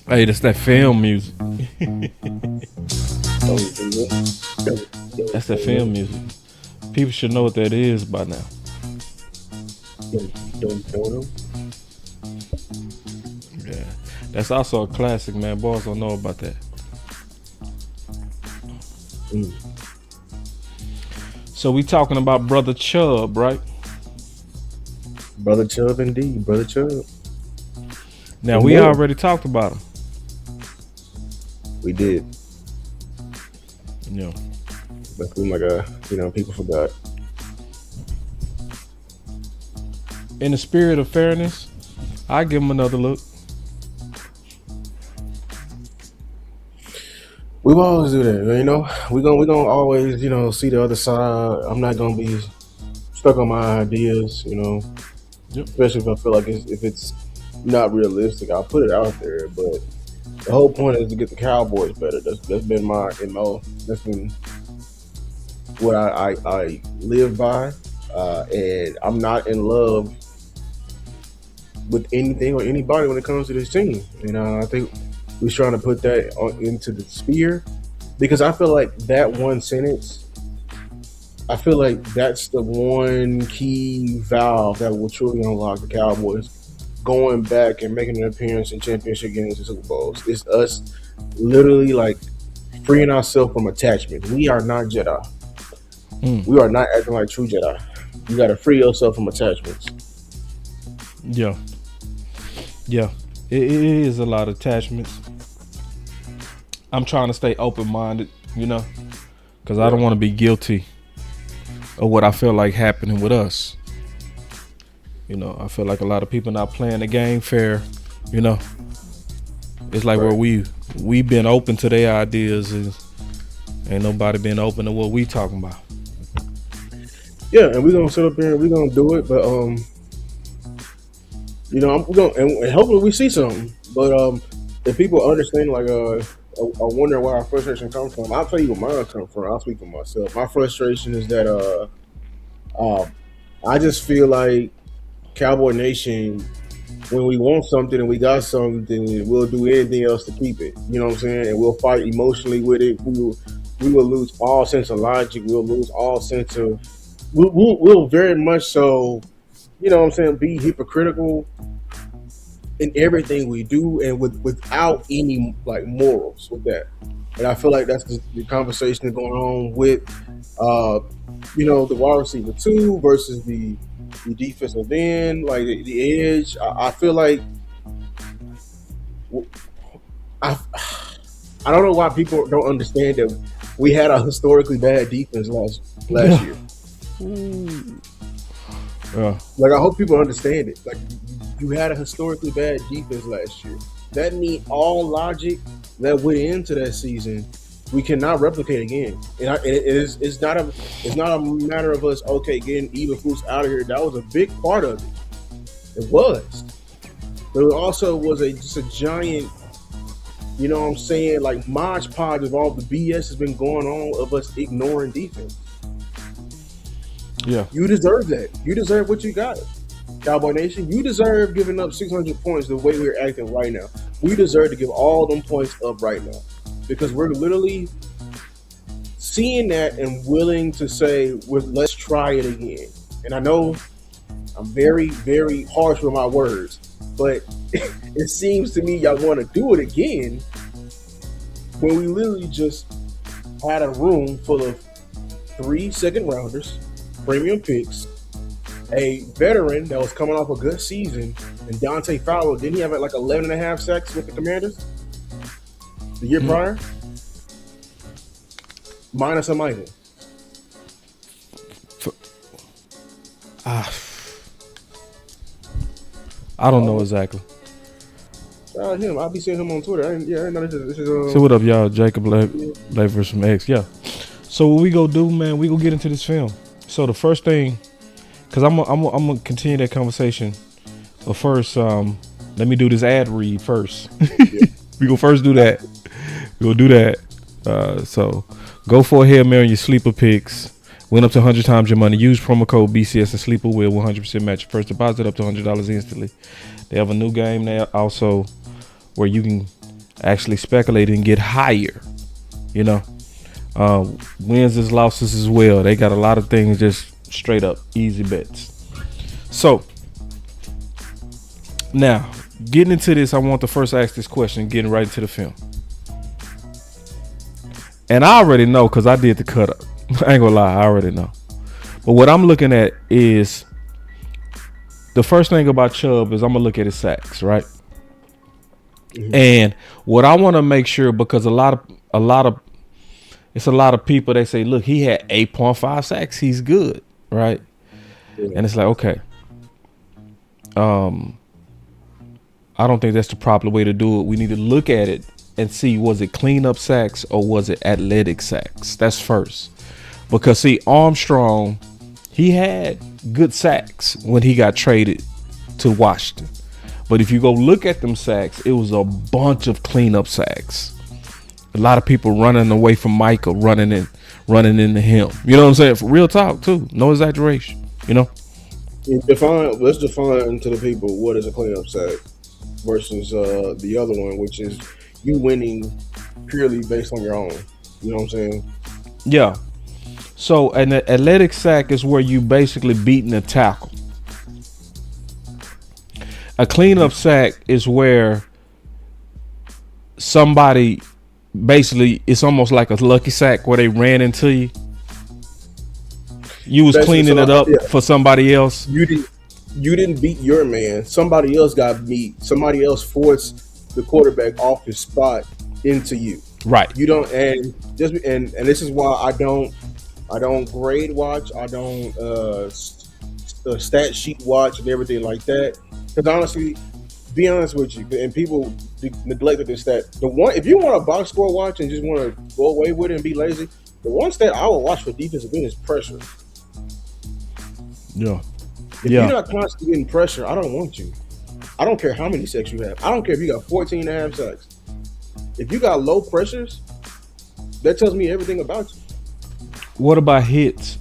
Hey, that's that film music. That's that film music. People should know what that is by now. Yeah, that's also a classic, man. Boys don't know about that. So we talking about Brother Chubb, right? Brother Chubb, indeed, Brother Chubb. Now we already talked about him. We did. Yeah. But people forgot. In the spirit of fairness, I give him another look. We will always do that, you know. We're gonna always, see the other side. I'm not gonna be stuck on my ideas, Yep. Especially if I feel like if it's not realistic, I'll put it out there. But the whole point is to get the Cowboys better. That's been my MO. That's been what I live by, and I'm not in love with anything or anybody when it comes to this team. I think we're trying to put that into the sphere because I feel like that one sentence, I feel like that's the one key valve that will truly unlock the Cowboys going back and making an appearance in championship games and Super Bowls. It's us literally like freeing ourselves from attachment. We are not Jedi. We are not acting like true Jedi. You got to free yourself from attachments. Yeah. It is a lot of attachments. I'm trying to stay open-minded, because I don't want to be guilty of what I feel like happening with us. I feel like a lot of people not playing the game fair. It's like where we been open to their ideas, and ain't nobody been open to what we talking about. Yeah, and we're gonna sit up here and we're gonna do it, but we're gonna and hopefully we see something. But if people understand, like, I wonder where our frustration comes from. I'll tell you where mine comes from. I'll speak for myself. My frustration is that I just feel like Cowboy Nation, when we want something and we got something, we'll do anything else to keep it. You know what I'm saying? And we'll fight emotionally with it. We will lose all sense of logic. We'll lose all sense of. We'll very much so, be hypocritical in everything we do and without any like morals with that. And I feel like that's the conversation that's going on with, the wide receiver 2 versus the defensive end, like the edge. I feel like I don't know why people don't understand that we had a historically bad defense last year. Like, I hope people understand it. Like, you had a historically bad defense last year. That means all logic that went into that season, we cannot replicate again. And it's not a matter of us getting Eberflus out of here. That was a big part of it. It was, but it also was just a giant. You know what I'm saying? Like, Mod Podge of all the BS has been going on of us ignoring defense. Yeah. You deserve that. You deserve what you got. Cowboy Nation, you deserve giving up 600 points the way we're acting right now. We deserve to give all them points up right now because we're literally seeing that and willing to say, let's try it again. And I know I'm very, very harsh with my words, but it seems to me y'all want to do it again when we literally just had a room full of 3 second rounders, premium picks, a veteran that was coming off a good season, and Dante Fowler. Didn't he have like 11.5 sacks with the Commanders the year prior? Minus a Michael. I don't know exactly. Shout out him. I'll be seeing him on Twitter. I didn't know this is So what up, y'all? Jacob Lavers from X. Yeah. So what we go do, man? We go get into this film. So the first thing, because I'm gonna continue that conversation. But first, let me do this ad read first. We go first do that. We will do that. So go for a Hail Mary on your sleeper picks. Win up to 100 times your money. Use promo code BCS and Sleeper will 100% match your first deposit up to $100 instantly. They have a new game now also where you can actually speculate and get higher. You know, wins as losses as well. They got a lot of things just straight up easy bets. So now getting into this, I want to first ask this question, getting right into the film. And I already know because I did the cut up. I ain't gonna lie, I already know. But what I'm looking at is the first thing about Chubb is I'm gonna look at his sacks, right? Mm-hmm. And what I want to make sure, because a lot of people, they say, look, he had 8.5 sacks, he's good, right? Yeah. And it's like, okay, I don't think that's the proper way to do it. We need to look at it and see, was it cleanup sacks or was it athletic sacks? That's first. Because see, Armstrong, he had good sacks when he got traded to Washington. But if you go look at them sacks, it was a bunch of cleanup sacks. A lot of people running away from Michael, running into him. You know what I'm saying? For real talk too. No exaggeration. You know? Let's define to the people what is a cleanup sack versus the other one, which is you winning purely based on your own. You know what I'm saying? Yeah. So an athletic sack is where you basically beating a tackle. A cleanup sack is where somebody basically, it's almost like a lucky sack where they ran into you. You was cleaning it up for somebody else. You didn't beat your man. Somebody else got beat. Somebody else forced the quarterback off his spot into you. Right. You don't, and this is why I don't grade watch. I don't stat sheet watch and everything like that. Because honestly, be honest with you, and people neglected this stat. The one, if you want a box score watch and just want to go away with it and be lazy, the one stat I will watch for defensive win is pressure. Yeah. If you're not constantly getting pressure, I don't want you. I don't care how many sacks you have. I don't care if you got 14 and a half sacks. If you got low pressures, that tells me everything about you. What about hits?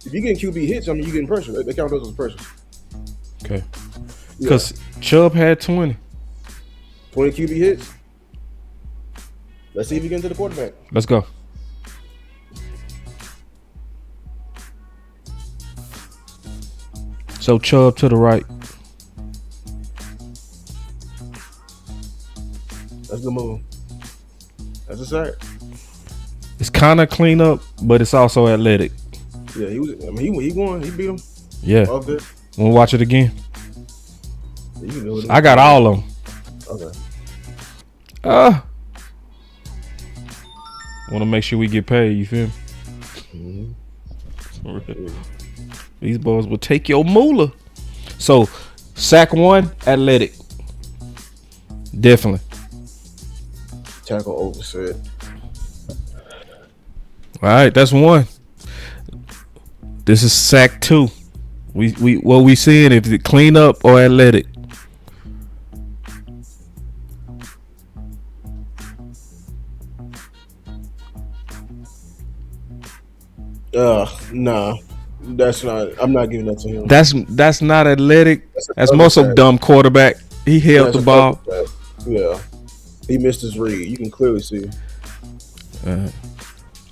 If you getting QB hits, I mean, you getting pressure. They count those as pressure. Okay. Because Chubb had 20. 20 QB hits. Let's see if he gets into the quarterback. Let's go. So Chubb to the right. That's the move. That's a sack. It's kind of clean up, but it's also athletic. Yeah, he was. I mean, he won. He beat him. Yeah. All good. We'll watch it again. Yeah, I got all of them. Okay. Want to make sure we get paid. You feel me? Mm-hmm. These boys will take your moolah. So, sack one, athletic. Definitely. Tackle overset. All right, that's one. This is sack two. We what we seeing, if it clean up or athletic. Nah. That's not. I'm not giving that to him. That's not athletic. That's more so dumb quarterback. He held the ball. Yeah, he missed his read. You can clearly see.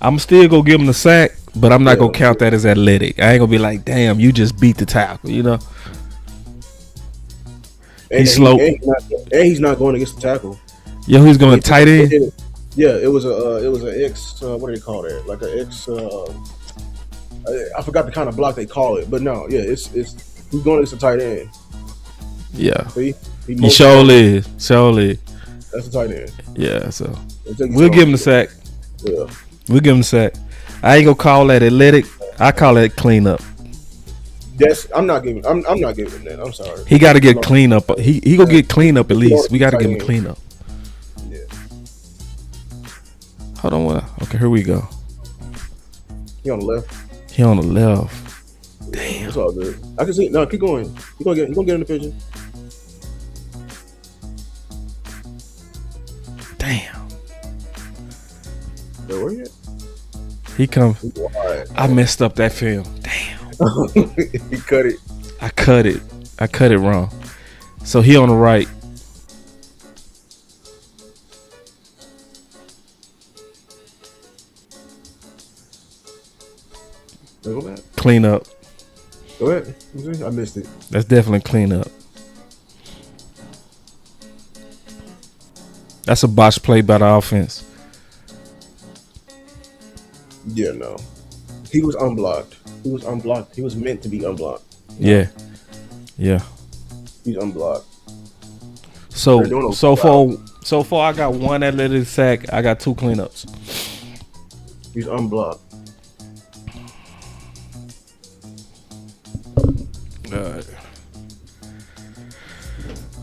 I'm still gonna give him the sack, but I'm not gonna count that as athletic. I ain't gonna be like, damn, you just beat the tackle. You know. He's slow. And he's not going against the tackle. Yeah, he's going tight end. Yeah, it was an X. What do they call that? Like an X. I forgot the kind of block they call it, but no, yeah, it's he's going against the tight end. Yeah, see, he surely is. That's a tight end. Yeah, so we'll give him the sack. Yeah, we'll give him the sack. I ain't gonna call that athletic. I call that cleanup. I'm not giving him that. I'm sorry. He got to get cleanup. He gonna get cleanup at least. We got to give him cleanup. Yeah. Hold on. Okay, here we go. He on the left. He on the left. Damn. It's all good. I can see. No, keep going. He's gonna get in the picture. Damn. Where you at? He comes. that. I messed up that film. Damn. He cut it. I cut it wrong. So he on the right. Go back. Clean up. Go ahead. I missed it. That's definitely clean up. That's a botched play by the offense. Yeah, no. He was unblocked. He was unblocked. He was meant to be unblocked. Yeah. He's unblocked. So far I got one athletic sack. I got 2 cleanups. He's unblocked. Alright.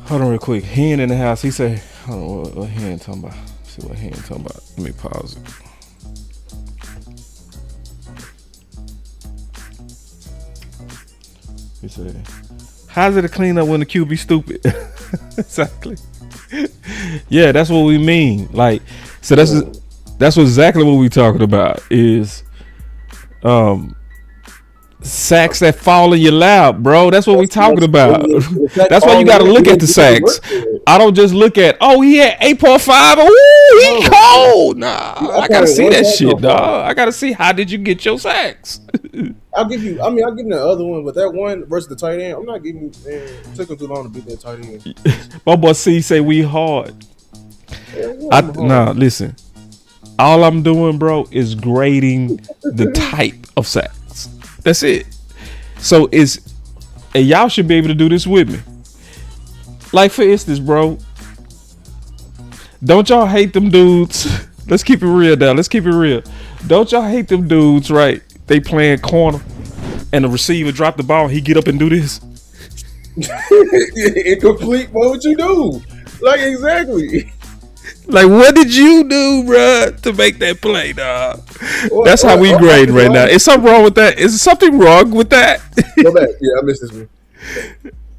Hold on real quick. Hen in the house. He said, hold on, what Hen talking about? See what Hen talking about. Let me pause it. He said, how's it a cleanup when the QB stupid? Exactly. Yeah, that's what we mean. Like, so that's exactly what we talking about is sacks that fall in your lap, bro. That's what we talking about. That's why you got to look at the sacks. I don't just look at, oh, he had 8.5. Oh, he cold. Nah, I got to see that shit, dog. I got to see how did you get your sacks. I'll give you the other one, but that one versus the tight end, I'm not giving you, man, it took him too long to beat that tight end. My boy C say we hard. Nah, listen. All I'm doing, bro, is grading the type of sacks. That's it. So and y'all should be able to do this with me. Like, for instance, bro, don't y'all hate them dudes? Let's keep it real now. Let's keep it real. Don't y'all hate them dudes, right? They playing corner and the receiver drop the ball. He get up and do this. Incomplete. What would you do? Like, exactly. Like, what did you do, bro, to make that play, dog? That's how we grade right now. Is something wrong with that? Is something wrong with that? Go back. Yeah, I missed this one.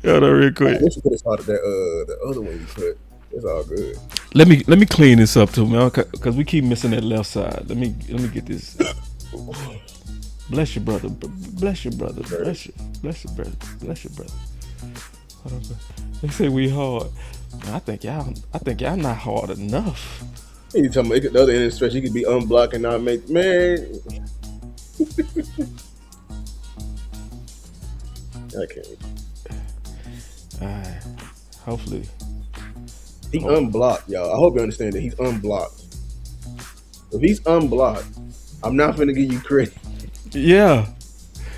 Hold on real quick. I wish you could have started the other one you put. It's all good. Let me clean this up too, man, because we keep missing that left side. Let me get this. Bless your brother. Bless your brother. Bless your brother. Bless your brother. Hold on. They say we hard. I think y'all not hard enough. You talking about the other end of the stretch? He could be unblocked and not make man. I can't. Alright. Hopefully. He unblocked, y'all. I hope you understand that he's unblocked. If he's unblocked, I'm not finna give you credit. Yeah.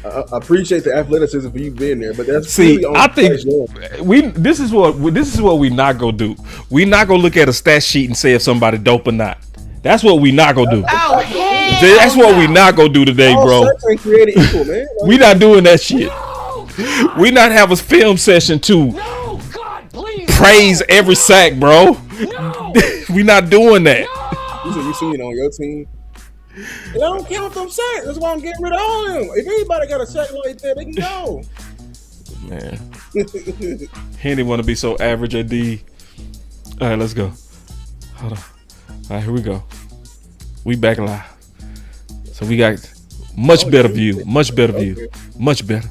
I appreciate the athleticism for you being there, but that's I think this is what we not gonna do. We not gonna look at a stat sheet and say if somebody dope or not. That's what we not gonna do. That's what we not gonna do today, bro. Equal, man. We not doing that shit. We not have a film session to praise every sack, bro. We not doing that. You seen it on your team. I don't count them sacks. That's why I'm getting rid of all of them. If anybody got a sack like that, they can go. Man, Henry want to be so average at D. All right, let's go. Hold on. All right, here we go. We back live. So we got much better view. Much better view. Much better.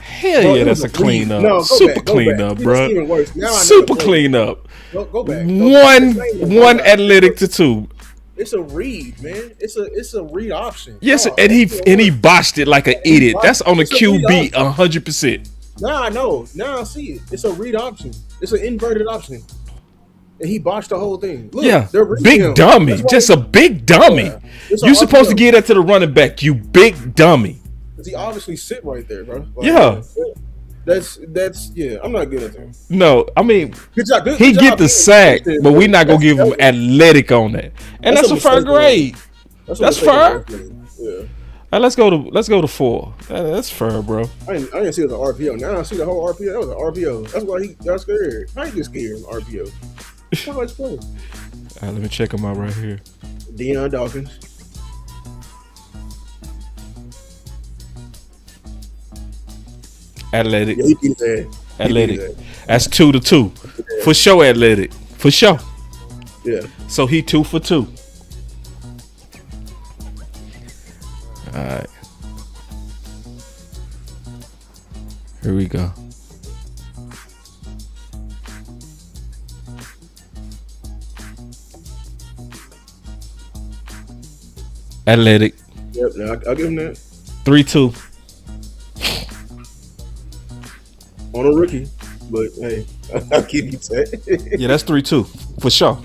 Hell yeah, that's a clean up. No, super clean up, bro. Super clean up. Go back. One athletic to 2. It's a read, man. It's a read option. Yes, and he botched it like an idiot. That's on the QB 100%. Now I know. Now I see it. It's a read option. It's an inverted option. And he botched the whole thing. Look, yeah, big dummy. Just a big dummy. Yeah. You supposed to give that to the running back, you big dummy. He obviously sit right there, bro. Like, yeah. That's yeah. I'm not good at that. No, I mean, good job, he get the sack, but we not gonna give him athletic on that, and that's a fair grade. That's fair. Yeah. All right, let's go to 4. That's fair, bro. I didn't see it as an RPO. Now I see the whole RPO. That was an RPO. That's why he got scared. How you get scared in RPO? How much play? All right, let me check him out right here. Deion Dawkins. Athletic. Yeah, he beat his ass. Athletic. That's 2 to 2. For sure, athletic. For sure. Yeah. So he 2 for 2. right. Here we go. Athletic. Yep, now I'll give him that. 3-2. On a rookie. But hey, I'll give you that. Yeah, that's 3-2 for sure.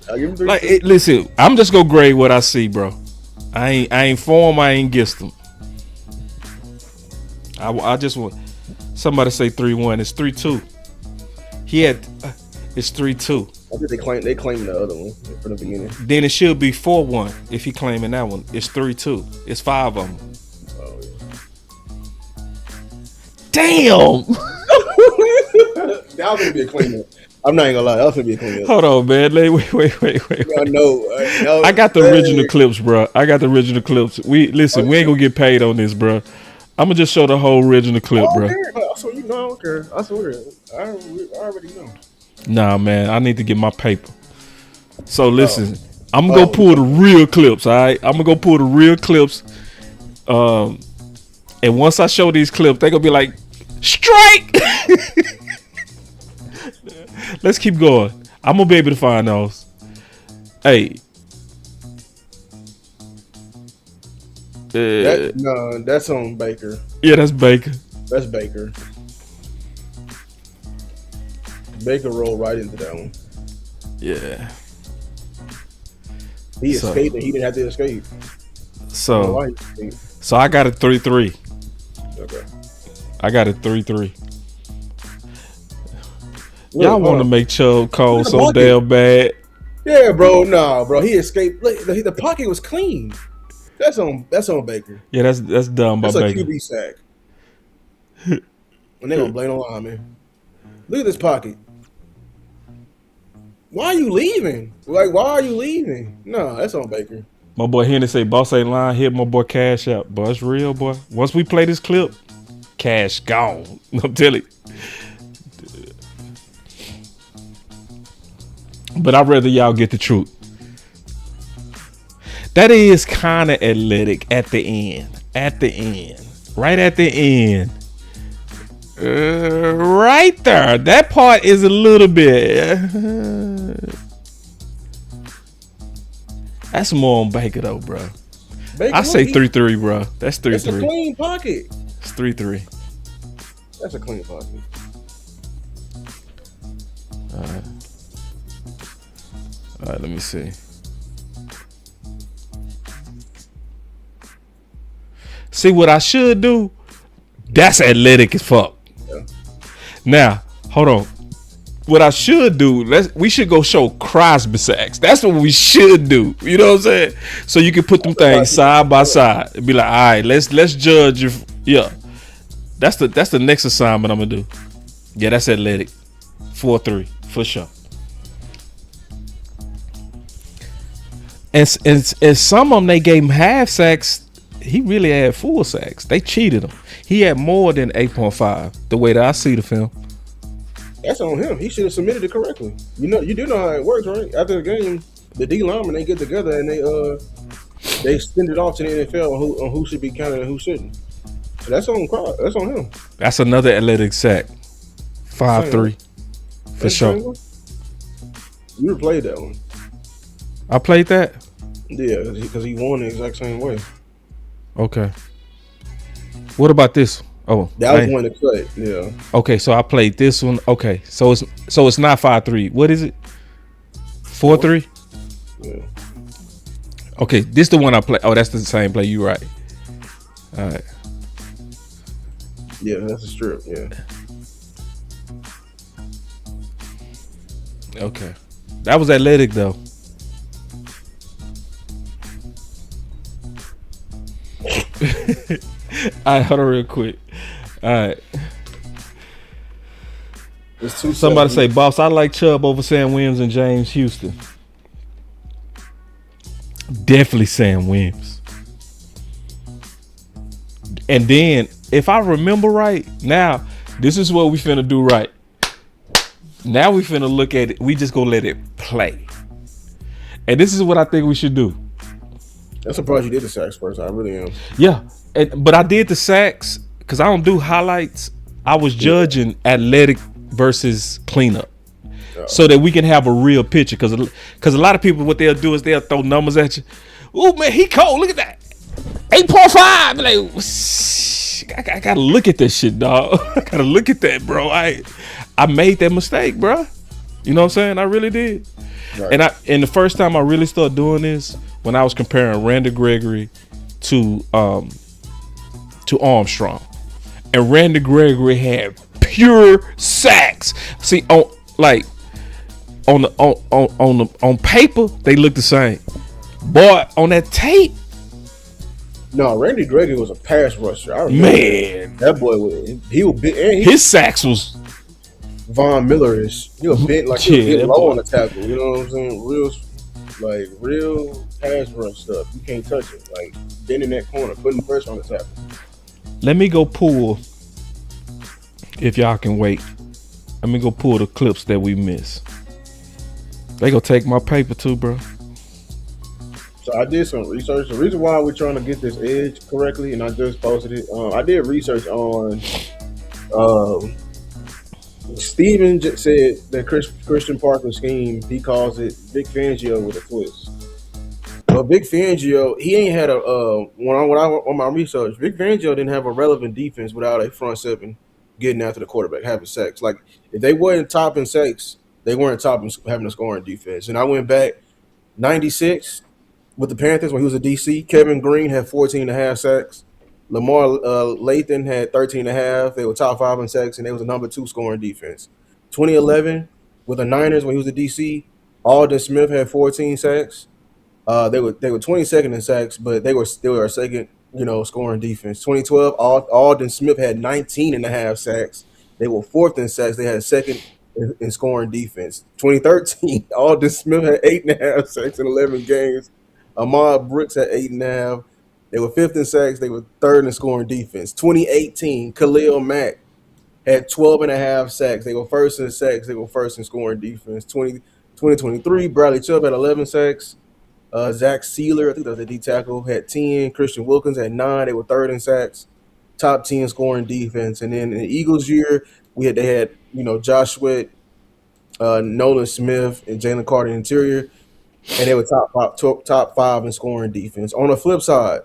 I'll give him 3. Like, listen, I'm just gonna grade what I see, bro. I ain't for him. I ain't against him. I just want somebody say 3-1. It's 3-2. He had it's 3-2. I think they claim the other one from the beginning. Then it should be 4-1 if he claiming that one. It's 3-2. It's 5 of them. Oh, yeah. Damn. That was gonna be a cleanup. I'm not even gonna lie. That was gonna be a cleanup. Hold on, man. Wait. I know. I got the original clips, bro. I got the original clips. We ain't gonna get paid on this, bro. I'm gonna just show the whole original clip, bro. I swear, you know, I don't care. I swear, I already know. Nah, man, I need to get my paper. So listen, I'm gonna go pull the real clips. All right, I'm gonna go pull the real clips. And once I show these clips, they gonna be like, strike. Let's keep going. I'm gonna be able to find those. Hey. No, that's on Baker. Yeah, that's Baker. That's Baker. Baker rolled right into that one. Yeah. He escaped and he didn't have to escape. So I got a 3-3. Okay. I got a 3-3. Y'all want to make Chubb cold so damn bad. Yeah, bro. Nah, bro. He escaped. The pocket was clean. That's on Baker. Yeah, that's done by Baker. That's a QB sack. And they gonna blame the lineman. Look at this pocket. Why are you leaving? Like, why are you leaving? No, that's on Baker. My boy Henry say, boss ain't lying. Hit my boy Cash out. Boy, it's real, boy. Once we play this clip, Cash gone. I'm telling you. But I'd rather y'all get the truth. That is kind of athletic at the end. At the end. Right at the end. Right there. That part is a little bit. That's more on Baker though, bro. I say 3-3, bro. That's 3-3. That's a clean pocket. It's 3-3. That's a clean pocket. All right, let me see. See what I should do? That's athletic as fuck. Yeah. Now, hold on. What I should do, we should go show Crosby sacks. That's what we should do. You know what I'm saying? So you can put them things side by side and be like, all right, let's judge if That's the next assignment I'm gonna do. Yeah, that's athletic. 4-3 for sure. And some of them they gave him half sacks. He really had full sacks. They cheated him. He had more than 8.5. The way that I see the film. That's on him. He should have submitted it correctly. You do know how it works, right? After the game, the D linemen they get together and they send it off to the NFL on who should be counted and who shouldn't. So that's on him. That's another athletic sack. 5-3 for sure. You replayed that one. I played that. Yeah, because he won the exact same way. Okay. What about this? Oh, that was one to cut. Yeah. Okay, so I played this one. Okay, so it's not 5-3. What is it? 4-3. Yeah. Okay, this the one I play. Oh, that's the same play. You right. All right. Yeah, that's a strip. Yeah. Okay, that was athletic though. All right, hold on real quick. All right. Somebody say, boss, I like Chubb over Sam Williams and James Houston. Definitely Sam Williams. And then, if I remember right, now, this is what we finna do right. Now we finna look at it. We just gonna let it play. And this is what I think we should do. I'm surprised you did the sacks first. I really am. Yeah, but I did the sacks because I don't do highlights. I was Yeah. judging athletic versus cleanup, Oh. so that we can have a real picture. Because a lot of people, what they'll do is they'll throw numbers at you. Oh man, he cold. Look at that, 8.5. Like, I gotta look at this shit, dog. I gotta look at that, bro. I made that mistake, bro. You know what I'm saying? I really did. Right. And the first time I really started doing this when I was comparing Randy Gregory to Armstrong, and Randy Gregory had pure sacks. See, on paper they look the same, boy. On that tape, No, Randy Gregory was a pass rusher. I remember man, that boy was big, and his sacks was Von Miller-ish. He was bent like he was Yeah, getting that low boy. on the tackle. You know what I'm saying? Real pass rush stuff. You can't touch it. Like bending that corner, putting pressure on the tackle. Let me go pull, if y'all can wait. Let me go pull the clips that we missed. They gonna take my paper too, bro. So I did some research. The reason why we're trying to get this edge correctly, and I just posted it. I did research on. Steven said that Christian Parker's scheme, he calls it Vic Fangio with a twist. Well, Vic Fangio, he ain't had on my research, Vic Fangio didn't have a relevant defense without a front seven getting after the quarterback, having sacks. Like, if they weren't top in sacks, they weren't top in having a scoring defense. And I went back 96 with the Panthers when he was a DC. Kevin Green had 14 and a half sacks. Lamar Lathan had 13 and a half. They were top 5 in sacks, and they was a number 2 scoring defense. 2011 with the Niners when he was a DC, Aldon Smith had 14 sacks. They were 22nd in sacks, but they were still our second, scoring defense. 2012, Aldon Smith had 19 and a half sacks. They were 4th in sacks. They had second in scoring defense. 2013, Aldon Smith had 8.5 sacks in 11 games. Ahmad Brooks had 8.5. They were 5th in sacks. They were 3rd in scoring defense. 2018, Khalil Mack had 12.5 sacks. They were 1st in sacks. They were 1st in scoring defense. 2023, Bradley Chubb had 11 sacks. Zach Sealer, I think that was a D tackle, had 10. Christian Wilkins had 9. They were 3rd in sacks. Top 10 scoring defense. And then in the Eagles year, they had Josh Sweat, Nolan Smith, and Jalen Carter interior, and they were top 5 in scoring defense. On the flip side,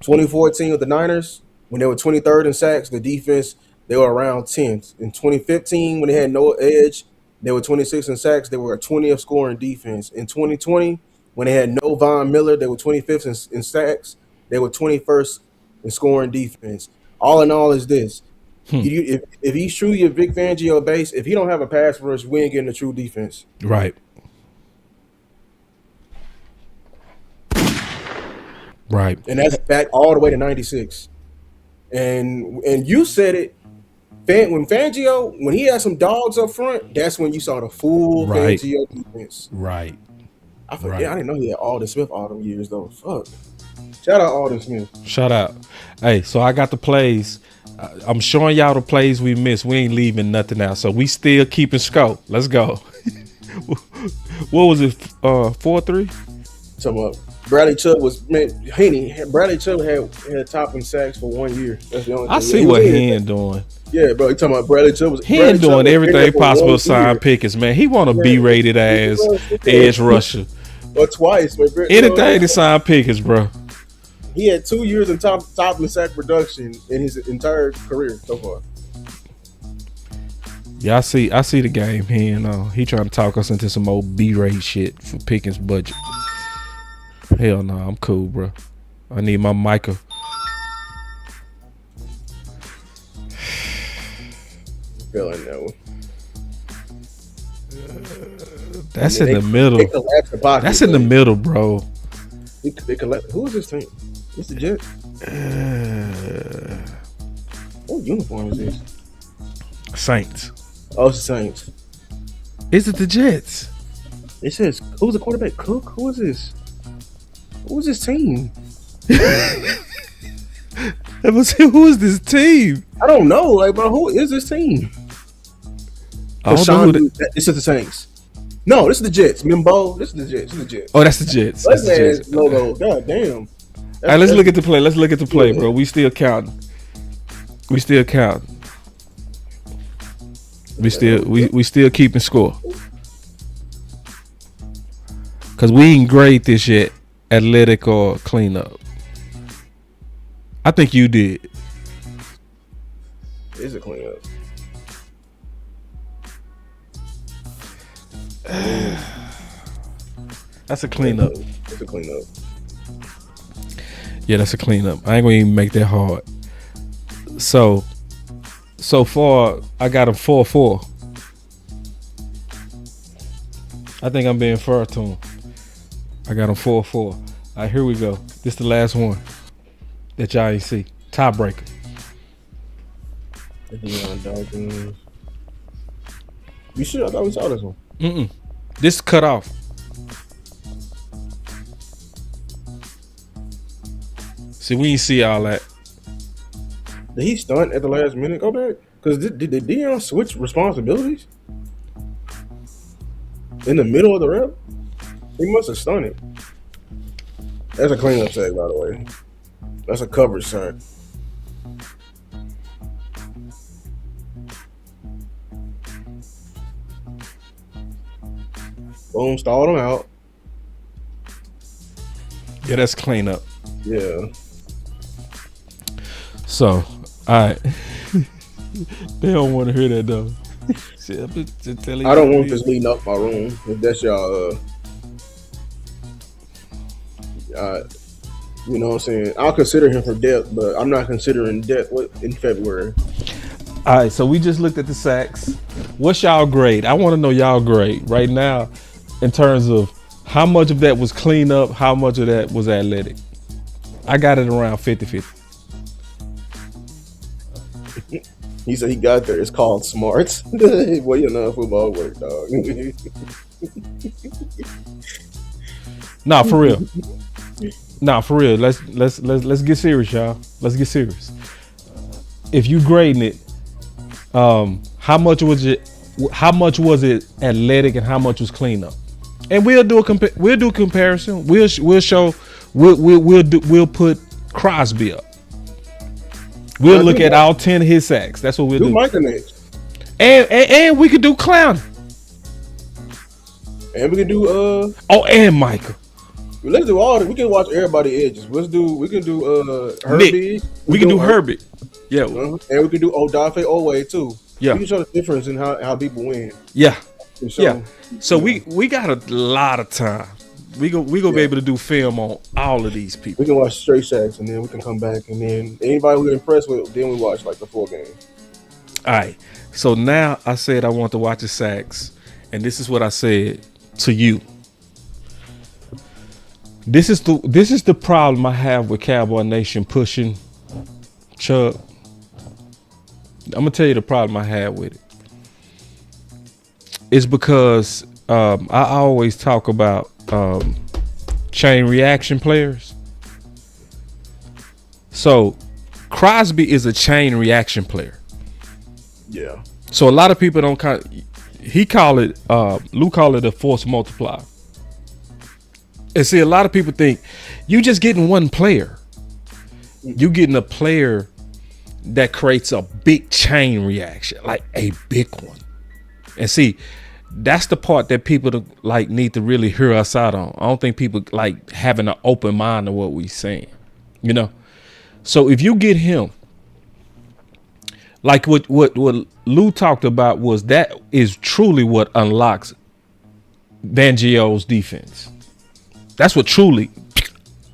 2014 with the Niners, when they were 23rd in sacks, the defense, they were around 10th. In 2015, when they had no edge, they were 26th in sacks. They were a 20th scoring defense. In 2020, when they had no Von Miller, they were 25th in sacks. They were 21st in scoring defense. All in all is this. If he's truly a Vic Fangio base, if he don't have a pass rush, we ain't getting a true defense. Right. Right. And that's back all the way to 96. And you said it, when Fangio, when he had some dogs up front, that's when you saw the full Fangio defense. Right. I forget. I didn't know he had Aldon Smith all them years though. Fuck. Shout out Aldon Smith. Shout out. Hey, so I got the plays. I'm showing y'all the plays we missed. We ain't leaving nothing out. So we still keeping score. Let's go. What was it? 4-3? Talking about Bradley Chubb Bradley Chubb had top in sacks for 1 year. That's the only thing. I see what Hen doing. Yeah, bro. You talking about Bradley Chubb? Hen doing everything possible to sign Pickens, man. He want a B-rated ass edge rusher. Or twice, man. Anything to sign Pickens, bro. He had 2 years in top in sack production in his entire career so far. Yeah, I see the game here. He trying to talk us into some old B-rate shit for Pickens' budget. Hell no, I'm cool, bro. I need my Micah. Feeling that one. That's in the middle. That's in the middle, bro. Who is this team? It's the Jets. What uniform is this? Saints. Oh, it's the Saints. Is it the Jets? It says, who's the quarterback? Cook? Who is this? Who is this team? Who is this team? I don't know. Like, bro, who is this team? This is the Saints. No, this is the Jets. Mimbo, this is the Jets. Oh, that's the Jets. That's the Jets logo. God damn. right, let's look at the play. Let's look at the play, bro. We still counting. We still keeping score. Cause we ain't grade this yet, athletic or cleanup. I think you did. It's a cleanup. That's a cleanup. It's a cleanup. Yeah, that's a cleanup. I ain't gonna even make that hard. So far, I got him 4-4. I think I'm being fair to him. I got him 4-4. All right, here we go. This the last one that y'all ain't see. Tiebreaker. You sure? I thought we saw this one. This is cut off. See, we ain't see all that. Did he stunt at the last minute? Go back. Because did Deion switch responsibilities in the middle of the rep? He must have stunted. That's a cleanup sack, by the way. That's a coverage sack. Boom, stalled him out. Yeah, that's cleanup. Yeah. So, all right. They don't want to hear that though. I don't want this leading up my room. If that's y'all, you know what I'm saying? I'll consider him for depth, but I'm not considering depth in February. All right, so we just looked at the sacks. What's y'all grade? I want to know y'all grade right now in terms of how much of that was cleanup, how much of that was athletic. I got it around 50-50. He said he got there. It's called smarts. Well, you know football work, dog. Nah, for real. Let's get serious, y'all. Let's get serious. If you grading it, how much was it athletic and how much was cleanup? And we'll do a comparison. We'll show. We'll put Crosby up. We'll look at all 10 of his sacks. That's what we'll do. Micah next. And we could do Clown. And we can do and Micah. Let's do all. We can watch everybody edges. We can do Herbie. Nick. We can do Herbie. Yeah. And we can do Odafe Owe too. Yeah. We can show the difference in how people win. Yeah. Yeah. So we got a lot of time. We go be able to do film on all of these people. We can watch straight sacks and then we can come back and then anybody we're impressed with, then we watch like the full game. All right. So now I said I want to watch the sacks, and this is what I said to you. This is the problem I have with Cowboy Nation pushing Chubb. I'm gonna tell you the problem I have with it. It's because I always talk about chain reaction players. So Crosby is a chain reaction player. Yeah. So a lot of people don't Lou call it a force multiplier. And see, a lot of people think you just getting one player. You getting a player that creates a big chain reaction, like a big one. And see, that's the part that people need to really hear us out on. I don't think people like having an open mind to what we saying, you know. So if you get him, like what Lou talked about was that is truly what unlocks Fangio's defense. That's what truly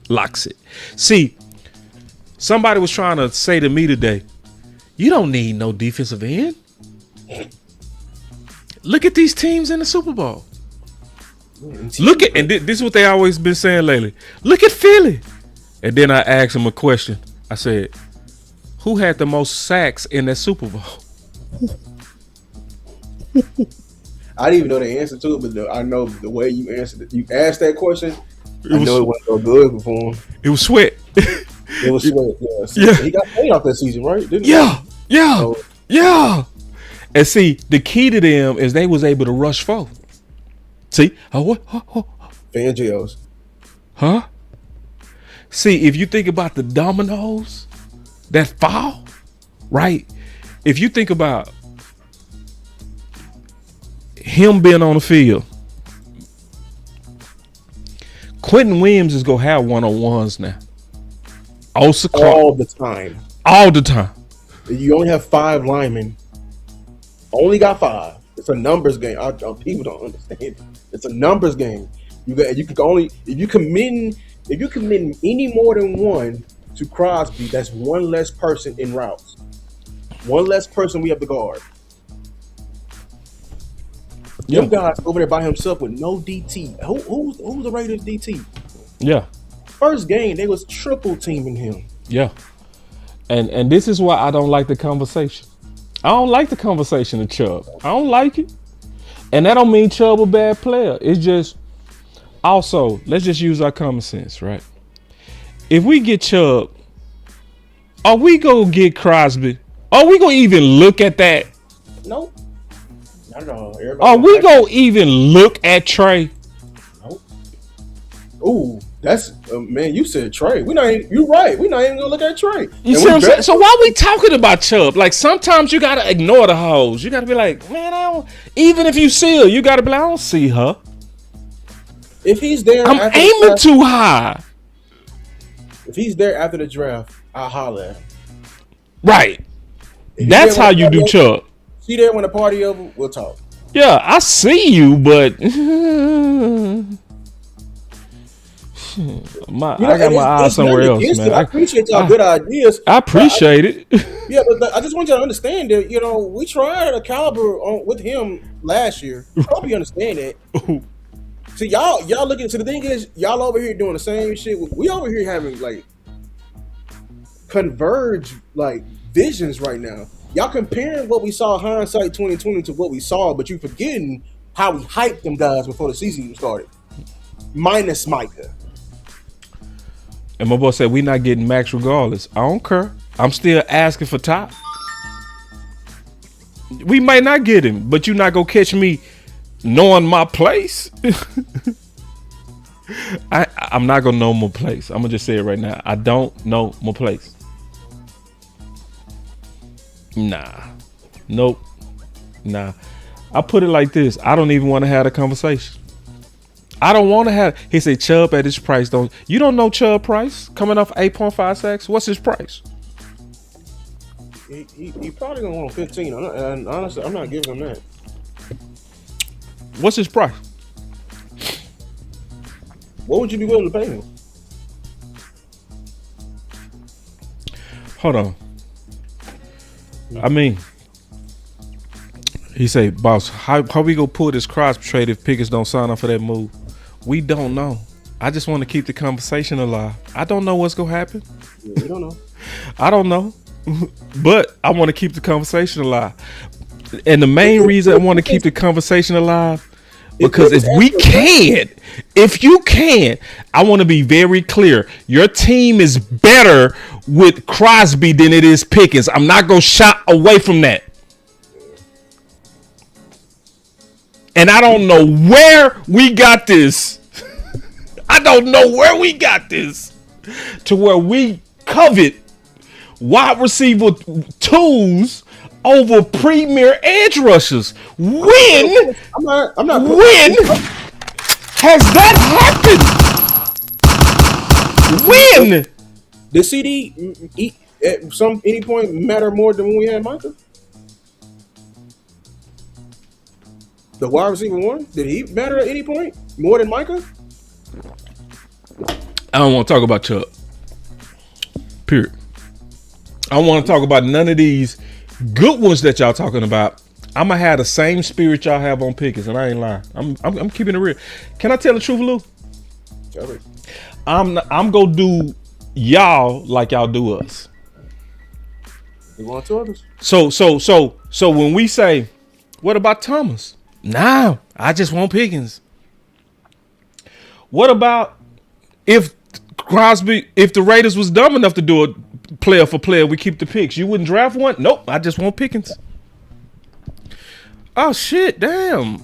locks it. See, somebody was trying to say to me today, you don't need no defensive end. Look at these teams in the Super Bowl. Look at, and this is what they always been saying lately. Look at Philly. And then I asked him a question. I said, who had the most sacks in that Super Bowl? I didn't even know the answer to it, but I know the way you answered it. You asked that question. I know it wasn't so good for him. It was Sweat. It was Sweat. Yeah. So yeah. He got paid off that season, right? Didn't he? Yeah. Yeah. And see, the key to them is they was able to rush forward. See? Fangio's. Huh? See, if you think about the dominoes that fall, right? If you think about him being on the field, Quentin Williams is gonna have one-on-ones now. Osa Clark, all the time. all the time. You only have 5 linemen. Only got 5. It's a numbers game. People don't understand it. It's a numbers game. You can only if you commit any more than one to Crosby, that's one less person in routes. One less person we have to guard. Yeah. Them guys over there by himself with no DT. Who's the Raiders DT? Yeah. First game, they was triple teaming him. Yeah. And this is why I don't like the conversation. I don't like the conversation of Chubb. I don't like it. And that don't mean Chubb a bad player. It's just, also, let's just use our common sense, right? If we get Chubb, are we going to get Crosby? Are we going to even look at that? Nope. Not at all. Are we going to even look at Trey? Nope. Ooh, that's man. You said Trey. You're right. We're not even gonna look at Trey. You see what I'm saying? So why are we talking about Chubb? Like sometimes you gotta ignore the hoes. You gotta be like, man, I don't. Even if you see her, you gotta be like, I don't see her. If he's there, I'm aiming too high. If he's there after the draft, I'll holler at him. Right. That's how you do Chubb. See there when the party over, we'll talk. Yeah, I see you, but I got my eyes somewhere else, man. I appreciate y'all good ideas. I appreciate it. Yeah, but I just want you to understand that, we tried a caliber with him last year. I hope you understand that. See, y'all looking. So the thing is, y'all over here doing the same shit. We over here having like converge like visions right now. Y'all comparing what we saw hindsight 2020 to what we saw, but you forgetting how we hyped them guys before the season even started. Minus Micah. And my boy said, we not getting Max regardless. I don't care. I'm still asking for top. We might not get him, but you're not going to catch me knowing my place. I'm not going to know my place. I'm going to just say it right now. I don't know my place. Nah. Nope. Nah. I put it like this. I don't even want to have a conversation. I don't want to have. He said Chubb at his price. You don't know Chubb price coming off 8.5 sacks? What's his price? He probably gonna want 15. And honestly, I'm not giving him that. What's his price? What would you be willing to pay him? Hold on. I mean, he say, boss, how we gonna pull this Crosby trade if Pickens don't sign up for that move? We don't know. I just want to keep the conversation alive. I don't know what's gonna happen. Yeah, we don't know. I don't know, but I want to keep the conversation alive. And the main reason I want to keep the conversation alive, because if you can, I want to be very clear. Your team is better with Crosby than it is Pickens. I'm not gonna shy away from that. And I don't know where we got this. I don't know where we got this to where we covet wide receiver twos over premier edge rushers. When has that happened? When? Did CD at any point matter more than when we had Micah? The wide receiver one? Did he matter at any point more than Micah? I don't want to talk about Chubb. Period. I don't want to talk about none of these good ones that y'all talking about. I'm gonna have the same spirit y'all have on Pickens, and I ain't lying. I'm keeping it real. Can I tell the truth, Lou? Tell me. I'm gonna do y'all like y'all do us. You want two others? So when we say, what about Thomas? Nah, I just want Pickens. What about if the Raiders was dumb enough to do a player for player, we keep the picks? You wouldn't draft one? Nope, I just want Pickens. Oh shit, damn.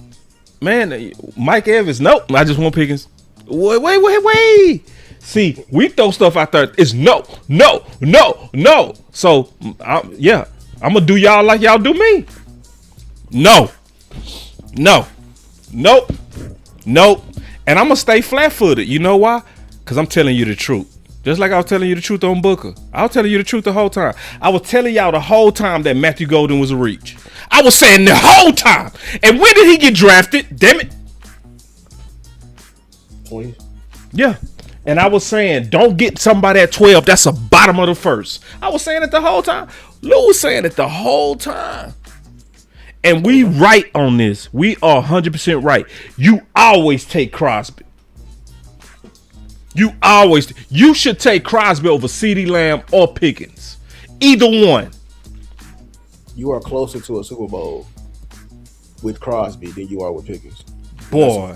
Man, Mike Evans, nope, I just want Pickens. Wait. See, we throw stuff out there. It's no, no, no, no. So, yeah, I'm gonna do y'all like y'all do me. No, no, nope, nope. And I'm gonna stay flat-footed. You know why? Because I'm telling you the truth. Just like I was telling you the truth on Booker. I was telling you the truth the whole time. I was telling y'all the whole time that Matthew Golden was a reach. I was saying the whole time. And when did he get drafted? Damn it. 20. Yeah. And I was saying, don't get somebody at 12. That's the bottom of the first. I was saying it the whole time. Lou was saying it the whole time. And we right on this. We are 100% right. You always take Crosby. You should take Crosby over CeeDee Lamb or Pickens. Either one. You are closer to a Super Bowl with Crosby than you are with Pickens. Boy.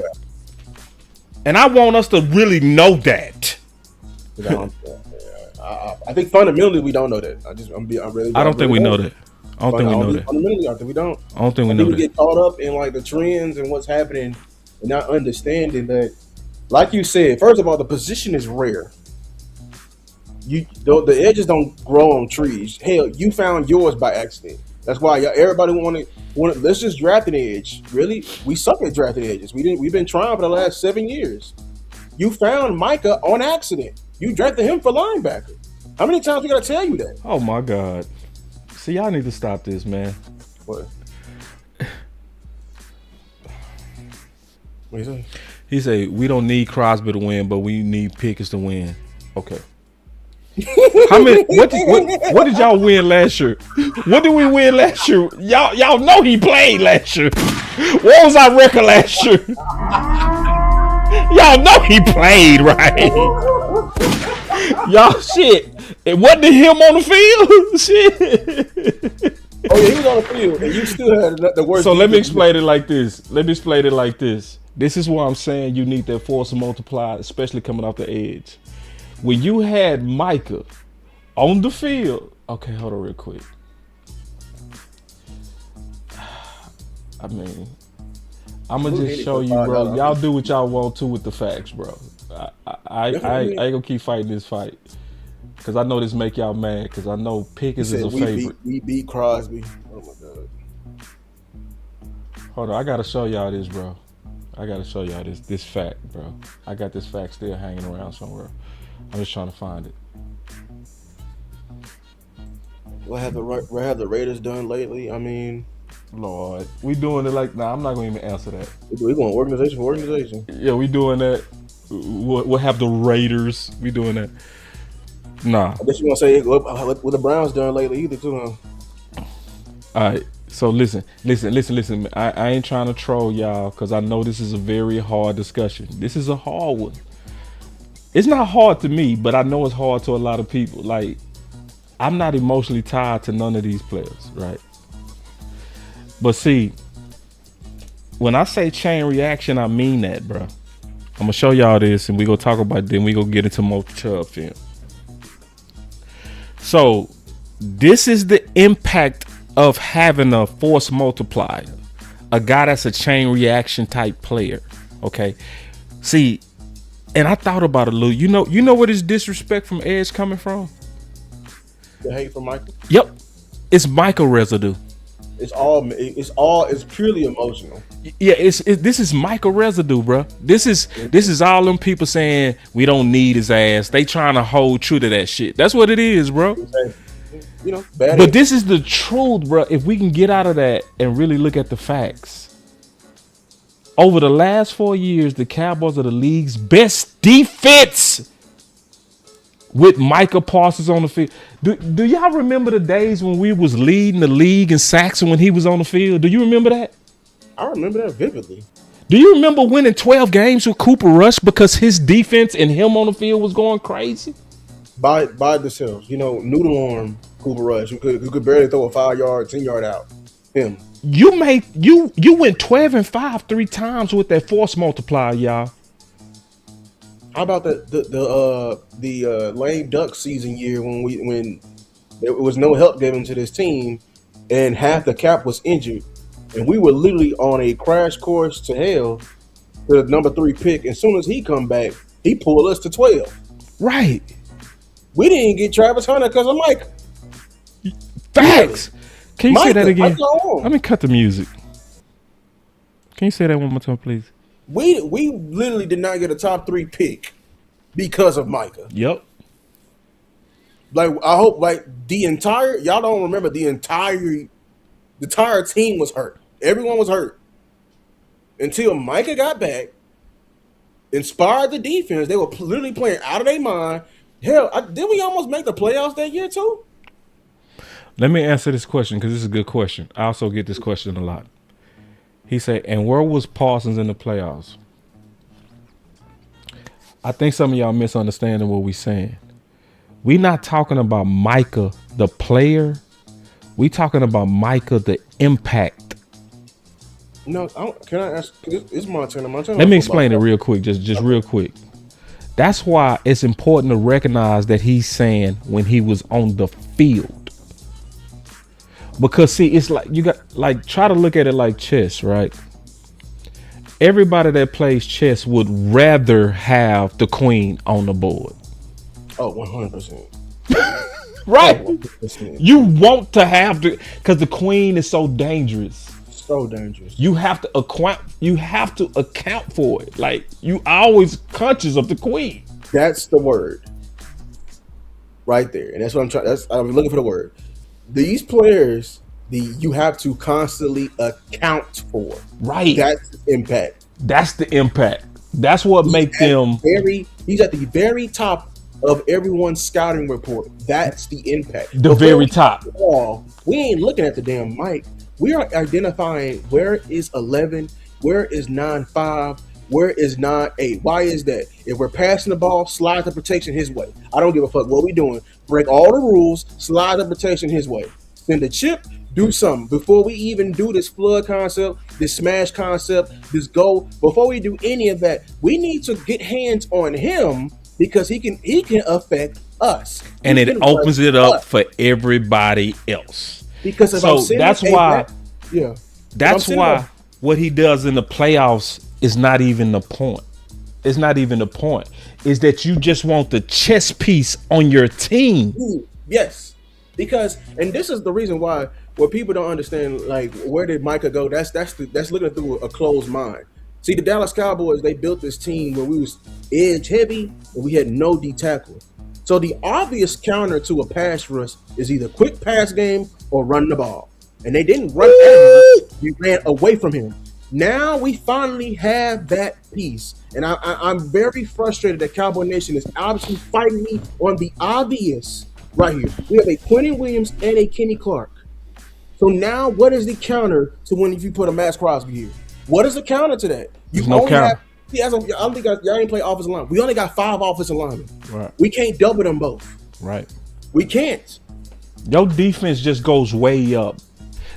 And I want us to really know that. I think fundamentally we don't know that. I don't think we know that. I don't think we know that. Fundamentally, I think we don't. I don't think we know that. We get caught up in like the trends and what's happening and not understanding that, like you said, first of all, the position is rare. The edges don't grow on trees. Hell, you found yours by accident. That's why everybody wanted. Let's just draft an edge. Really, we suck at drafting edges. We've been trying for the last 7 years. You found Micah on accident. You drafted him for linebacker. How many times we gotta tell you that? Oh my God! See, y'all need to stop this, man. What? What you say? He said we don't need Crosby to win, but we need Pickens to win. Okay. How many? What did y'all win last year? What did we win last year? Y'all know he played last year. What was our record last year? Y'all know he played, right? Y'all shit. It wasn't him on the field. Shit. Oh yeah, he was on the field, and you still had the worst. So let me explain it like this. This is why I'm saying you need that force multiplier, especially coming off the edge. When you had Micah on the field, okay, hold on real quick. I mean, I'm gonna just show you, bro. Y'all do what y'all want to with the facts, bro. I ain't gonna keep fighting this fight because I know this make y'all mad because I know Pickens is a favorite. We beat Crosby. Oh my God. Hold on, I gotta show y'all this, bro. I gotta show y'all this fact, bro. I got this fact still hanging around somewhere. I'm just trying to find it. What have the Raiders done lately? I mean, Lord, we doing it like I'm not gonna even answer that. We going organization for organization. Yeah, we doing that. What have the Raiders? We doing that? Nah. I guess you gonna say what the Browns done lately either too, huh? All right. So listen. I ain't trying to troll y'all because I know this is a very hard discussion. This is a hard one. It's not hard to me, but I know it's hard to a lot of people. Like, I'm not emotionally tied to none of these players, right? But see, when I say chain reaction, I mean that, bro. I'm gonna show y'all this, and we gonna talk about it, then we gonna get into more Chubb film. So, this is the impact of having a force multiplier, a guy that's a chain reaction type player. Okay, see. And I thought about it, Lou. You know where this disrespect from Edge coming from? The hate from Michael? Yep. It's Michael residue. It's purely emotional. Yeah, this is Michael residue, bro. This is all them people saying we don't need his ass. They trying to hold true to that shit. That's what it is, bro. Bad. But this is the truth, bro. If we can get out of that and really look at the facts. Over the last 4 years, the Cowboys are the league's best defense with Micah Parsons on the field. Do y'all remember the days when we was leading the league in sacks when he was on the field? Do you remember that? I remember that vividly. Do you remember winning 12 games with Cooper Rush because his defense and him on the field was going crazy? By themselves. Noodle arm Cooper Rush, who could barely throw a 5-yard, 10-yard out. Him. You went 12-5 3 times with that force multiplier, y'all. How about the lame duck season year when there was no help given to this team and half the cap was injured and we were literally on a crash course to hell to the number 3 pick. As soon as he come back, he pulled us to 12. Right. We didn't get Travis Hunter because of Micah. Facts. Can you say that again? Micah Let me cut the music. Can you say that one more time, please? We literally did not get a top 3 pick because of Micah. Yep. Like, I hope, like, y'all don't remember the entire team was hurt. Everyone was hurt. Until Micah got back, inspired the defense. They were literally playing out of their mind. Hell, didn't we almost make the playoffs that year too? Let me answer this question because this is a good question. I also get this question a lot. He said, and where was Parsons in the playoffs? I think some of y'all misunderstanding what we're saying. We not talking about Micah, the player. We talking about Micah, the impact. No, can I ask? It's Montana. Let me explain it real quick, just real quick. That's why it's important to recognize that he's saying when he was on the field. Because see, it's like you got like try to look at it like chess, right? Everybody that plays chess would rather have the queen on the board. Oh, 100%. Right. 100%. You want to have because the queen is so dangerous. So dangerous. You have to account for it. Like you always conscious of the queen. That's the word. Right there. And that's what I'm trying. I'm looking for the word. These players, you have to constantly account for. Right. That's the impact. That's the impact. That's what makes them he's at the very top of everyone's scouting report. That's the impact. The very top. We ain't looking at the damn mic. We are identifying where is 11, where is 9-5, where is 9-8. Why is that? If we're passing the ball, slide the protection his way. I don't give a fuck what we doing. Break all the rules, slide the protection his way. Send a chip, do something. Before we even do this flood concept, this smash concept, this go, before we do any of that, we need to get hands on him because he can affect us. And it opens it up for everybody else. Because if that's why what he does in the playoffs is not even the point. It's not even the point. Is that you just want the chess piece on your team. Yes. Because, and this is the reason why what people don't understand, like, where did Micah go? That's looking through a closed mind. See, the Dallas Cowboys, they built this team where we was edge heavy and we had no D tackle. So the obvious counter to a pass rush is either quick pass game or run the ball. And they didn't run at him. We ran away from him. Now we finally have that piece. And I'm very frustrated that Cowboy Nation is obviously fighting me on the obvious right here. We have a Quentin Williams and a Kenny Clark. So now what is the counter to when if you put a Max Crosby here? What is the counter to that? There's no counter. I don't think y'all ain't play offensive line. We only got 5 offensive linemen. Right. We can't double them both. Right. We can't. Your defense just goes way up.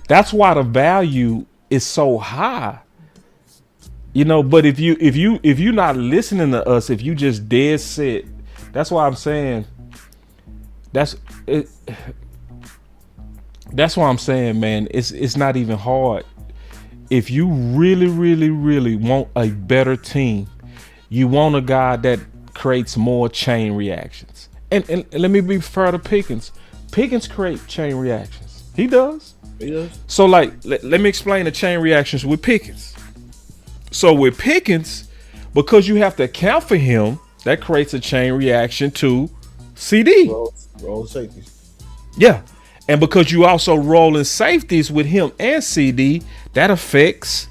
That's why the value is so high. You know, but if you're not listening to us, if you just dead set, that's why I'm saying that's why I'm saying, man, it's not even hard. If you really, really, really want a better team, you want a guy that creates more chain reactions. And let me be fair to Pickens. Pickens create chain reactions. He does. He does. So, like, let me explain the chain reactions with Pickens. So with Pickens, because you have to account for him, that creates a chain reaction to CD. Roll safeties. Yeah. And because you also roll in safeties with him and CD, that affects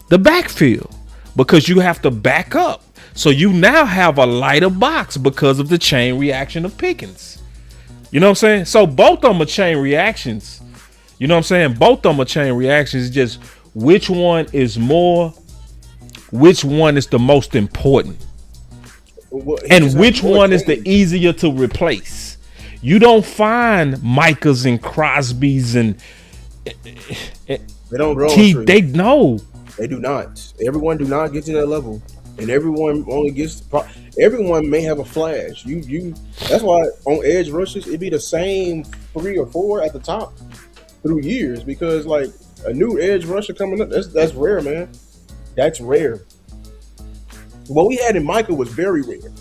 the backfield because you have to back up. So you now have a lighter box because of the chain reaction of Pickens. You know what I'm saying? So both of them are chain reactions. You know what I'm saying? Both of them are chain reactions. It's just which one is more, which one is the most important, and which one is the easier to replace. You don't find Micahs and Crosbys and they don't grow. They know they do not. Everyone do not get to that level, and everyone only gets. Everyone may have a flash. You. That's why on edge rushes it be the same 3 or 4 at the top through years because like a new edge rusher coming up. That's rare, man. That's rare. What we had in Micah was very rare.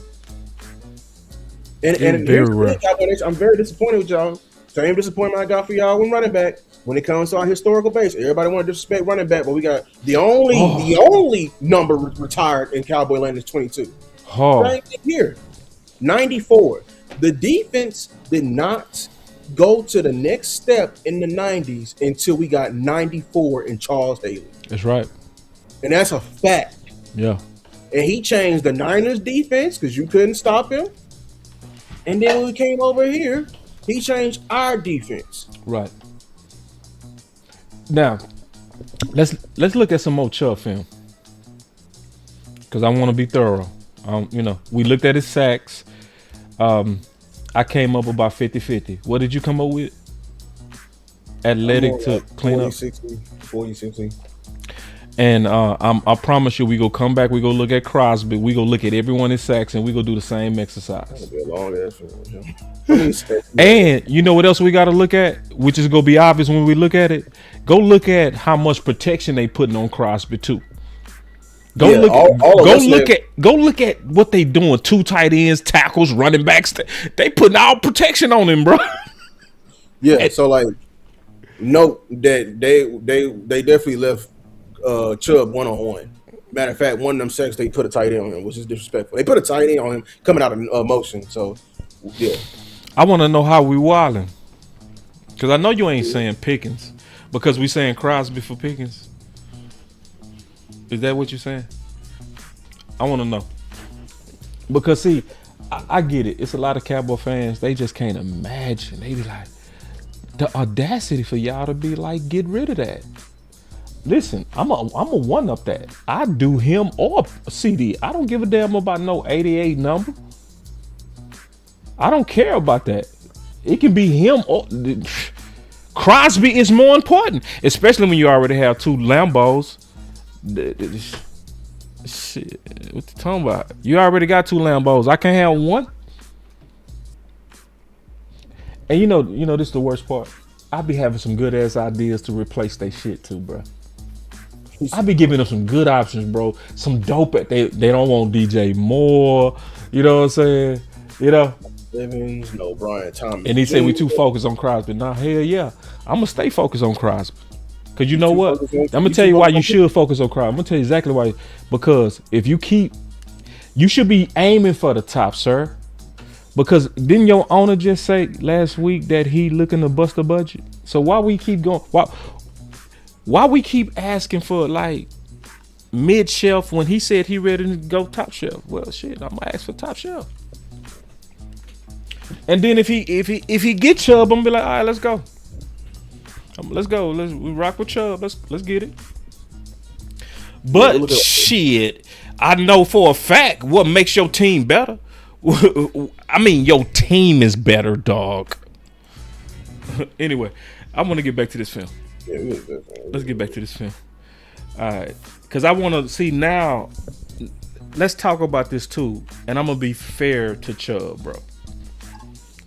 And It's here's very the thing, rough. Cowboy Nation, I'm very disappointed with y'all. Same disappointment I got for y'all when running back. When it comes to our historical base, everybody want to disrespect running back, but we got the only number retired in Cowboy land is 22. Oh, Same thing here, 94. The defense did not go to the next step in the 90s until we got 94 in Charles Haley, that's right. and that's a fact. Yeah. And he changed the Niners defense because you couldn't stop him. And then when we came over here, he changed our defense. Right. Now, let's look at some more Chubb film. Because I want to be thorough. We looked at his sacks. I came up about 50-50. What did you come up with? Athletic to like clean 40, up. 60, 40, 60. And I promise you, we go come back. We go look at Crosby. We go look at everyone in sacks, and we go do the same exercise. That'll be a long ass film. And you know what else we got to look at, which is gonna be obvious when we look at it. Go look at how much protection they putting on Crosby too. Go look at what they doing. 2 tight ends, tackles, running backs. They putting all protection on him, bro. Yeah. So like, note that they definitely left Chubb 1-on-1. Matter of fact, one of them sacks they put a tight end on him, which is disrespectful. They put a tight end on him coming out of motion. So yeah. I want to know how we wilding, because I know you ain't saying Pickens, because we saying Crosby for Pickens. Is that what you're saying? I want to know, because see, I get it. It's a lot of Cowboy fans. They just can't imagine. They be like, the audacity for y'all to be like, get rid of that. Listen, I'm a one up that. I do him or CD. I don't give a damn about no 88 number. I don't care about that. It can be him or Crosby is more important, especially when you already have 2 Lambos. Shit, what you talking about? You already got 2 Lambos. I can't have one. And you know, this is the worst part. I be having some good ass ideas to replace their shit too, bro. I be giving them some good options, bro. Some dope. They don't want DJ Moore. You know what I'm saying? You know. Evans, no Brian Thomas. And he said we too focused on Crosby. Nah, hell yeah. I'm gonna stay focused on Crosby. Cause you know what? I'm gonna tell you why you should focus on Crosby. I'm gonna tell you exactly why. Because if you should be aiming for the top, sir. Because didn't your owner just say last week that he looking to bust the budget? So why we keep going? Why we keep asking for like mid shelf when he said he ready to go top shelf? Well, shit, I'm gonna ask for top shelf. And then if he get Chubb, I'm gonna be like, all right, let's go. Let's go. We rock with Chubb. Let's get it. But shit, I know for a fact what makes your team better. I mean, your team is better, dog. Anyway, I want to get back to this film. Yeah, let's get back to this film. All right, because I want to see now. Let's talk about this too, and I'm gonna be fair to Chubb, bro.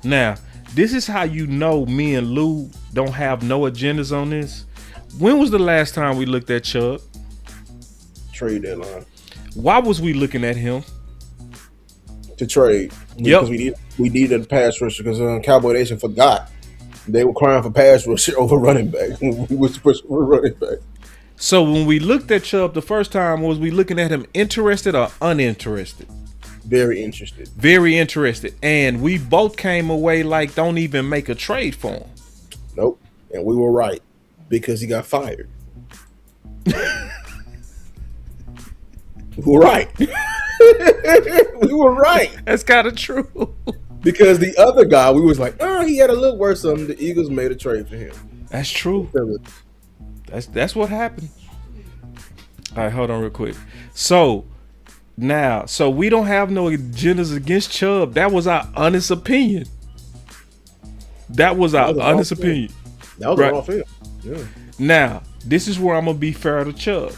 Now, this is how you know me and Lou don't have no agendas on this. When was the last time we looked at Chubb? Trade deadline. Why was we looking at him? To trade. Because we needed a pass rusher because Cowboy Nation forgot. They were crying for pass rusher over running back. We was pushing for running back. So when we looked at Chubb the first time, was we looking at him interested or uninterested? Very interested. Very interested. And we both came away like don't even make a trade for him. Nope. And we were right because he got fired. We were right. We were right. That's kind of true. Because the other guy, we was like, oh, he had a little worse something. The Eagles made a trade for him. That's true. That's what happened. All right, hold on real quick. So we don't have no agendas against Chubb. That was our honest opinion. That was our honest opinion. That was right. Wrong film. Yeah. Now, this is where I'm gonna be fair to Chubb.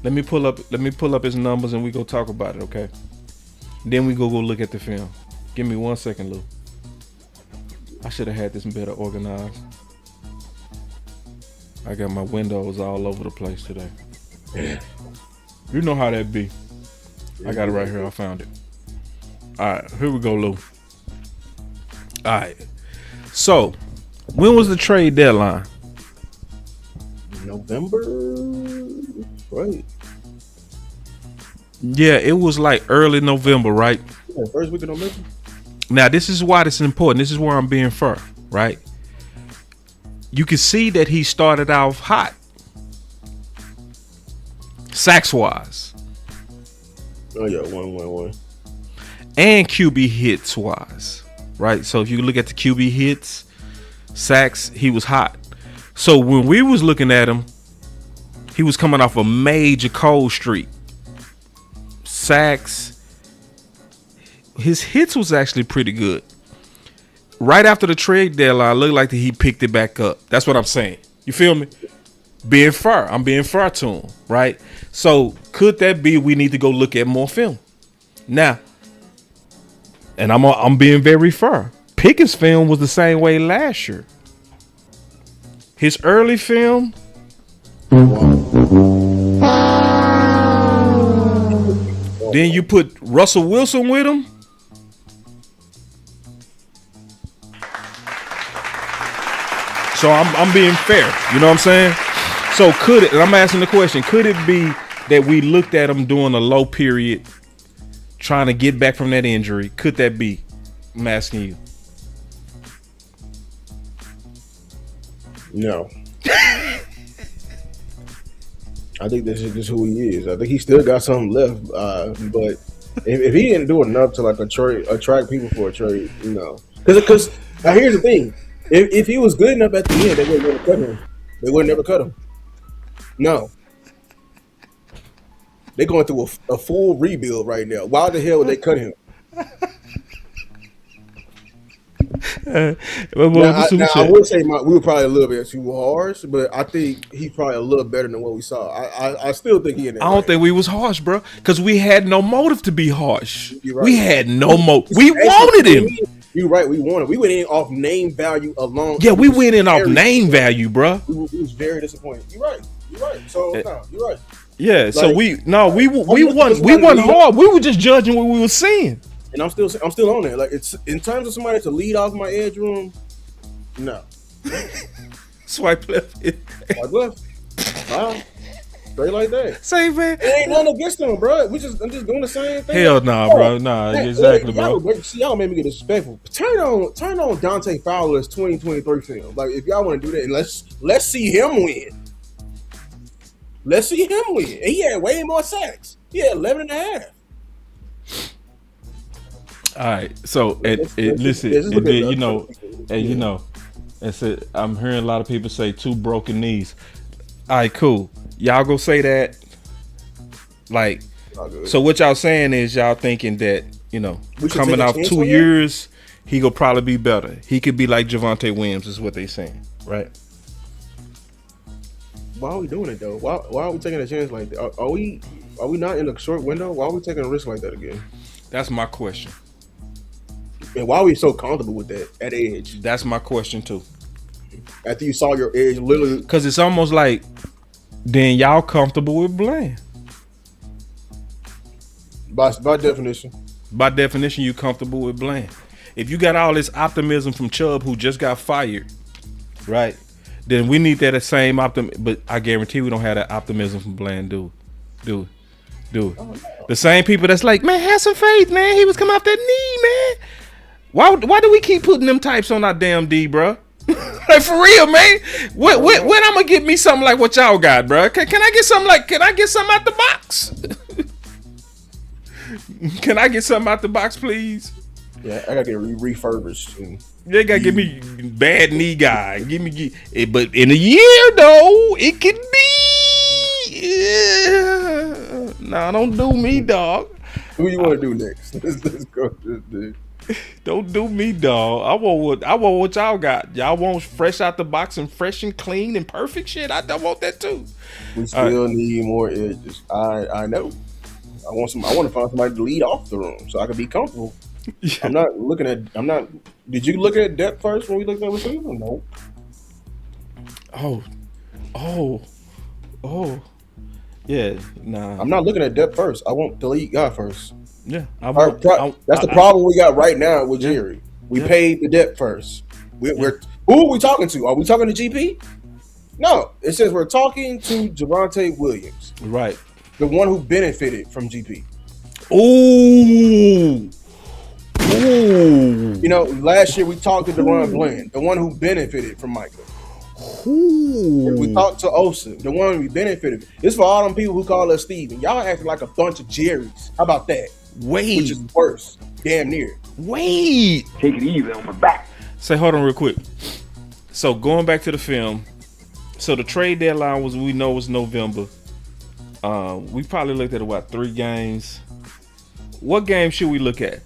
Let me pull up his numbers and we go talk about it, okay? Then we go look at the film. Give me 1 second, Lou. I should have had this better organized. I got my windows all over the place today. You know how that be. I got it right here. I found it. All right, here we go, Lou. All right. So, when was the trade deadline? November, right? Yeah, it was like early November, right? Yeah, first week of November. Now, this is why this is important. This is where I'm being fair, right? You can see that he started off hot, sacks wise. Oh yeah, one. And QB hits wise, right? So if you look at the QB hits, sacks, he was hot. So when we was looking at him, he was coming off a major cold streak. Sacks, his hits was actually pretty good. Right after the trade deadline, looked like he picked it back up. That's what I'm saying. You feel me? Being fair. I'm being fair to him, right? So could that be we need to go look at more film? Now, and I'm being very fair. Pickett's film was the same way last year. His early film. Then you put Russell Wilson with him. So I'm being fair. You know what I'm saying? So could it, and I'm asking the question, could it be that we looked at him during a low period, trying to get back from that injury? Could that be? I'm asking you. No. I think this is just who he is. I think he still got something left. But if he didn't do enough to like attract people for a trade, you know. Because now here's the thing. If he was good enough at the end, they wouldn't never cut him. They would never cut him. No. They're going through a full rebuild right now. Why the hell would they cut him? I would say we were probably a little bit too harsh, but I think he's probably a little better than what we saw. I still think he in there. I don't think we was harsh, bro, because we had no motive to be harsh. Right. We had no motive. We wanted him. You're right. We wanted. We went in off name value alone. Yeah, we went in off name value, bro. We was very disappointed. You're right. So no, you're right. Yeah. Like, so we wasn't hard. We were just judging what we were seeing. And I'm still on there. Like it's in terms of somebody to lead off my edge room. No. Swipe left. Swipe left. Wow. Straight like that. Same man. It ain't nothing against them, bro. I'm just doing the same thing. Hell nah, bro. Nah, exactly, bro. See, y'all made me get disrespectful. Turn on Dante Fowler's 2023 film. Like if y'all want to do that, and let's see him win. Let's see him win. And he had way more sacks. He had 11 and a half. All right, so listen, and then you know, and so I'm hearing a lot of people say 2 broken knees. All right, cool. Y'all go say that. Like, so what y'all saying is y'all thinking that coming off 2 years, he gonna probably be better. He could be like Javonte Williams, is what they saying, right? Why are we doing it though? Why are we taking a chance like that? Are we not in a short window? Why are we taking a risk like that again? That's my question. And why are we so comfortable with that at edge? That's my question too. After you saw your edge, literally, because it's almost like then y'all comfortable with Bland. By definition. By definition, you comfortable with Bland. If you got all this optimism from Chubb, who just got fired, right? Then we need that same optimism. But I guarantee we don't have that optimism from Bland, do it. Oh, no. The same people that's like, man, have some faith, man. He was coming off that knee, man. Why do we keep putting them types on our damn D, bro? Like for real, man. When I'm gonna get me something like what y'all got, bro? Can I get something out the box? Can I get something out the box, please? Yeah, I gotta get refurbished. They gotta give me bad knee guy. But in a year though, it could be. Nah, don't do me, dog. Who you want to do next? Let's go. Don't do me, dog. I want what y'all got. Y'all want fresh out the box and fresh and clean and perfect shit. I don't want that too. We still need more edges. I know. I want to find somebody to lead off the room so I can be comfortable. Yeah. I'm not. Did you look at depth first when we looked at receiver? No. Oh. Yeah. Nah. I'm not looking at depth first. I want the lead guy first. Yeah, That's the problem we got right now with Jerry. We paid the debt first. We're who are we talking to? Are we talking to GP? No, it says we're talking to Javonte Williams, right? The one who benefited from GP. Ooh. You know, last year we talked to Deron Bland, the one who benefited from Micah. We talked to Osa, the one who benefited. It's for all them people who call us Steven. Y'all acting like a bunch of Jerrys. How about that? Wait. Which is worse. Damn near. Wait. Take it easy on my back. Say, hold on real quick. So going back to the film. So the trade deadline was November. We probably looked at 3 games. What game should we look at?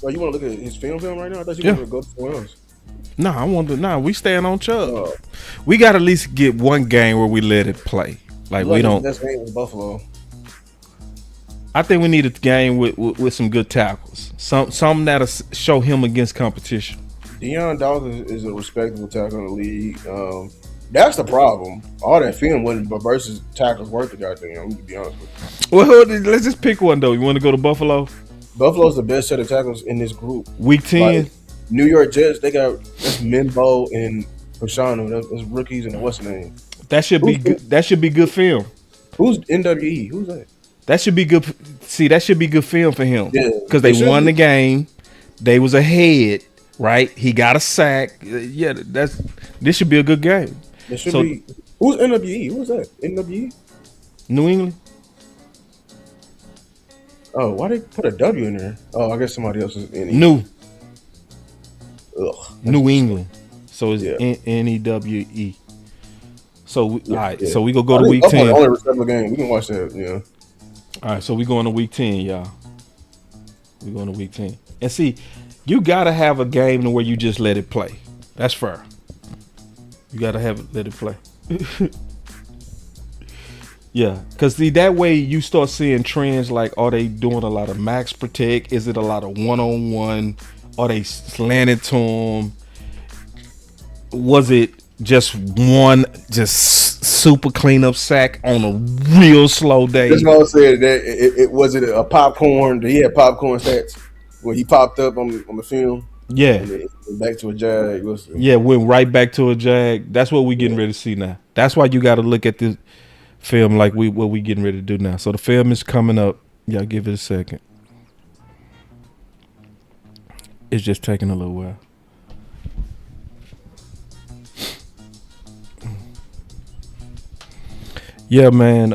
Oh, you want to look at his film right now? I thought you wanted to go to someone else. No, we staying on Chubb. We got to at least get one game where we let it play. Like we don't. That's game with Buffalo. I think we need a game with some good tackles. Some that'll show him against competition. Deion Dawkins is a respectable tackle in the league. That's the problem. All that film wasn't versus tackles worth the goddamn. I'm gonna be honest with you. Well, let's just pick one though. You want to go to Buffalo? Buffalo's the best set of tackles in this group. Week 10. Like, New York Jets, they got Mimbo and Pashanu. That's rookies and what's the name? That should be good. That should be good film. Who's NWE? Who's that? That should be good. See, that should be good film for him. Yeah, because they won the game. They was ahead, right? He got a sack. Yeah, this should be a good game. It should be. Who's NWE? Who's that? NWE? New England. Oh, why they put a W in there? Oh, I guess somebody else is in. New England. So it's NEWE. So all right. So we gonna go to week 10. Only respectable game. We can watch that. Yeah. All right. So we going to week 10, y'all. We going to week 10. And see, you gotta have a game where you just let it play. That's fair. You gotta let it play. Yeah, because see, that way you start seeing trends like, are they doing a lot of max protect? Is it a lot of one-on-one? Are they slanted to them? Was it just one super cleanup sack on a real slow day? That's what I said. That it was it a popcorn. He had popcorn stats when he popped up on the film. Yeah, and back to a jag. Went right back to a jag. That's what we getting ready to see now. That's why you got to look at this film like what we getting ready to do now. So the film is coming up. Y'all give it a second. It's just taking a little while. Yeah, man.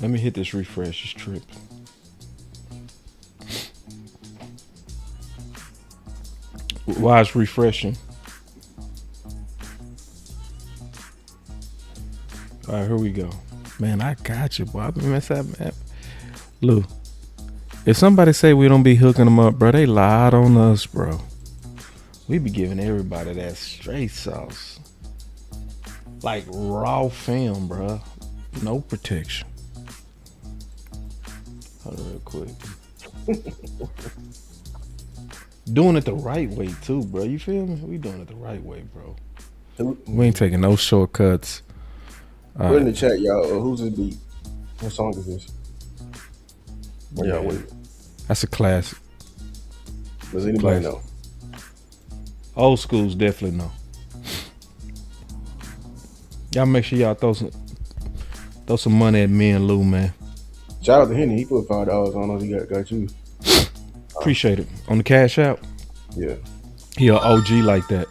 Let me hit this refresh. It's tripping. Why it's refreshing? All right, here we go. Man, I got you, boy. I mess up, man. Lou, if somebody say we don't be hooking them up, bro, they lied on us, bro. We be giving everybody that straight sauce. Like raw film, bro. No protection. Hold on real quick. Doing it the right way, too, bro. You feel me? We doing it the right way, bro. We ain't taking no shortcuts. Put in the chat, y'all. Who's this beat? What song is this? Yeah, wait. That's a classic. Does anybody know? Old schools definitely know. Y'all make sure y'all throw some money at me and Lou, man. Shout out to Henny. He put $5 on us. He got you. Appreciate it. On the cash out. Yeah. He an OG like that.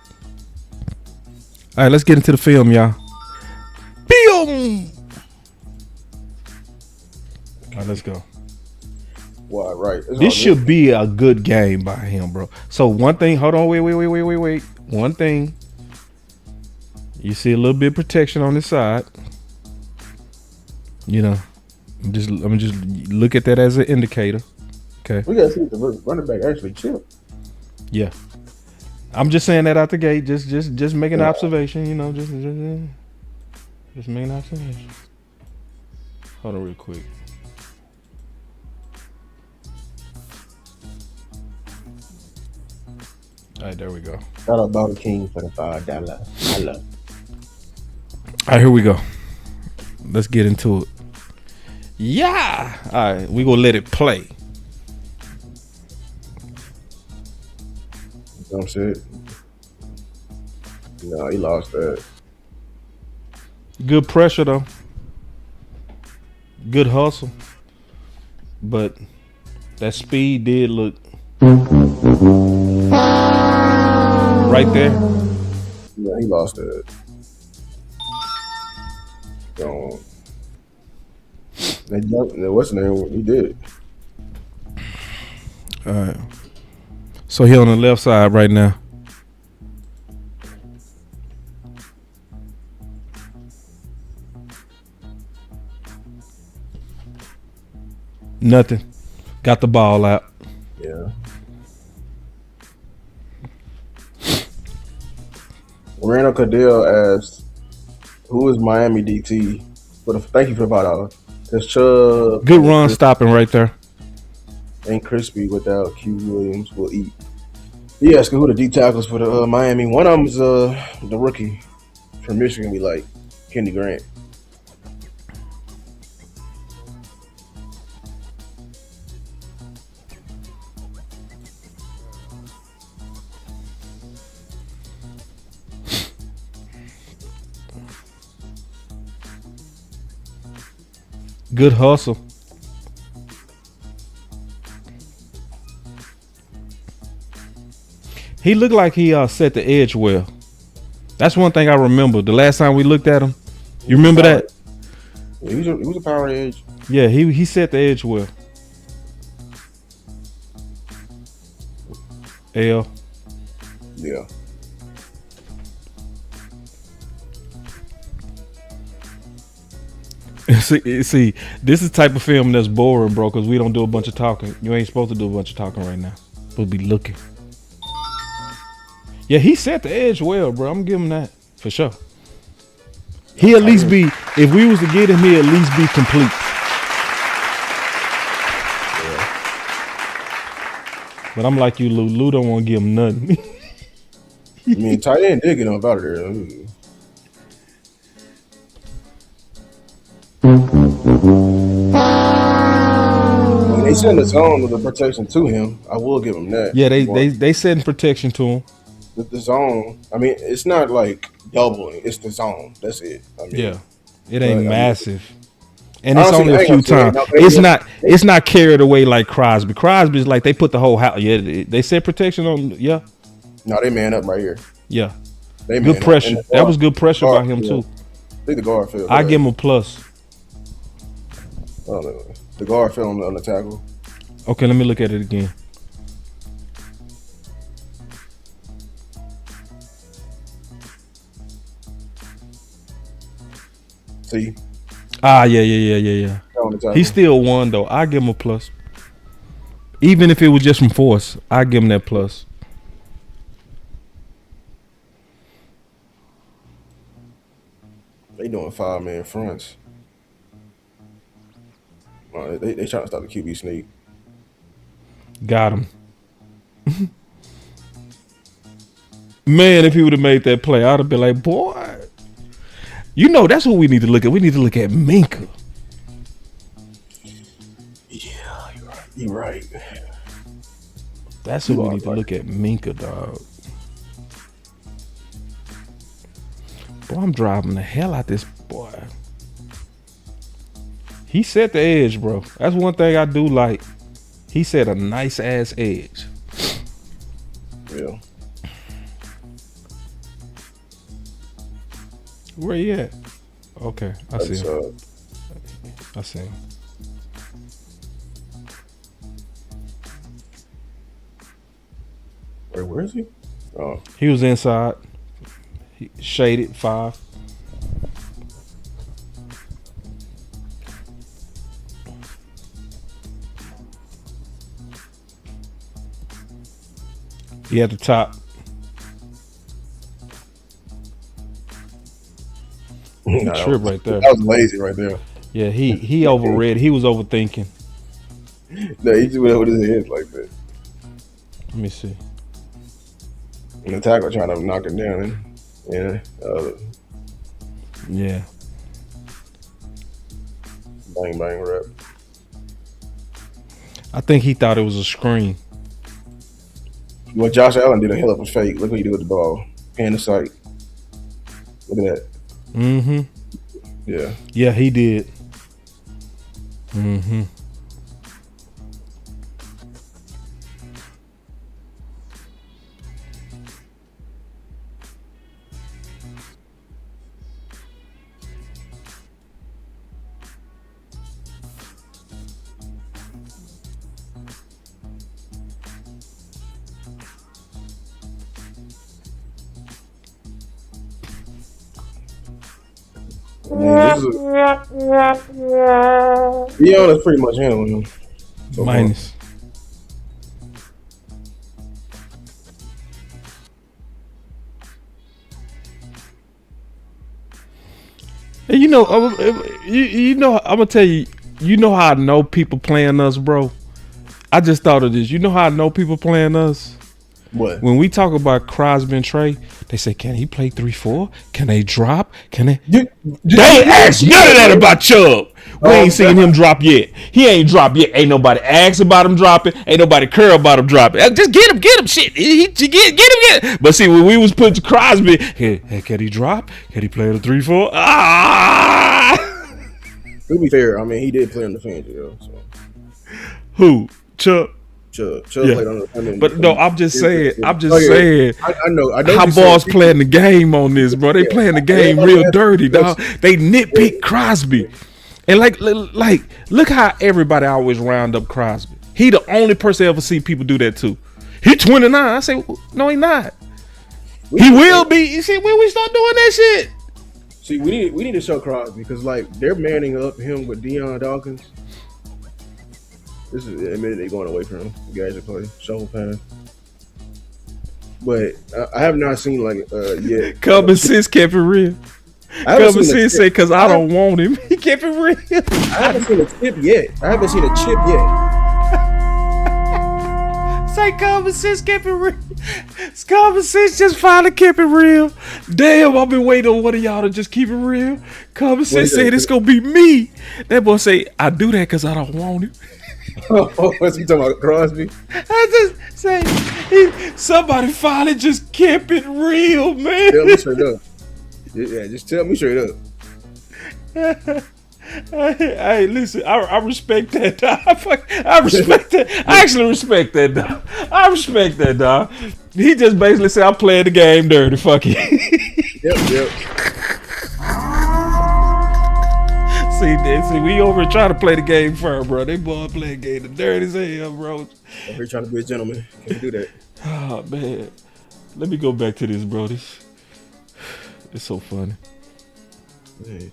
All right, let's get into the film, y'all. Boom! All right, let's go. Wow, right. This should be a good game by him, bro. So one thing, hold on, wait. One thing. You see a little bit of protection on this side. You know, I'm just look at that as an indicator. Okay. We gotta see if the running back actually chipped. Yeah. I'm just saying that out the gate. Just making an observation, you know, just making an observation. Hold on real quick. All right, there we go. Shout out Bowden King for the $5. Hello. All right, here we go. Let's get into it. Yeah. All right, we gonna let it play. Dumb shit. No, he lost that. Good pressure though. Good hustle. But that speed did look right there. Yeah, he lost that. What's the name? He did. All right. So he on the left side right now. Nothing. Got the ball out. Yeah. Randall Cadell asked, "Who is Miami DT?" Thank you for the $5. Because Chubb, good run stopping right there. And Crispy without Q Williams will eat. He asked who the D tackles for the Miami. One of them is the rookie from Michigan. We like Kenny Grant. Good hustle. He looked like he set the edge well. That's one thing I remember. The last time we looked at him, you remember that? Yeah, he was a power edge. Yeah, he set the edge well. L. Yeah. See, this is the type of film that's boring, bro, because we don't do a bunch of talking. You ain't supposed to do a bunch of talking right now. We'll be looking. Yeah, he set the edge well, bro. I'm giving him that for sure. He at least be, if we was to get him, he at least be complete. Yeah. But I'm like you, Lou. Lou don't want to give him nothing. I mean, tight end did get him out of there. When they send the zone with the protection to him, I will give him that. Yeah, they send protection to him. The zone, I mean, it's not like doubling. It's the zone. That's it. I mean, Yeah, it ain't massive, and it's only a few times. It's not carried away like Crosby. Crosby's like they put the whole house. Yeah, they said protection on. Yeah, no, they man up right here. Yeah, good pressure. That was good pressure by him too. I think the guard fell. I give him a plus. The guard fell on the tackle. Okay, let me look at it again. See? Yeah. He still won though. I give him a plus. Even if it was just from force, I give him that plus. They doing 5-man fronts. They trying to stop the QB sneak. Got him. Man, if he would have made that play, I'd have been like, boy. You know, that's what we need to look at. We need to look at Minka. Yeah, you're right. That's what we need to look at, Minka, dog. Boy, I'm driving the hell out this boy. He set the edge, bro. That's one thing I do like. He set a nice ass edge. Yeah. Where you at? Okay, I see him. I see him. Where is he? Oh, he was inside. He shaded 5. He at the top. No, trip right there. That was lazy right there. Yeah, he overread. He was overthinking. No, he just went over his head like that. Let me see. And the tackle trying to knock it down. Yeah. Bang bang rap. I think he thought it was a screen. What Josh Allen did a hell of a fake. Look what he did with the ball. And the sight. Look at that. Mm-hmm. Yeah. Yeah, he did. Mm-hmm. I mean, Dion is pretty much handling him. So Minus. And you know, you know, I'm gonna tell you. You know how I know people playing us, bro. I just thought of this. You know how I know people playing us? What? When we talk about Crosby and Trey, they say, can he play 3-4? Can they drop? Can they? They ain't asked none of that about Chubb. We ain't seen him drop yet. He ain't dropped yet. Ain't nobody asked about him dropping. Ain't nobody care about him dropping. Just get him. Shit. Get him. But see, when we was putting Crosby, hey, can he drop? Can he play the 3-4? To be fair, I mean, he did play on the fence, yo. So. Who? Chubb. Chubb Yeah. played on the. But no, I'm just saying. I know. How boss playing the game on this, bro? They playing the game real dirty, dog. They nitpick Crosby, and like, look how everybody always round up Crosby. He the only person I ever see people do that to. He 29. I say, no, he not. He will be. You see, when we start doing that shit. See, we need to show Crosby because like they're manning up him with Deion Dawkins. This is admitted they're going away from him. The guys that play shovel pass. But I have not seen like yet. Common sense kept it real. Common sense say because I don't want him. He kept it real. I haven't seen a chip yet. Say common sense kept it real. Common sense just finally kept it real. Damn, I've been waiting on one of y'all to just keep it real. Common sense said it's gonna be me. That boy say I do that because I don't want him. What's he talking about, Crosby? I just say somebody finally just kept it real, man. Tell me straight up. Yeah, just tell me straight up. Hey, listen, I respect that, dog. I respect that. I actually respect that, dog. I respect that, dog. He just basically said, I'm playing the game dirty. Fuck it. Yep. See, we over trying to play the game firm, bro. They boy playing game the dirty as hell, bro. We're trying to be a gentleman. Can we do that? Oh, man. Let me go back to this, bro. It's so funny. Hey.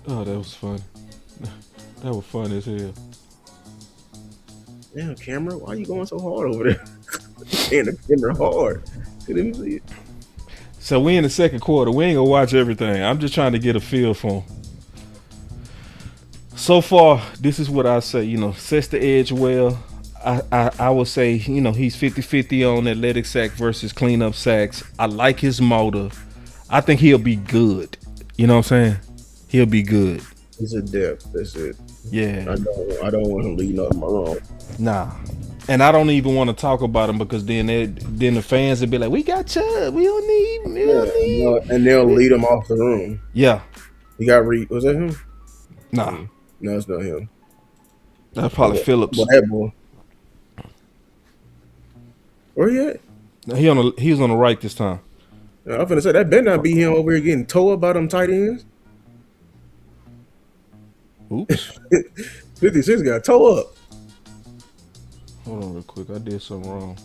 Oh, that was fun. That was fun as hell. Damn, camera, why you going so hard over there? Damn, the camera hard. Couldn't even see it. So we in the second quarter. We ain't gonna watch everything. I'm just trying to get a feel for him. So far, this is what I say. You know, sets the edge well. I would say, you know, he's 50-50 on athletic sack versus cleanup sacks. I like his motor. I think he'll be good. You know what I'm saying? He'll be good. He's a depth. That's it. Yeah. I don't want him leading up my wrong. Nah. And I don't even want to talk about him because then the fans will be like, we got Chubb. We don't need him. We don't need him. And they'll lead him off the room. Yeah. He got was that him? Nah. No, it's not him. That's probably Phillips. But that boy. Where he at? He was on the right this time. I'm finna say that better not be him over here getting towed by them tight ends. Oops. 56 got toe up. Hold on real quick. I did something wrong.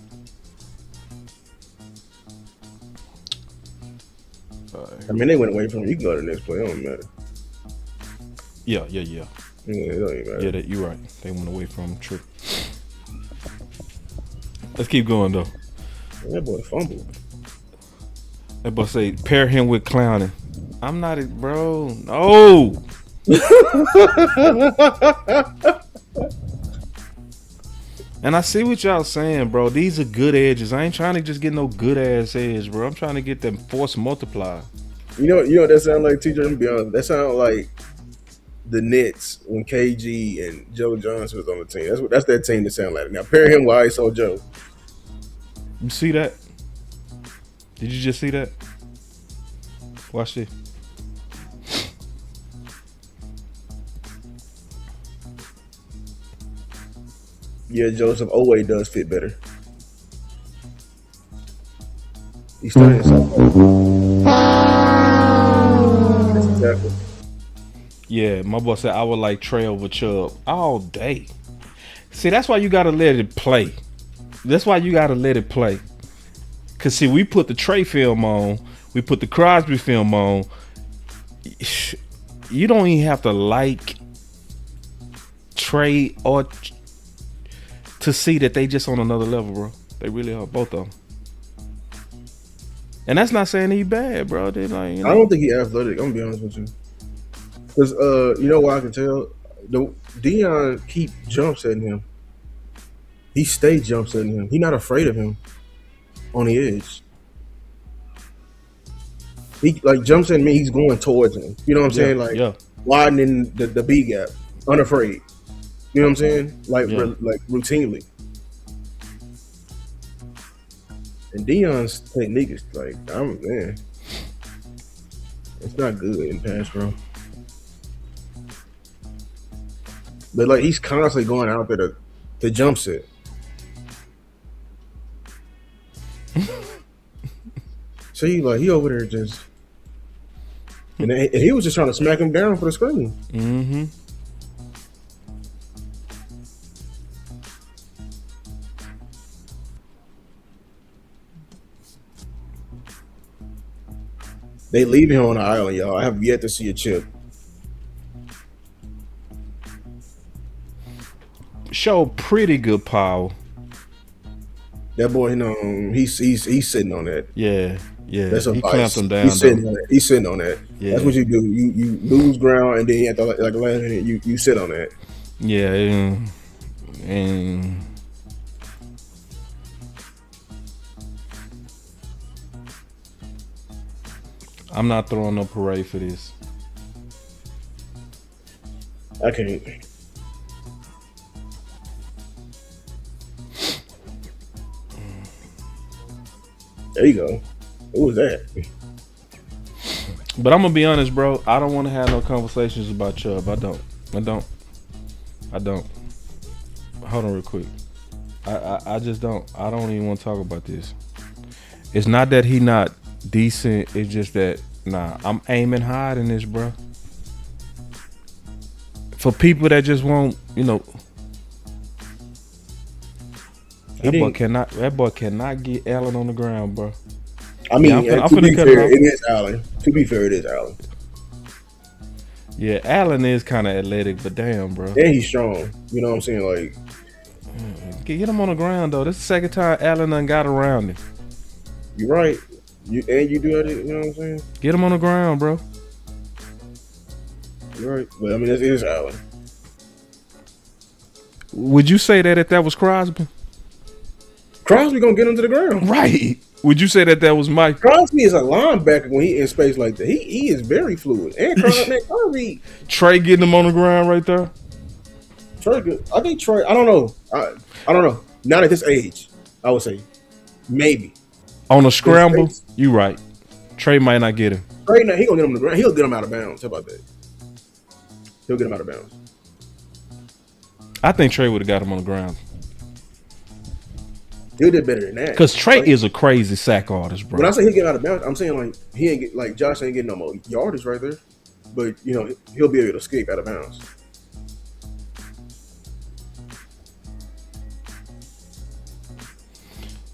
I mean, they went away from him. You can go to the next play. It don't matter. Yeah. Yeah, it don't even matter. Yeah, you're right. They went away from him. True. Let's keep going, though. That boy fumbled. That boy say, pair him with clowning. I'm not it, bro. No. And I see what y'all saying, bro. These are good edges. I ain't trying to just get no good ass edge, bro. I'm trying to get them force multiply. You know what that sound like, TJ? Let me be honest. That sound like the Nets when KG and Joe Johnson was on the team. That's that team that sound like. Now pair him with ISO Joe. You see that? Did you just see that? Watch this. Yeah, Joseph Oweh does fit better. He's studying something. That's exactly. Yeah, my boy said I would like Trey over Chubb all day. See, that's why you gotta let it play. That's why you gotta let it play. Cause see, we put the Trey film on, we put the Crosby film on. You don't even have to like Trey or to see that they just on another level, bro. They really are, both of them. And that's not saying he's bad, bro. They like, I don't think he's athletic. I'm gonna be honest with you. Because you know why I can tell? Dion keep jump setting him. He stay jump setting him. He's not afraid of him on the edge. He like jump setting me. He's going towards him. You know what I'm saying? Like widening the B gap, unafraid. You know what I'm saying? Like like routinely. And Dion's technique is like, man, it's not good in pass pro. But like he's constantly going out there to jump set. So he over there just, and he was just trying to smack him down for the screen. Mm-hmm. They leave him on the island, y'all. I have yet to see a chip. Show pretty good power. That boy, you know, he's sitting on that. Yeah. That's he clamped him down. He's sitting on that. He's sitting on that. Yeah. That's what you do. You lose ground, and then at the last minute, you sit on that. Yeah, and I'm not throwing no parade for this. I can't. There you go. What was that? But I'm gonna be honest, bro. I don't want to have no conversations about Chubb. I don't. Hold on real quick. I just don't. I don't even want to talk about this. It's not that he not decent. It's just that I'm aiming high in this, bro. For people that just won't, that boy cannot get Allen on the ground, bro. I mean, to be fair, it is Allen. To be fair, it is Allen. Yeah, Allen is kind of athletic, but damn, bro. And he's strong. You know what I'm saying? Like, get him on the ground, though. This is the second time Allen done got around him. You're right. You do it. You know what I'm saying? Get him on the ground, bro. You're right. But I mean, it is Allen. Would you say that if that was Crosby? Crosby gonna get him to the ground, right? Would you say that was Mike? Crosby is a linebacker when he in space like that. He is very fluid. And Crosby, Trey getting him on the ground right there. Trey good. I think Trey. I don't know. I don't know. Not at this age, I would say maybe on a scramble. You right. Trey might not get him. Trey, he gonna get him on the ground. He'll get him out of bounds. How about that? He'll get him out of bounds. I think Trey would have got him on the ground. He'll do better than that. Because Trey is a crazy sack artist, bro. When I say he'll get out of bounds, I'm saying like he ain't get like Josh ain't getting no more yardage right there, but he'll be able to escape out of bounds.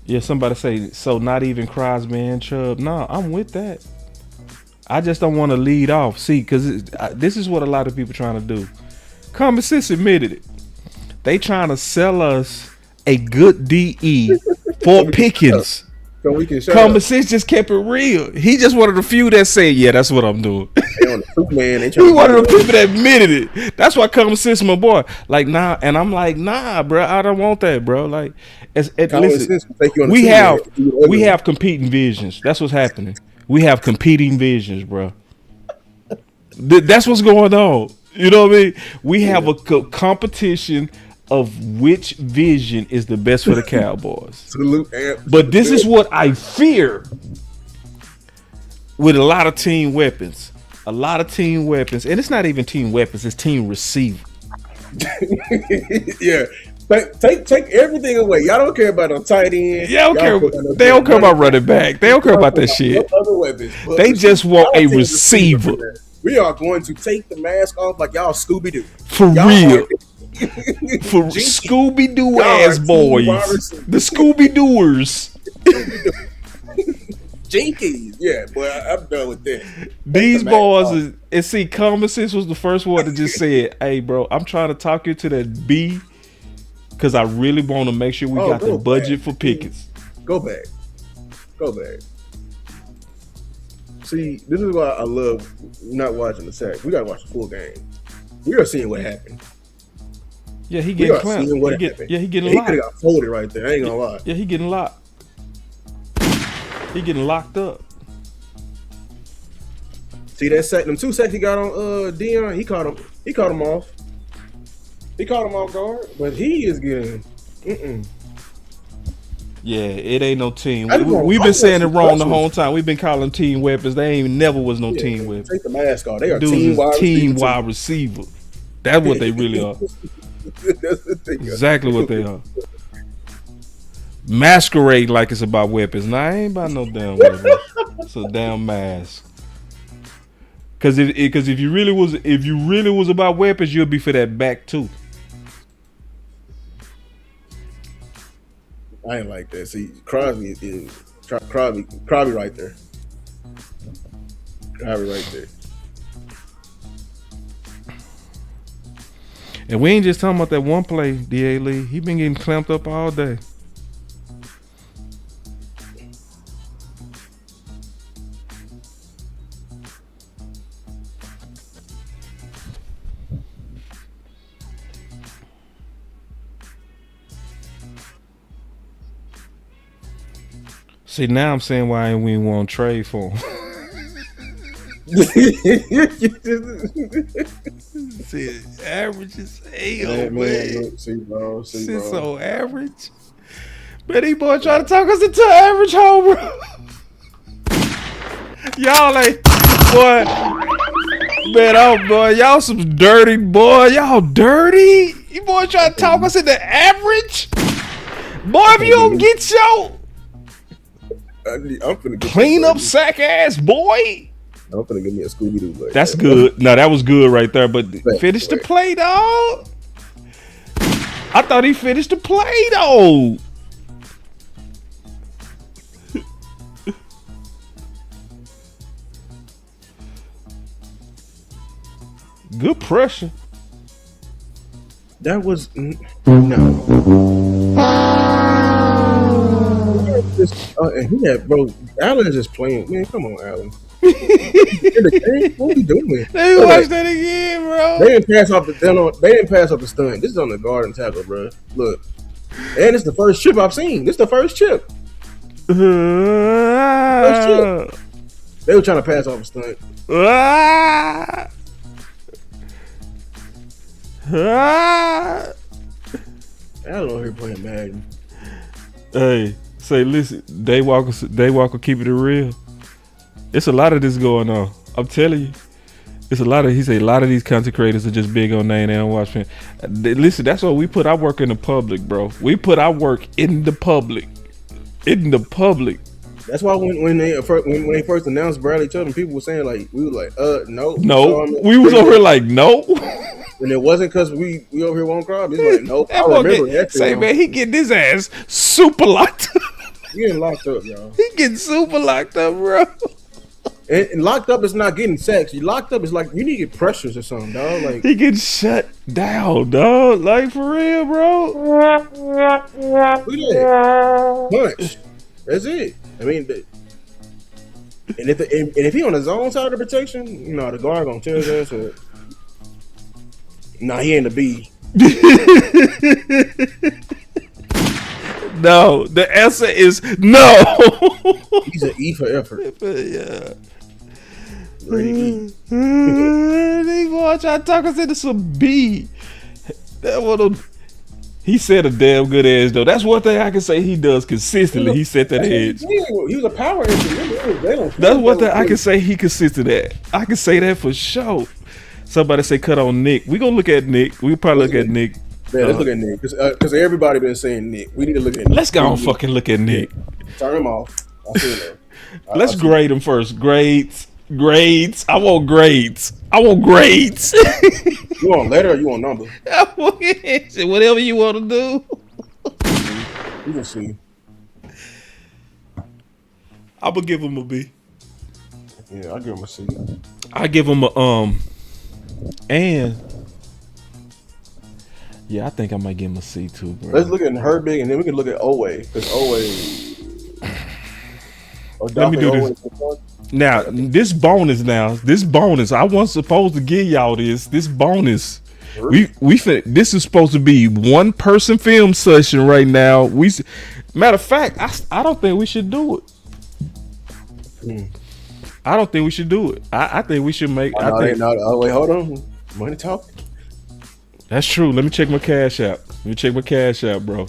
Yeah, somebody say so. Not even Crosby and Chubb. No, I'm with that. I just don't want to lead off. See, because this is what a lot of people trying to do. Common sense admitted it. They trying to sell us a good DE for Pickens. So we can Common sense just kept it real. He just one of the few that said, "Yeah, that's what I'm doing." He one of the people that admitted it. That's why Common Sense, my boy. Like and I'm like, bro, I don't want that, bro. Like, listen, we have competing visions. That's what's happening. We have competing visions, bro. That's what's going on. You know what I mean? We have a competition of which vision is the best for the Cowboys. But this is what I fear with a lot of team weapons. A lot of team weapons. And it's not even team weapons, it's team receiver. Yeah. Take everything away. Y'all don't care about a tight end. They don't care about running back. They don't care about that shit. Other weapons, they just want a receiver. We are going to take the mask off like y'all Scooby-Doo. For real. For Scooby-Doo ass boys. The Scooby-Dooers. Jinkies. Yeah, boy, I'm done with that. These boys is, and see, common sense was the first one that just said, hey, bro, I'm trying to talk you to that B because I really want to make sure we got the budget for Pickens. Go back. See, this is why I love not watching the sack. We got to watch the full game. We are seeing what happened. Yeah, he getting clamped. He getting locked. He could have got folded right there. I ain't gonna lie. Yeah, he getting locked. He getting locked up. See that sack? Them 2 sacks he got on Dion. He caught him off. He caught him off guard. But he is getting. Yeah, it ain't no team. We've been saying it wrong the whole time. We've been calling team weapons. They ain't never was no team weapons. Take the mask off. They are team wide receiver. That's what they really are. Exactly what they are. Masquerade like it's about weapons. Nah, I ain't about no damn weapons. It's a damn mask. Cause if you really was about weapons, you'll be for that back too. I ain't like that. See, Crosby is Crosby right there. Crosby right there. And we ain't just talking about that one play, D.A. Lee. He been getting clamped up all day. See, now I'm saying why we want to trade for him. See, average is hell, man. See, bro. So average. Man, these boys trying to talk us into average home, bro. Y'all ain't, boy. Man, oh, boy, y'all some dirty, boy. Y'all dirty. You boys trying to talk us into average? Boy, if you don't get your I'm finna get clean up sack ass boy. I'm finna give me a Scooby-Doo. Like that's good. No, that was good right there. But finish the play, dog. I thought he finished the play, though. Good pressure. That was no. And he had, bro. Allen is just playing. Man, come on, Allen. In the game, what are you doing? Let me watch that again, bro. They didn't pass off the stunt. This is on the guard and tackle, bro. Look, and it's the first chip I've seen. This is the first chip. First chip. They were trying to pass off a stunt. Allen over here playing Madden. Hey. Say, listen, Day Walker keeping it real. It's a lot of this going on. I'm telling you. It's a lot of, he say a lot of these content creators are just big on name. They don't watch me. Listen, that's why we put our work in the public, bro. We put our work in the public. In the public. That's why when they first announced Bradley Chubb, and people were saying like, we were like, no. We was over here like, no. And it wasn't because we over here won't cry. It's like, nope. I remember that. Say, man, he getting his ass super locked up. He getting locked up, y'all. He getting super locked up, bro. And locked up is not getting sex. You locked up is like you need to get pressures or something, dog. Like he getting shut down, dog. Like for real, bro. Look at that. Punch. That's it. I mean, and if he on his own side of the protection, you know the guard gonna tell his ass. Nah, he ain't a B. No, the answer is no. He's an E for effort. Yeah. Ready to They boy trying to talk us into some B. That one, he set a damn good edge though. That's one thing I can say he does consistently. He set that edge. He was a power engineer. That's one thing I can say he consistent at. I can say that for sure. Somebody say cut on Nick. We gonna look at Nick. We probably look at Nick. Yeah, let's look at Nick because everybody been saying Nick. We need to look at Nick. Let's go and fucking look at Nick. Turn him off. I see it. Let's grade him first. Grades. I want grades. You want letter or you want number? Whatever you want to do. You can see. I'm gonna give him a B. Yeah, I'll give him a C. I give him a and yeah, I think I might give him a C too, bro. Let's look at Herbig and then we can look at Owe because Owe. Let me do this. Now, this bonus. I wasn't supposed to give y'all this. This bonus. This is supposed to be one person film session right now. Matter of fact, I don't think we should do it. I don't think we should do it. I think we should make. Wait, hold on. Money talk. That's true. Let me check my cash app. Bro.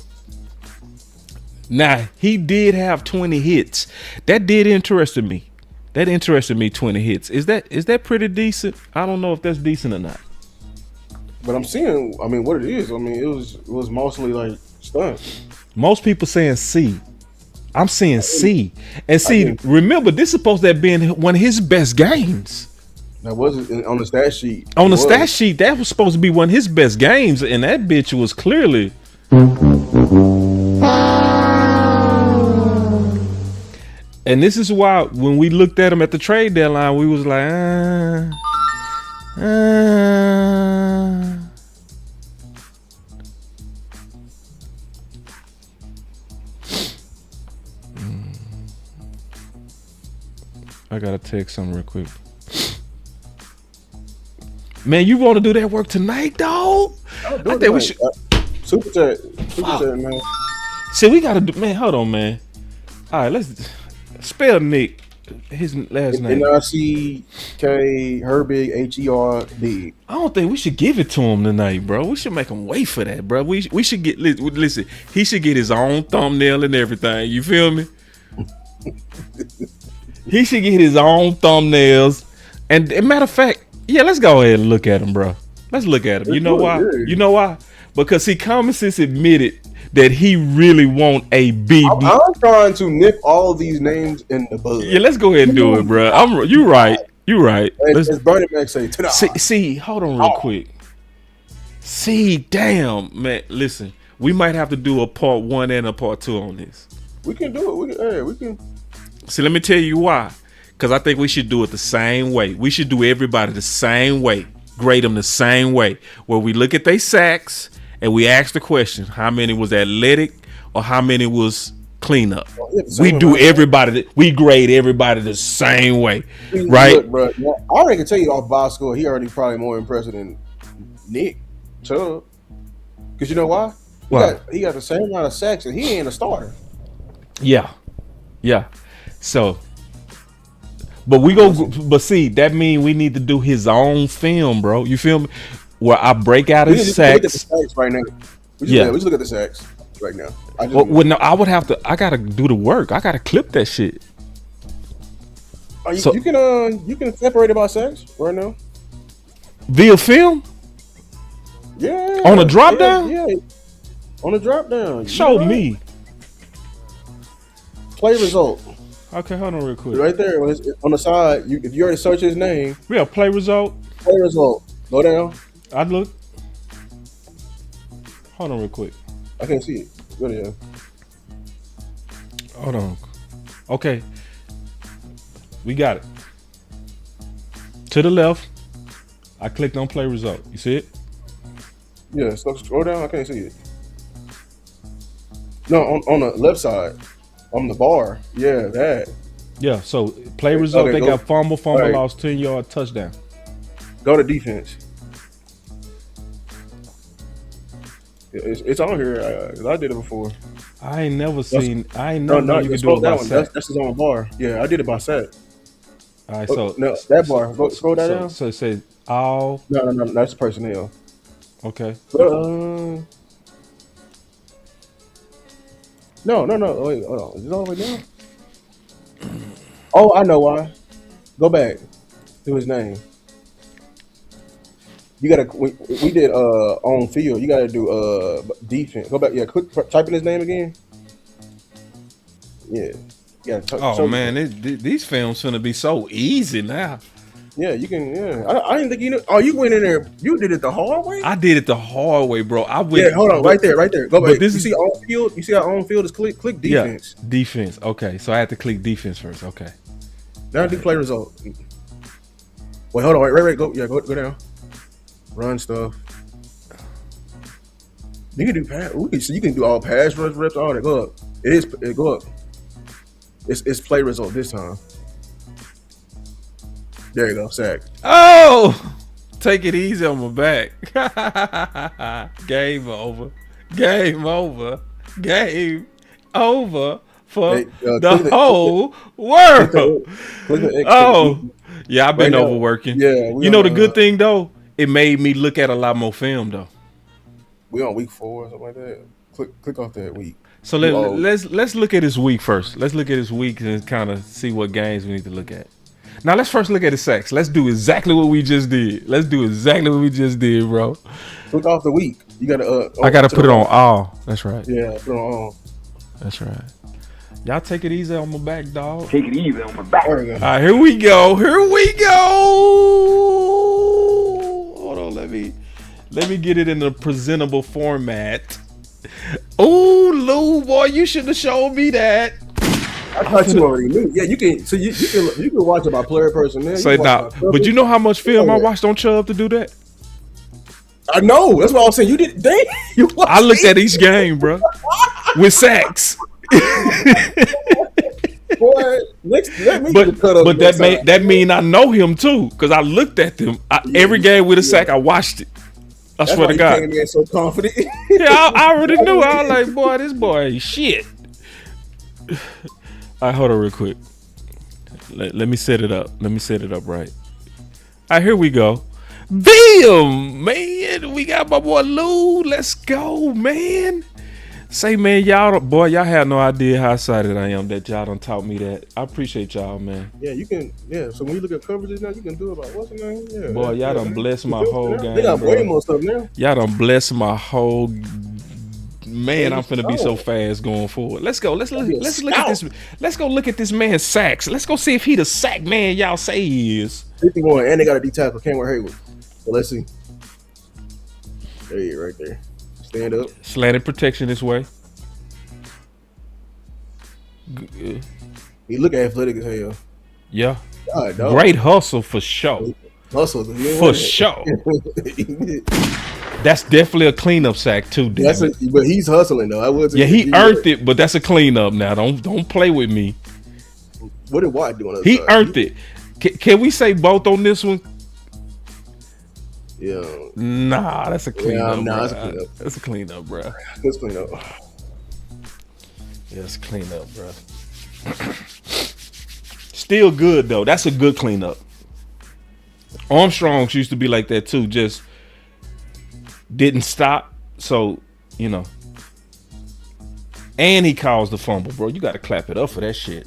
Now, he did have 20 hits. That did interest me. 20 hits. Is that pretty decent? I don't know if that's decent or not. But I'm seeing, what it is. It was mostly like stunts. Most people saying C. I'm saying C. And see, remember, this is supposed to have been one of his best games. That wasn't on the stat sheet. On the stat sheet, that was supposed to be one of his best games, and that bitch was clearly. And this is why when we looked at him at the trade deadline, we was like, I gotta text something real quick. Man, you want to do that work tonight, dog? I think we should. Super chat, man. See, we gotta do. Man, hold on, man. All right, let's spell Nick. His last name. N-I-C-K Herbig H-E-R-B. I don't think we should give it to him tonight, bro. We should make him wait for that, bro. We should get. Listen, he should get his own thumbnail and everything. You feel me? He should get his own thumbnails. And matter of fact. Yeah, let's go ahead and look at him, bro. Let's look at him. You know why? You know why? Because Common Sense admitted that he really want a B. I'm trying to nip all these names in the bud. Yeah, let's go ahead and do it, bro. You right. As Bernie Mac say, see, hold on real quick. See, damn, man. Listen, we might have to do a part 1 and a part 2 on this. We can do it. We can. See, let me tell you why. Because I think we should do it the same way. We should do everybody the same way. Grade them the same way. Where we look at their sacks and we ask the question, how many was athletic or how many was cleanup? We do everybody. We grade everybody the same way. Right? Look, bro, I already can tell you off box score, he already probably more impressive than Nick Chubb. Because you know why? He got the same amount of sacks and he ain't a starter. Yeah. So... But see, that means we need to do his own film, bro. You feel me? Where I break out his sacks. Look at the sacks right now. We just look at the sacks right now. No, I would have to. I gotta do the work. I gotta clip that shit. You can separate it by sacks right now via film. Yeah. On a drop down. Yeah. On a drop down. Show me. Play result. Okay, hold on real quick. Right there on the side, if you already search his name. Yeah, play result. Go down. I'd look. Hold on real quick. I can't see it. Go down. Hold on. Okay. We got it. To the left. I clicked on play result. You see it? Yeah, so scroll down. I can't see it. No, on the left side. On the bar. Yeah, that. Yeah, so play result. Okay, they got fumble, right. Loss, 10-yard touchdown. Go to defense. It's on here. I did it before. I ain't never That's, seen. I ain't no, never know no, you could do scroll it by that one. sack. That's his own bar. Yeah, I did it by sack. All right, Oh, no, that bar. Scroll that down. so it says all. No, that's personnel. Okay. No. Wait, hold on. Is it all the way down? Oh, I know why. Go back to his name. You gotta. We did on field. You gotta do defense. Go back. Yeah, type in his name again. Yeah. Yeah. Oh man, these films finna be so easy now. Yeah, you can. Yeah, I didn't think you knew. Oh, you went in there. You did it the hard way. I did it the hard way, bro. I went. Yeah, hold on, right there. Go back. This you see on field. You see how on field is click defense. Yeah, defense. Okay, so I had to click defense first. Okay. Now do play result. Wait, hold on. Right. Go down. Run stuff. You can do pass. So you can do all pass rush reps. All that. Go up. It go up. It's play result this time. There you go. Sack. Oh, take it easy on my back. Game over. For the whole world. Oh, yeah, I've been overworking. Yeah, you know the good thing though, it made me look at a lot more film though. We on week 4 or something like that. Click off that week. So let's look at this week first. Let's look at this week and kind of see what games we need to look at. Now let's first look at the sacks. Let's do exactly what we just did. Bro. Click off the week. You gotta. I gotta put it on all. That's right. Yeah, put it on all. That's right. Y'all take it easy on my back, dog. Take it easy on my back. There we go. All right, here we go. Hold on, let me get it in a presentable format. Oh, Lou, boy, you should have shown me that. I thought you already knew. Yeah, you can. So you can watch it by player personnel. Say nah, but you know how much film I watched on Chubb to do that? I know. That's what I was saying. You did. Dang. I looked at each game, bro, with sacks. Boy, let me cut up. But that mean I know him too, because I looked at them every game with a sack. I watched it. I swear to God. Came in so confident. Yeah, I already knew. I was like, boy, this boy ain't shit. All right, hold on real quick. Let me set it up. Right. All right, here we go. Bam, man. We got my boy Lou. Let's go, man. Say, man, y'all have no idea how excited I am that y'all done taught me that. I appreciate y'all, man. Yeah, you can. Yeah, so when you look at coverages now, you can do about what's the name? Yeah, boy, y'all done blessed my whole game. They got way more stuff now. Y'all done blessed my whole. Man, I'm finna be so fast going forward. Let's go. Let's look at this. Let's go look at this man's sacks. Let's go see if he the sack man y'all say he is. 51, and they got a D tackle, Cameron Hayward. So let's see. There you right there. Stand up. Slanted protection this way. He look athletic as hell. Yeah. God, great hustle for sure. Hustle for sure. That's definitely a cleanup sack too. But he's hustling though. He earned it, but that's a cleanup now. Don't play with me. What did Watt do on that He side? earned it. Can we say both on this one? Yeah. Nah, that's a cleanup. Nah, that's a cleanup. That's a cleanup, bro. That's cleanup. Yeah, it's a cleanup, bro. Still good though. That's a good cleanup. Armstrong's used to be like that too. Just didn't stop. So, you know. And he caused the fumble, bro. You got to clap it up for that shit.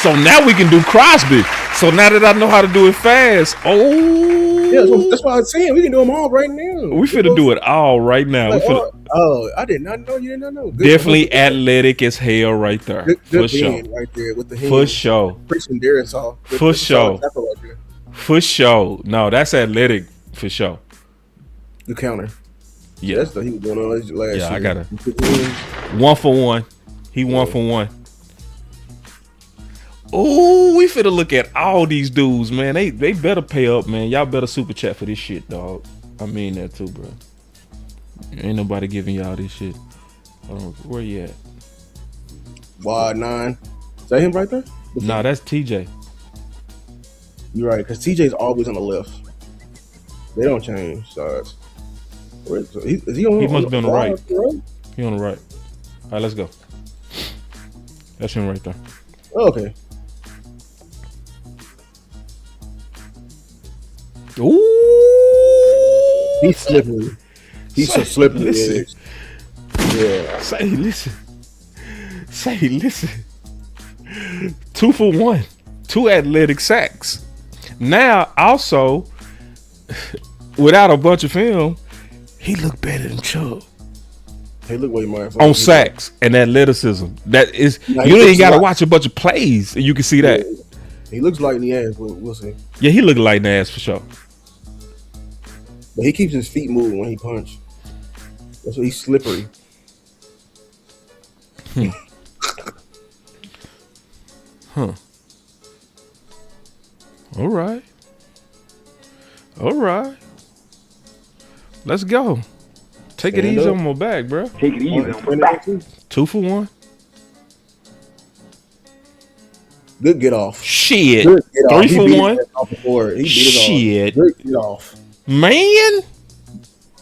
So now we can do Crosby. So now that I know how to do it fast, yeah, that's why I'm saying we can do them all right now. We finna do it all right now. I did not know. You did not know. Good definitely athletic as hell right there. Good for sure. Right there with the hand. For sure. For sure. For sure. No, that's athletic for sure. The counter. Yeah. That's what he was doing on his last year. I got it. 1 for 1. He 1 for 1. Oh, we finna look at all these dudes, man. They better pay up, man. Y'all better super chat for this shit, dog. I mean that too, bro. Ain't nobody giving y'all this shit. Where you at? Wide 9. Is that him right there? Nah, that's TJ. You're right, because TJ's always on the left. They don't change sides. Is he on? He must be on the right. Right? He on the right. All right, let's go. That's him right there. Okay. Ooh, He's slippery. He's so slippery. Listen. Yeah. Say listen. 2 for 1. 2 athletic sacks. Now, also, without a bunch of film, he looked better than Chubb. Hey, look what he might on sacks and athleticism. That is, you ain't got to watch a bunch of plays, and you can see that. He looks light in the ass, but we'll see. Yeah, he looked light in the ass for sure. But he keeps his feet moving when he punch. That's why he's slippery. Huh. All right. Let's go. Take it easy on my back, bro. Take it easy on my back. 2 for 1. Good get off. Shit. Good get off. 3 for 1. He beat Shit. it off. Good get off. Man.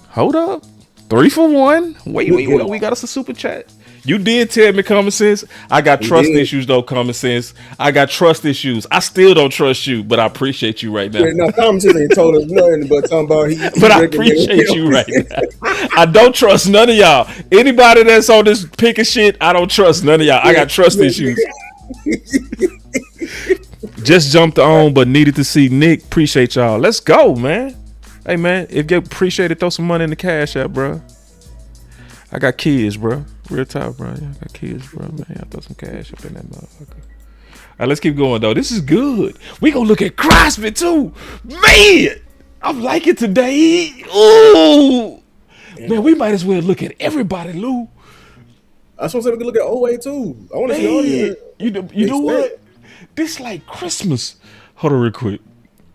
Hold up. 3 for 1. Wait. We got us a super chat. You did tell me common sense. I got trust issues though, common sense. I got trust issues. I still don't trust you, but I appreciate you right now. Yeah, no, common sense ain't told us nothing but talking about he but I appreciate you right now. I don't trust none of y'all. Anybody that's on this pick of shit, I don't trust none of y'all. I got trust issues. Just jumped on, but needed to see Nick. Appreciate y'all. Let's go, man. Hey, man, if you appreciate it, throw some money in the cash app, bro. I got kids, bro. Real talk, bro. I got kids, bro. Man, I throw some cash up in that motherfucker. All right, let's keep going, though. This is good. We gonna look at Crosby, too. Man, I'm liking today. Ooh. Man, we might as well look at everybody, Lou. I just want to say we can look at Owe, too. I want to see all these. You know what? This like Christmas. Hold on real quick.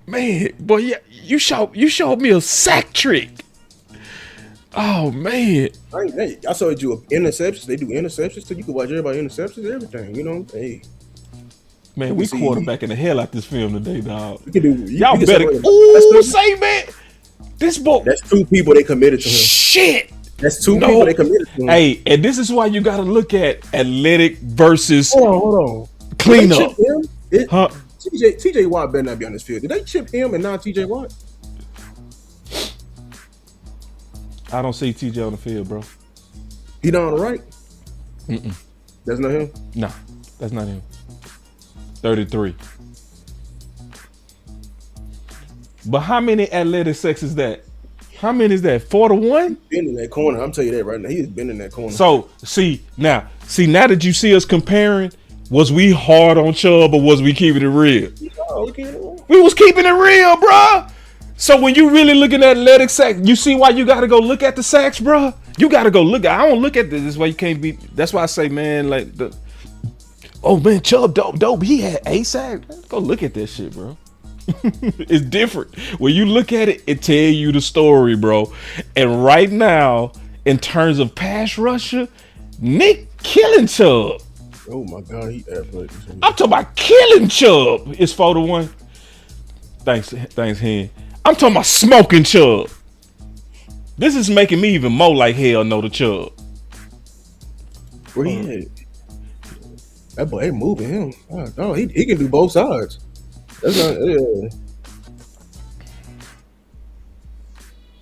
Man, boy, yeah, you showed me a sack trick. Oh man! I saw you interceptions. They do interceptions, so you can watch everybody interceptions, everything. You know, hey. Man, we quarterbacking the hell out this film today, dog. Y'all better. Ooh, say man, this boy. That's 2 people they committed to him. Shit. That's 2 people they committed to him. Hey, and this is why you got to look at athletic versus. Hold on. Cleanup. Huh? TJ Watt better not be on this field. Did they chip him and not TJ Watt? I don't see TJ on the field, bro. He down on the right? Mm-mm. That's not him? No, that's not him. 33. But how many athletic sacks is that? How many is that? 4 to 1? Been in that corner. I'm telling you that right now. He's been in that corner. So now that you see us comparing, was we hard on Chubb or was we keeping it real? We was keeping it real, bro. So when you really looking at athletic sacks, you see why you got to go look at the sacks, bro. You got to go look. I don't look at this. This is why you can't be. That's why I say, man, like Chubb dope. He had 8 sacks. Go look at this shit, bro. It's different. When you look at it, it tell you the story, bro. And right now, in terms of pass rusher, Nick killing Chubb. Oh my God, he athletic. I'm talking about killing Chubb. It's 4 to 1. Thanks, Hen. I'm talking about smoking Chubb. This is making me even more like hell no to Chubb. Where he at? That boy ain't moving him. Oh, he can do both sides. That's not.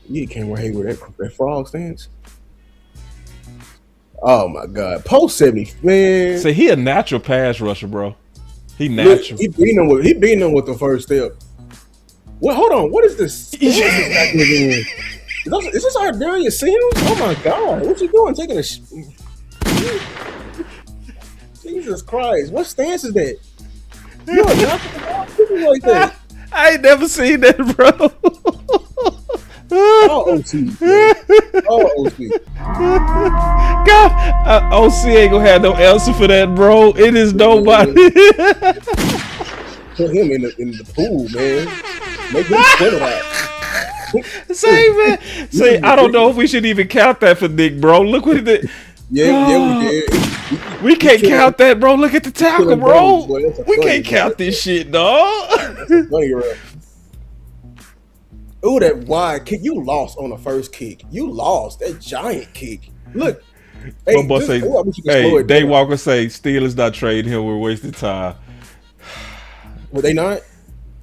You can't hate with that frog stance. Oh my God, post 70, man. Say he a natural pass rusher, bro. He natural. He beating them with the first step. What? Hold on. What is this? Is this our Darius Sims? Oh my God! What you doing? Taking a Jesus Christ! What stance is that? You are not like that. I ain't never seen that, bro. All OC. All OC. God, OC ain't gonna have no answer for that, bro. It is nobody. Put him in the pool, man. Make him spin it out. Say, I don't know if we should even count that for Nick, bro. Look what he did. Yeah, we did. We can't count that, bro. Look at the tackle, bro. We can't count this shit, dog. Ooh, that wide kick. You lost on the first kick. You lost that giant kick. Look. My boy say, hey, Dave Walker say, Steelers not trading him. We're wasting time. Were they not?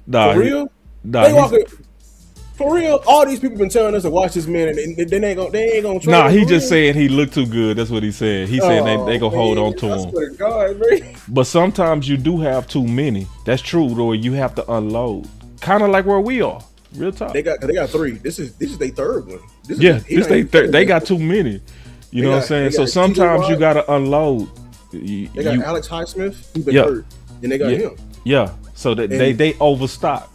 Nah, for real? Dave Walker, for real? All these people been telling us to watch this man, and they ain't gonna trade Nah, him. he just saying he looked too good. That's what he said. He saying they gonna hold on to him. Swear to God, man. But sometimes you do have too many. That's true, though. You have to unload. Kind of like where we are. Real talk. They got 3. This is their third one. They got too many. You know what I'm saying? So sometimes you gotta unload. They got Alex Highsmith, who's been hurt, and they got him. Yeah. So that they overstock.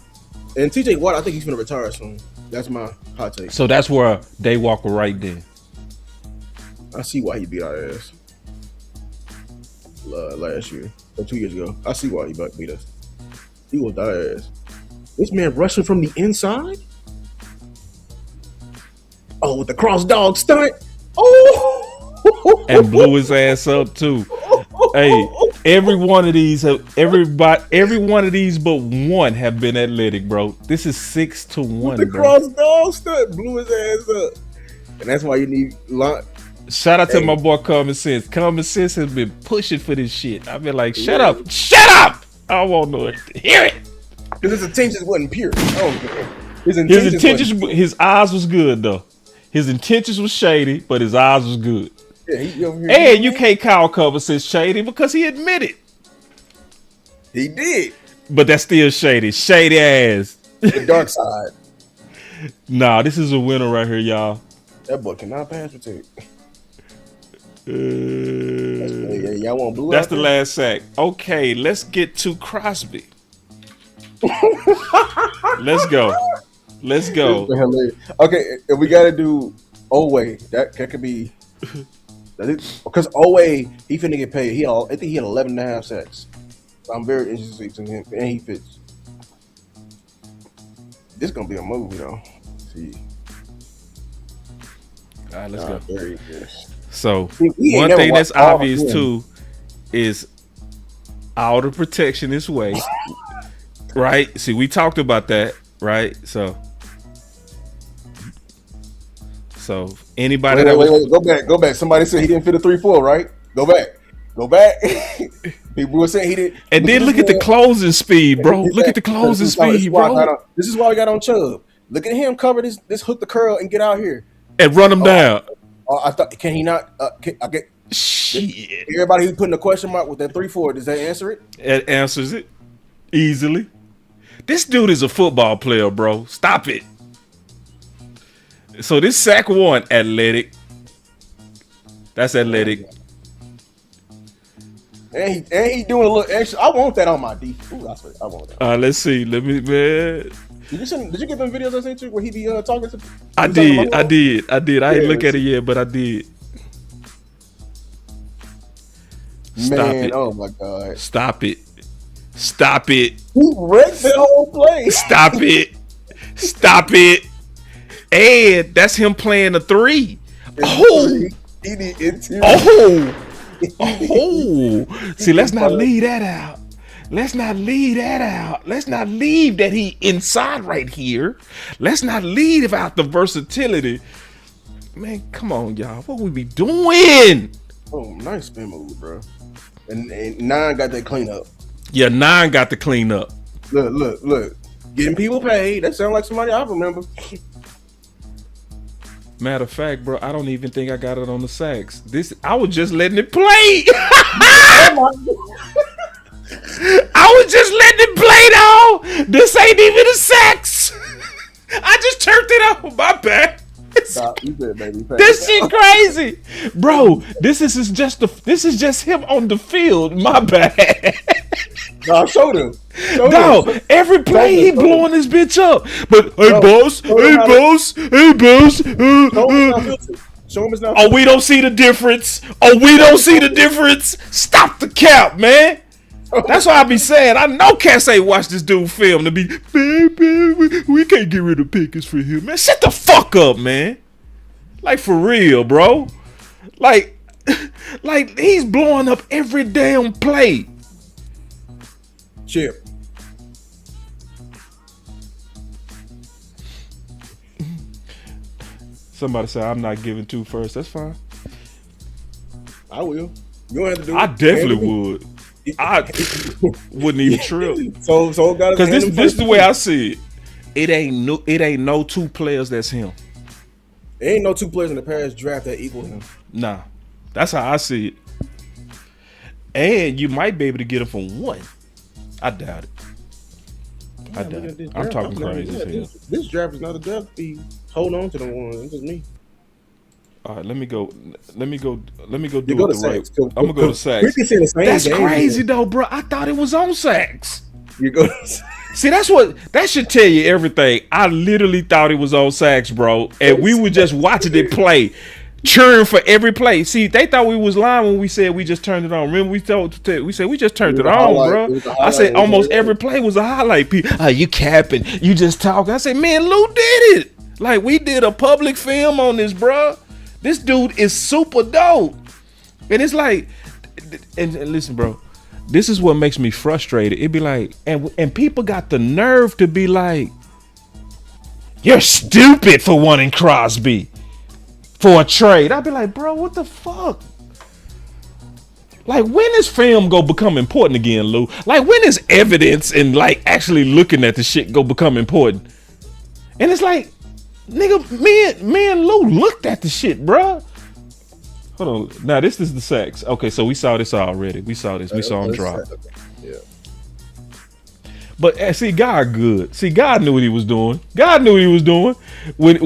And TJ Watt, I think he's gonna retire soon. That's my hot take. So that's where they walk right there. I see why he beat our ass last year or 2 years ago. I see why he beat us. He will die ass. This man rushing from the inside. Oh, with the cross dog stunt. Oh, and blew his ass up too. Hey, every one of these but one have been athletic, bro. This is 6-1. The cross dog stunt blew his ass up, and that's why you need. Shout out to my boy Common Sense. Common Sense has been pushing for this shit. I've been like, shut up. I don't want to hear it. Because his intentions wasn't pure. His eyes was good though. His intentions was shady, but his eyes was good. Yeah, and you can't call Common Sense shady because he admitted. He did. But that's still shady. Shady ass. The dark side. Nah, this is a winner right here, y'all. That boy cannot pass protect. Y'all want blue? That's the last sack. Okay, let's get to Crosby. Let's go. Okay, if we got to do Oway. That could be. Because Oway, he finna get paid. I think he had 11.5 sacks. So I'm very interested in him, and he fits. This gonna be a movie though. Let's see. All right, let's go. Very good. So one thing that's obvious too is outer protection is way. Right? See, we talked about that, right? So anybody wait, go back. Somebody said he didn't fit a 3-4, right? Go back. People were saying he did. And then look at the closing speed, bro. Look at the closing speed, bro. This is why we got on Chubb. Look at him cover this hook the curl and get out here and run him down. I thought, can he not? I get shit. Everybody who's putting a question mark with that 3-4, does that answer it? It answers it easily. This dude is a football player, bro. Stop it. So this sack 1, athletic. That's athletic. And he doing a little extra. I want that on my defense. Ooh, I want that. Let's see. Let me, man. Did you get them videos I sent you where he be talking to? I did. I didn't look at it yet, but I did. Stop it. Oh my God. Stop it. He wrecked the whole play. Stop it. And that's him playing a 3. Oh. See, let's not leave that out. Let's not leave that he inside right here. Let's not leave out the versatility. Man, come on, y'all. What we be doing? Oh, nice spin move, bro. And 9 got that cleanup. Yeah, 9 got the cleanup. Look. Getting people paid. That sounds like somebody I remember. Matter of fact, bro, I don't even think I got it on the sacks. I was just letting it play. I was just letting it play, though. This ain't even a sacks. I just turned it on. My bad. Stop. You good, baby. This shit crazy, bro. This is just him on the field. My bad. No, showed him. Every play he blowing this bitch up. But hey, boss. Show him it's not. Oh, we don't see the difference. Stop the cap, man. That's why I be saying. I know cats ain't watch this dude film to be, baby, we can't get rid of Pickens for him, man. Shut the fuck up, man. Like, for real, bro. Like he's blowing up every damn play. Chip. Somebody say I'm not giving 2 first. That's fine. I will. You don't have to do it. I definitely would. I wouldn't even trip. So because this is the way I see it. It ain't no 2 players that's him. There ain't no 2 players in the past draft that equal him. Nah, that's how I see it. And you might be able to get him from 1. I doubt it. I doubt it. I'm talking crazy as hell. This draft is not a draft to be holding on to the one. It's just me. All right, let me go do it to the right. sacks. I'm gonna go to sacks. That's crazy though, bro. I thought it was on sacks. You go. See, that should tell you everything. I literally thought it was on sacks, bro, and we were just watching it play, cheering for every play. See, they thought we was lying when we said we just turned it on. Remember, we said we just turned it on, bro. I said almost every play was a highlight. You capping? You just talking? I said, man, Lou did it. Like we did a public film on this, bro. This dude is super dope. And it's like, and listen, bro, this is what makes me frustrated. It'd be like, and people got the nerve to be like, you're stupid for wanting Crosby for a trade. I'd be like, bro, what the fuck? Like, when is film go become important again, Lou? Like, when is evidence and like actually looking at the shit go become important? And it's like, nigga, me and Lou looked at the shit, bro. Hold on. Now this is the sacks. Okay, so we saw this already. We saw this. We saw him drop. Yeah. But see, God good. See, God knew what he was doing. God knew what he was doing. When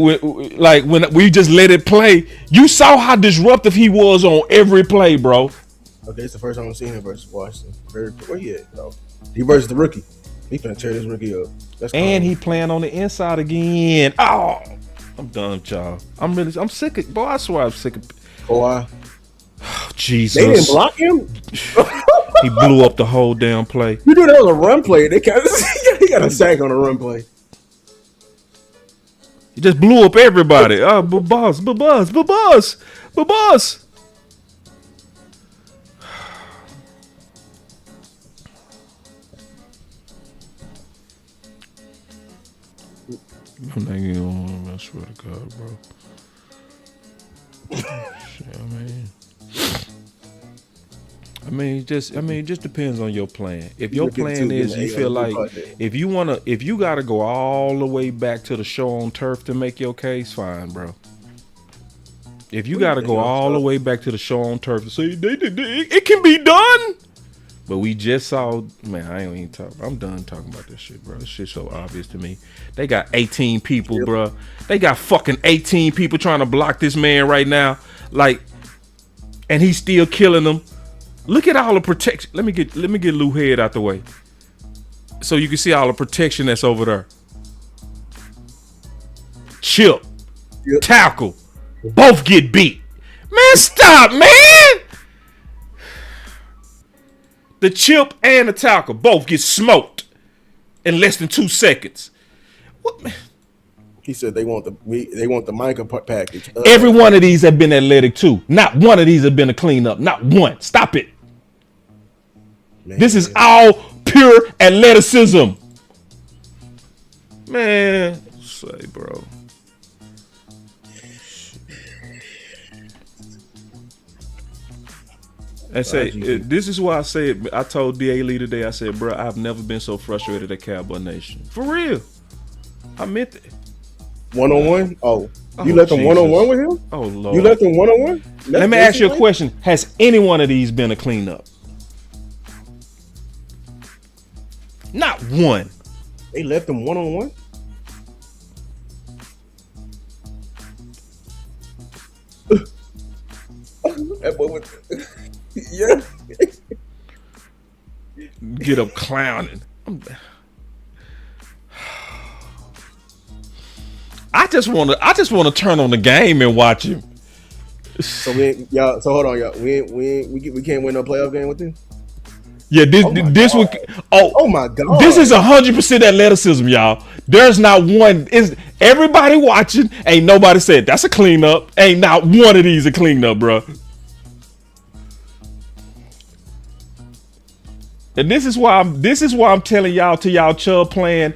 we just let it play, you saw how disruptive he was on every play, bro. Okay, it's the first time I'm seeing him versus Washington. Where he at, bro? He versus the rookie. He finna tear this rookie up. And he playing on the inside again. Oh, I'm done, y'all. I'm sick of, boy, I swear I'm sick of. Kawhi. Oh, Jesus. They didn't block him? He blew up the whole damn play. You knew that was a run play. He got a sack on a run play. He just blew up everybody. Oh, boss. I'm not even gonna, I swear to God, bro. Shit, I mean, it just depends on your plan. If your plan is you feel like if you gotta go all the way back to the show on turf to make your case, fine, bro. If you gotta go all the way back to the show on turf to say it can be done. But we just saw, man, I ain't even talking. I'm done talking about this shit, bro. This shit's so obvious to me. They got 18 people, bro. They got fucking 18 people trying to block this man right now. Like, and he's still killing them. Look at all the protection. Let me get Lou head out the way. So you can see all the protection that's over there. Chip. Tackle. Both get beat. Man, stop, man. The chip and the tackle both get smoked in less than 2 seconds. What, man? He said they want the Micah package. Every one of these have been athletic too. Not one of these have been a cleanup. Not one. Stop it. Man, this is all pure athleticism. Man, say, bro. I say, this is why I said, I told DA Lee today, I said, bro, I've never been so frustrated at Cowboy Nation. For real. I meant it. One-on-one? Oh, you let them one-on-one with him? Oh, Lord. You let them one-on-one? Let me ask you a question. Has any one of these been a cleanup? Not one. They left them one-on-one? That boy was... Yeah. Get up clowning. I just want to turn on the game and watch him. So hold on, y'all. We can't win no playoff game with him. Yeah, this would. Oh my God! This is 100% athleticism, y'all. There's not one. Is everybody watching? Ain't nobody said that's a cleanup. Ain't not one of these a cleanup, bro. And this is why I'm telling y'all to y'all Chubb playing.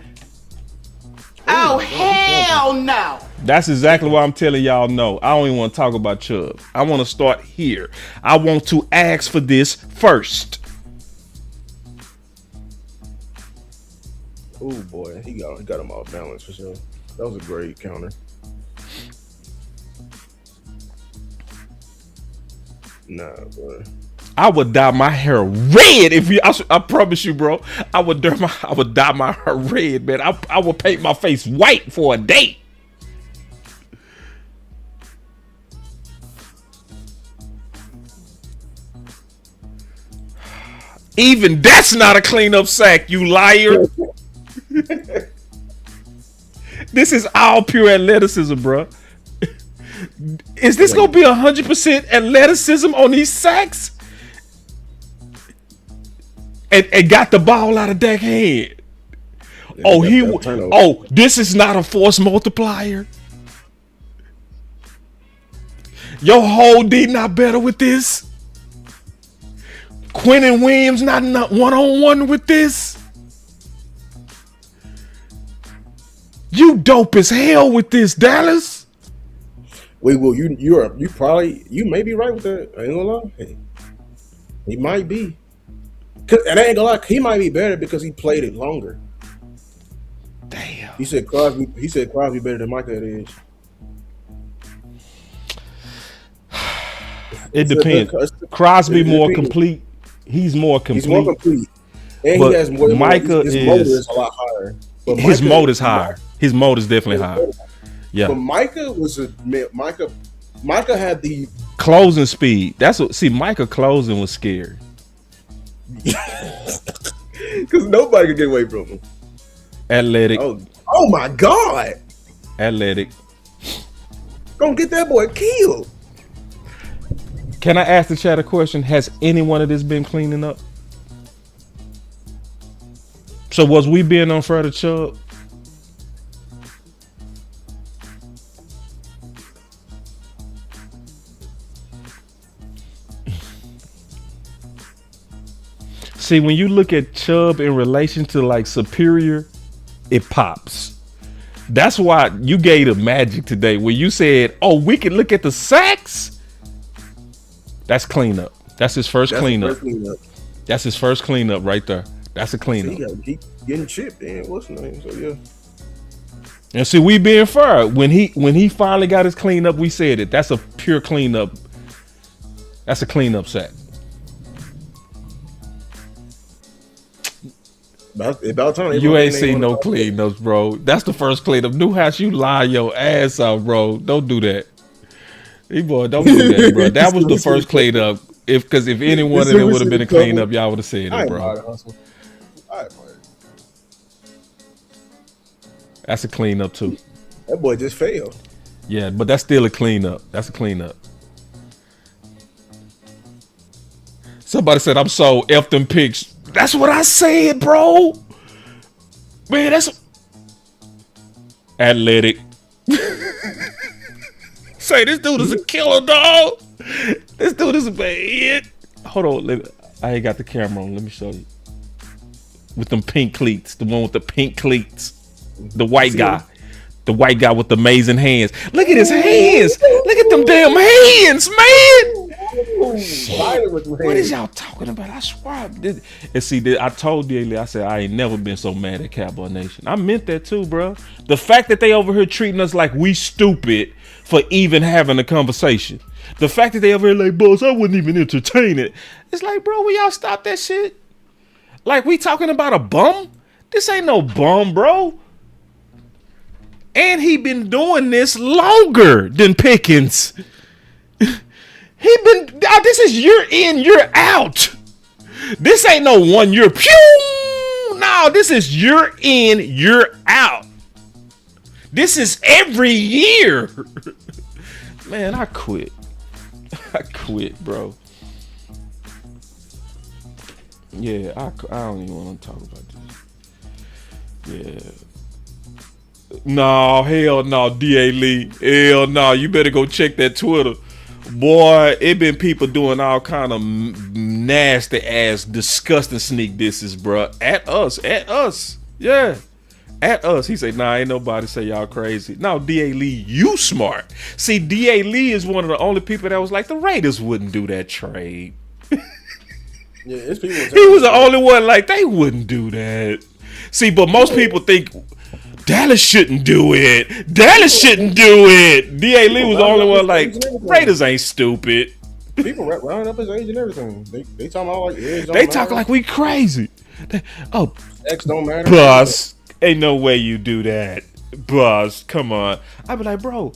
Oh hell no! That's exactly why I'm telling y'all no. I don't even want to talk about Chubb. I want to start here. I want to ask for this first. Oh boy, he got him off balance for sure. That was a great counter. Nah, bro. I would dye my hair red if you. I promise you, bro. I would dye my hair red, man. I would paint my face white for a date. Even that's not a cleanup sack, you liar. This is all pure athleticism, bro. Is this gonna be 100% athleticism on these sacks? And got the ball out of Dak's hand. This is not a force multiplier. Your whole D not better with this. Quentin Williams not one-on-one with this. You dope as hell with this, Dallas. Wait, well, you may be right with that. I ain't gonna lie. He might be. And I ain't gonna lie, he might be better because he played it longer. Damn. He said Crosby better than Micah at edge. It depends. Crosby more complete. He's more complete. He's more complete. And he has more. Micah his motor is a lot higher. But his motor is higher. His motor is definitely higher. Yeah. But Micah had the closing speed. Micah closing was scary. Because nobody could get away from him. Athletic. Oh my God. Athletic. Don't get that boy killed. Can I ask the chat a question? Has any one of this been cleaning up? So was we being unfair to Chubb? See, when you look at Chubb in relation to like Superior, it pops. That's why you gave the magic today when you said, "Oh, we can look at the sacks." That's cleanup. That's his first cleanup. That's his first cleanup right there. That's a cleanup. He getting chipped in. What's the name? So yeah. And see, we being fair. When he finally got his cleanup, we said it. That's a pure cleanup. That's a cleanup sack. About time. You ain't seen no cleanups, bro. That's the first cleanup. Newhouse, you lie your ass out, bro. Don't do that. Hey, boy, don't do that, bro. That was the first cleanup. Because if any one of them would have been a cleanup, y'all would have said it, bro. That's a cleanup too. That boy just failed. Yeah, but that's still a cleanup. That's a cleanup. Somebody said I'm so effed them picks. That's what I said, bro. Man, that's athletic. Say this dude is a killer, dog. This dude is a bad. Hold on, I ain't got the camera on. Let me show you. With them pink cleats, the one with the pink cleats, the white guy, with the amazing hands. Look at his hands. Look at them damn hands, man. What is y'all talking about? I swear. And see, I told Daly, I said I ain't never been so mad at Cowboys Nation. I meant that too, bro. The fact that they over here treating us like we stupid for even having a conversation. The fact that they over here like, boss, I wouldn't even entertain it. It's like, bro, will y'all stop that shit? Like, we talking about a bum? This ain't no bum, bro. And he been doing this longer than Pickens. This is year in, year out. This ain't no 1 year. Pew! No, this is year in, year out. This is every year. Man, I quit. I quit, bro. Yeah, I don't even want to talk about this. Yeah. No, hell no, D.A. Lee. Hell no, you better go check that Twitter. Boy, it been people doing all kind of nasty ass, disgusting sneak disses, bro. At us. Yeah. At us, he said, "Nah, ain't nobody say y'all crazy." No, D.A. Lee, you smart. See, D.A. Lee is one of the only people that was like, the Raiders wouldn't do that trade. Yeah, it's people. He was the only one like, they wouldn't do that. See, but most people think Dallas shouldn't do it. Dallas shouldn't do it. D.A. Lee was the only one like, Raiders ain't stupid. People round up his age and everything. They talking about like edge. They talk like we crazy. Oh, X don't matter. boss, ain't no way you do that. Boss, come on. I be like, bro.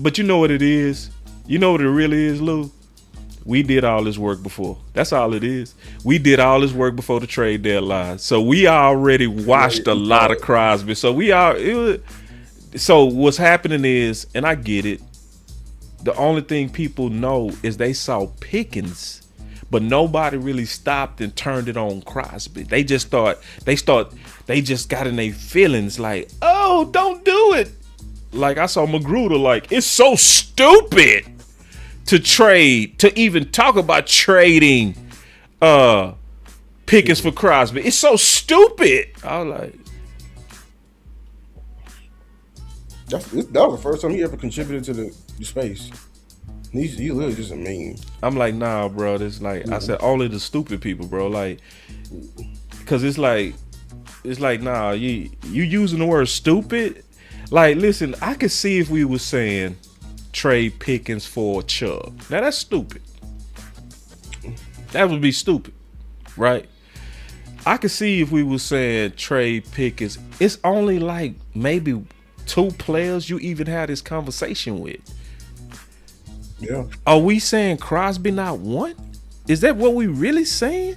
But you know what it is? You know what it really is, Lou? We did all this work before. That's all it is. We did all this work before the trade deadline. So we already watched a lot of Crosby. So so what's happening is, and I get it, the only thing people know is they saw Pickens, but nobody really stopped and turned it on Crosby. They just got in their feelings like, oh, don't do it. Like I saw Magruder like, it's so stupid to even talk about trading Pickens for Crosby. It's so stupid. I was like, that was the first time he ever contributed to the space. He's literally just a meme. I'm like, nah, bro. This like I said, only the stupid people, bro. Like, cause it's like, nah, you using the word stupid. Like, listen, I could see if we were saying trade Pickens for Chubb. Now that's stupid. That would be stupid, right? I could see if we were saying trade Pickens. It's only like maybe 2 players you even had this conversation with. Yeah. Are we saying Crosby not one? Is that what we really saying?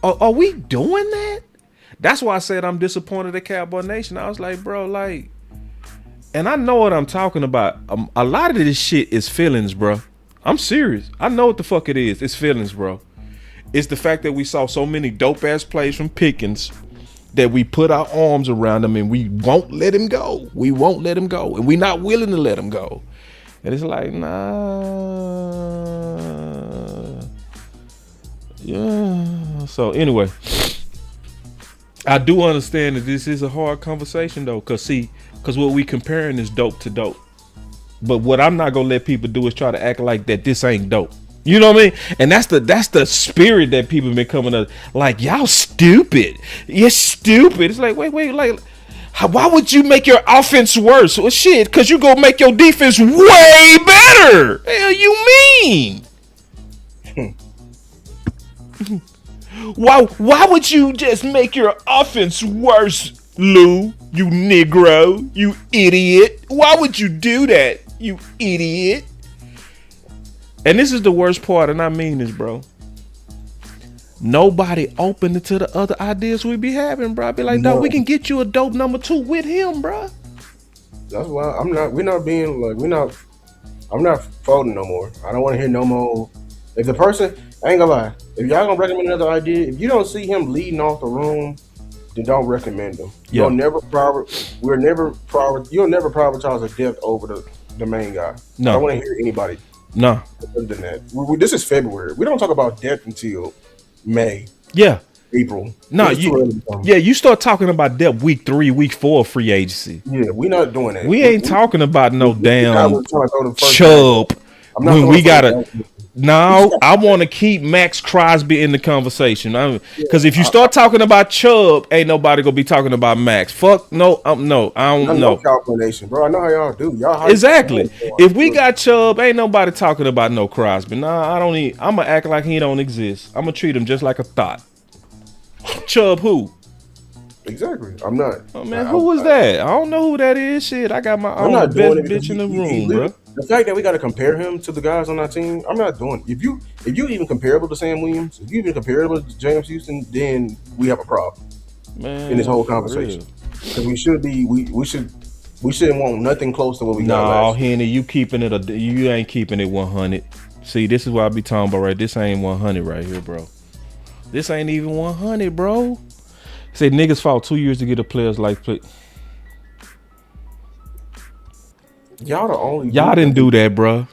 Are we doing that? That's why I said I'm disappointed at Cowboy Nation. I was like, bro, like, and I know what I'm talking about. A lot of this shit is feelings, bro. I'm serious. I know what the fuck it is. It's feelings, bro. It's the fact that we saw so many dope ass plays from Pickens that we put our arms around him and we won't let him go. We won't let him go. And we're not willing to let him go. And it's like, nah. Yeah. So anyway, I do understand that this is a hard conversation though. Cause what we comparing is dope to dope. But what I'm not gonna let people do is try to act like that this ain't dope. You know what I mean? And that's the spirit that people been coming up like, y'all stupid. You're stupid. It's like, wait, like, why would you make your offense worse? Well, shit, because you go make your defense way better. Hell, you mean? Why would you just make your offense worse, Lou? You Negro, you idiot. Why would you do that, you idiot? And this is the worst part, and I mean this, bro. Nobody open to the other ideas we be having, bro. I be like, no, we can get you a dope number 2 with him, bro. That's why I'm not folding no more. I don't want to hear no more. If the person, I ain't gonna lie, if y'all gonna recommend another idea, if you don't see him leading off the room, then don't recommend him. Yeah. You'll never prioritize a depth over the main guy. No. I don't want to hear anybody. No. Other than that. This is February. We don't talk about depth until May. Yeah. April. No, you start talking about depth week 3, week 4 free agency. Yeah, we're not doing that. We ain't talking about no damn Chubb when we gotta. No, I want to keep Max Crosby in the conversation. Because if you start talking about Chubb, ain't nobody gonna be talking about Max. Fuck no, no, I don't know. Cowboy Nation, bro. I know how y'all do. Exactly. If we got Chubb, ain't nobody talking about no Crosby. Nah, I don't need. I'm gonna act like he don't exist. I'm gonna treat him just like a thought. Chubb, who? Exactly. I'm not. Oh man, who was that? I don't know who that is. Shit, I got my own best bitch in the room, bro. The fact that we got to compare him to the guys on our team, I'm not doing it. If you even comparable to Sam Williams, if you even comparable to James Houston, then we have a problem, man, in this whole conversation. Because we shouldn't want nothing close to what we got last. No, Henny, you ain't keeping it 100. See, this is what I be talking about, right? This ain't 100 right here, bro. This ain't even 100, bro. Say niggas fought 2 years to get a player's life play. Y'all didn't do that, bro.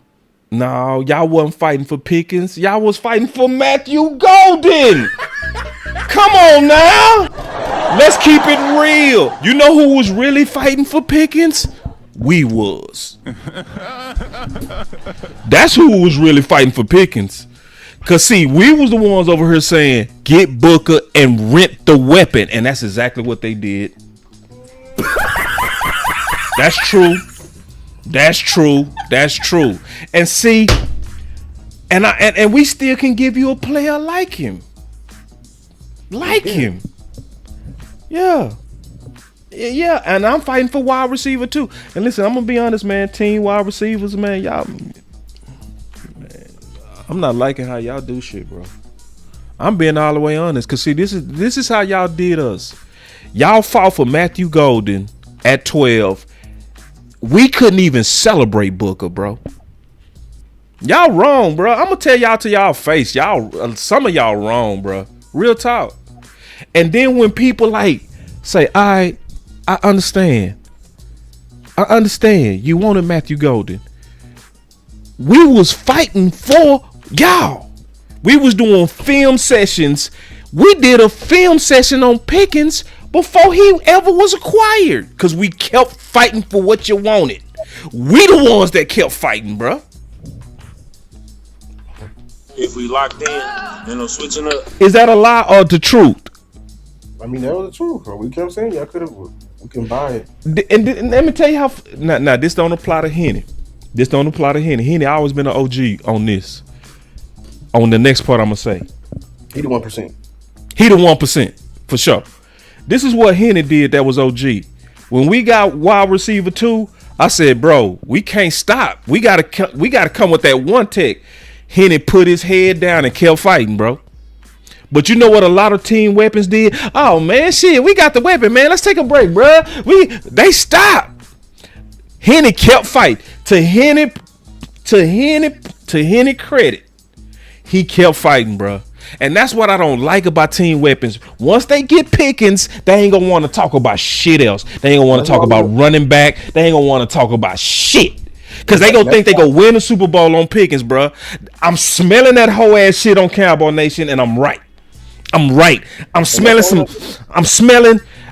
No, y'all wasn't fighting for Pickens. Y'all was fighting for Matthew Golden. Come on now. Let's keep it real. You know who was really fighting for Pickens? We was. That's who was really fighting for Pickens. Cause see, we was the ones over here saying, get Booker and rent the weapon. And that's exactly what they did. That's true. That's true. That's true. And see, and we still can give you a player like him. Like him. Yeah. Yeah. And I'm fighting for wide receiver too. And listen, I'm gonna be honest, man. Team wide receivers, man, y'all, man, I'm not liking how y'all do shit, bro. I'm being all the way honest. Cause see, this is how y'all did us. Y'all fought for Matthew Golden at 12. We couldn't even celebrate Booker, bro. Y'all wrong, bro. I'm gonna tell y'all to y'all face. Y'all, some of y'all wrong, bro. Real talk. And then when people like say, I understand. I understand. You wanted Matthew Golden. We was fighting for y'all. We was doing film sessions. We did a film session on Pickens before he ever was acquired. Because we kept fighting for what you wanted. We the ones that kept fighting, bro. If we locked in, switching up. Is that a lie or the truth? I mean, that was the truth, bro. We kept saying y'all could have. We can buy it. And let me tell you how. Now, this don't apply to Henny. This don't apply to Henny. Henny always been an OG on this. On the next part, I'm gonna say. He the 1%. He the 1% for sure. This is what Henny did that was OG. When we got wide receiver 2, I said, bro, we can't stop. We gotta come with that one tech. Henny put his head down and kept fighting, bro. But you know what a lot of team weapons did? Oh man, shit, we got the weapon, man. Let's take a break, bro. They stopped. Henny kept fighting. To Henny credit, he kept fighting, bro. And that's what I don't like about team weapons. Once they get Pickens, they ain't gonna want to talk about shit else. They ain't gonna want to talk about running back. They ain't gonna want to talk about shit. Cause they gonna think they gonna win the Super Bowl on Pickens, bro. I'm smelling that whole ass shit on Cowboy Nation, and I'm right. I'm smelling.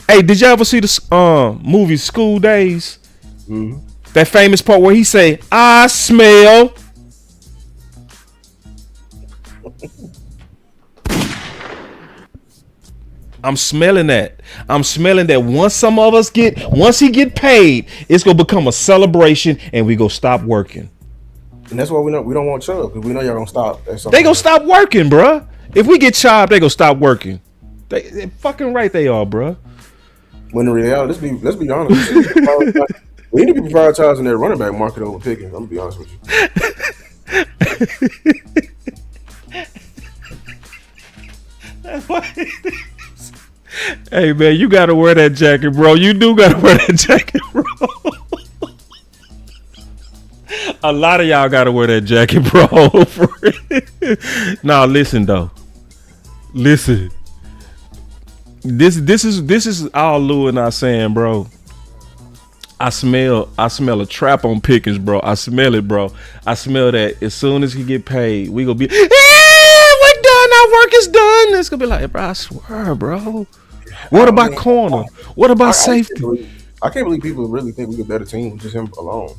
Hey, did you ever see the movie School Days? Mm-hmm. That famous part where he say, "I smell." I'm smelling that. I'm smelling that once he get paid, it's gonna become a celebration, and we gonna stop working. And that's why we don't want Chubb, because we know y'all gonna stop. They gonna stop working, bruh. If we get Chubb, they gonna stop working. They fucking right they are, bruh. When in reality, let's be honest. We need to be prioritizing that running back market over Pickens. I'm gonna be honest with you. Hey man, you gotta wear that jacket, bro. You do gotta wear that jacket, bro. A lot of y'all gotta wear that jacket, bro. Nah, listen though. Listen. This is all Lou and I saying, bro. I smell a trap on Pickens, bro. I smell it, bro. I smell that as soon as he get paid, we gonna be, we're done. Our work is done. It's gonna be like, bro, I swear, bro. What about corner? What about safety? I can't believe people really think we a better team with just him alone.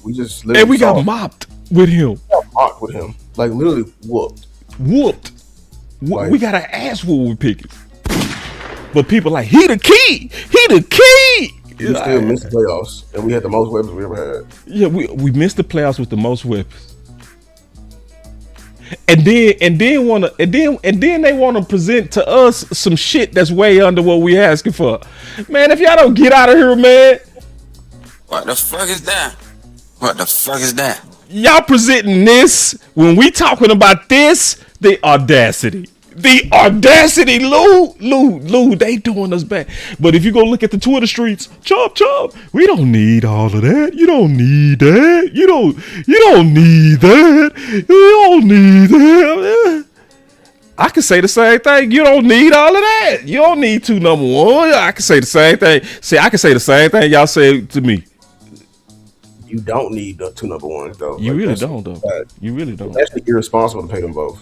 We just literally we got mopped with him. Mopped with him, like literally whooped. Like, we got an ass whoop with Pickens. But people like, he the key. We still missed the playoffs, and we had the most weapons we ever had. Yeah, we missed the playoffs with the most weapons. And then they want to present to us some shit that's way under what we asking for. Man, if y'all don't get out of here, man. What the fuck is that? What the fuck is that? Y'all presenting this when we talking about this, the audacity. The audacity, Lou, they doing us bad. But if you go look at the Twitter streets, Chubb, we don't need all of that. You don't need that. You don't need that. You don't need that. I can say the same thing. You don't need all of that. You don't need 2 number 1. I can say the same thing. See, I can say the same thing y'all say to me. You don't need the 2 number 1s though. You really don't though. You really don't. It's actually irresponsible to pay them both.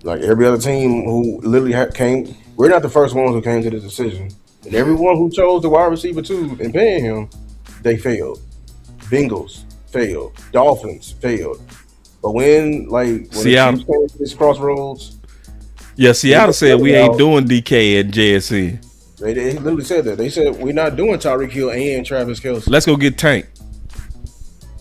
Like every other team who literally came, we're not the first ones who came to the decision. And everyone who chose the wide receiver 2 and paying him, they failed. Bengals failed. Dolphins failed. But when Seattle the Chiefs came to this crossroads, Seattle said we ain't doing DK and JSN. They literally said that. They said we're not doing Tyreek Hill and Travis Kelce. Let's go get Tank.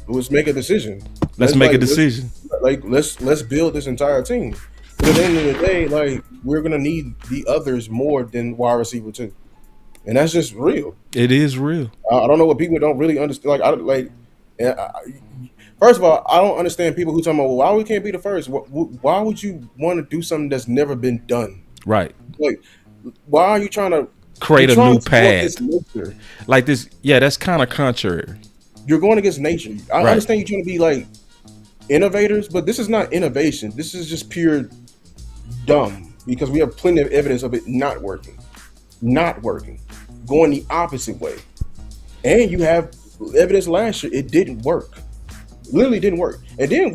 Let's make a decision. Let's make a decision. Let's build this entire team. But at the end of the day, we're gonna need the others more than wide receiver 2, and that's just real. It is real. I don't know what people don't really understand. First of all, I don't understand people who talking about why we can't be the first. Why would you want to do something that's never been done? Right. Like, why are you trying to create a new path like this? Yeah, that's kind of contrary. You're going against nature. I understand you're trying to be innovators, but this is not innovation. This is just pure dumb because we have plenty of evidence of it not working, going the opposite way. And you have evidence last year it didn't work. Literally didn't work. And then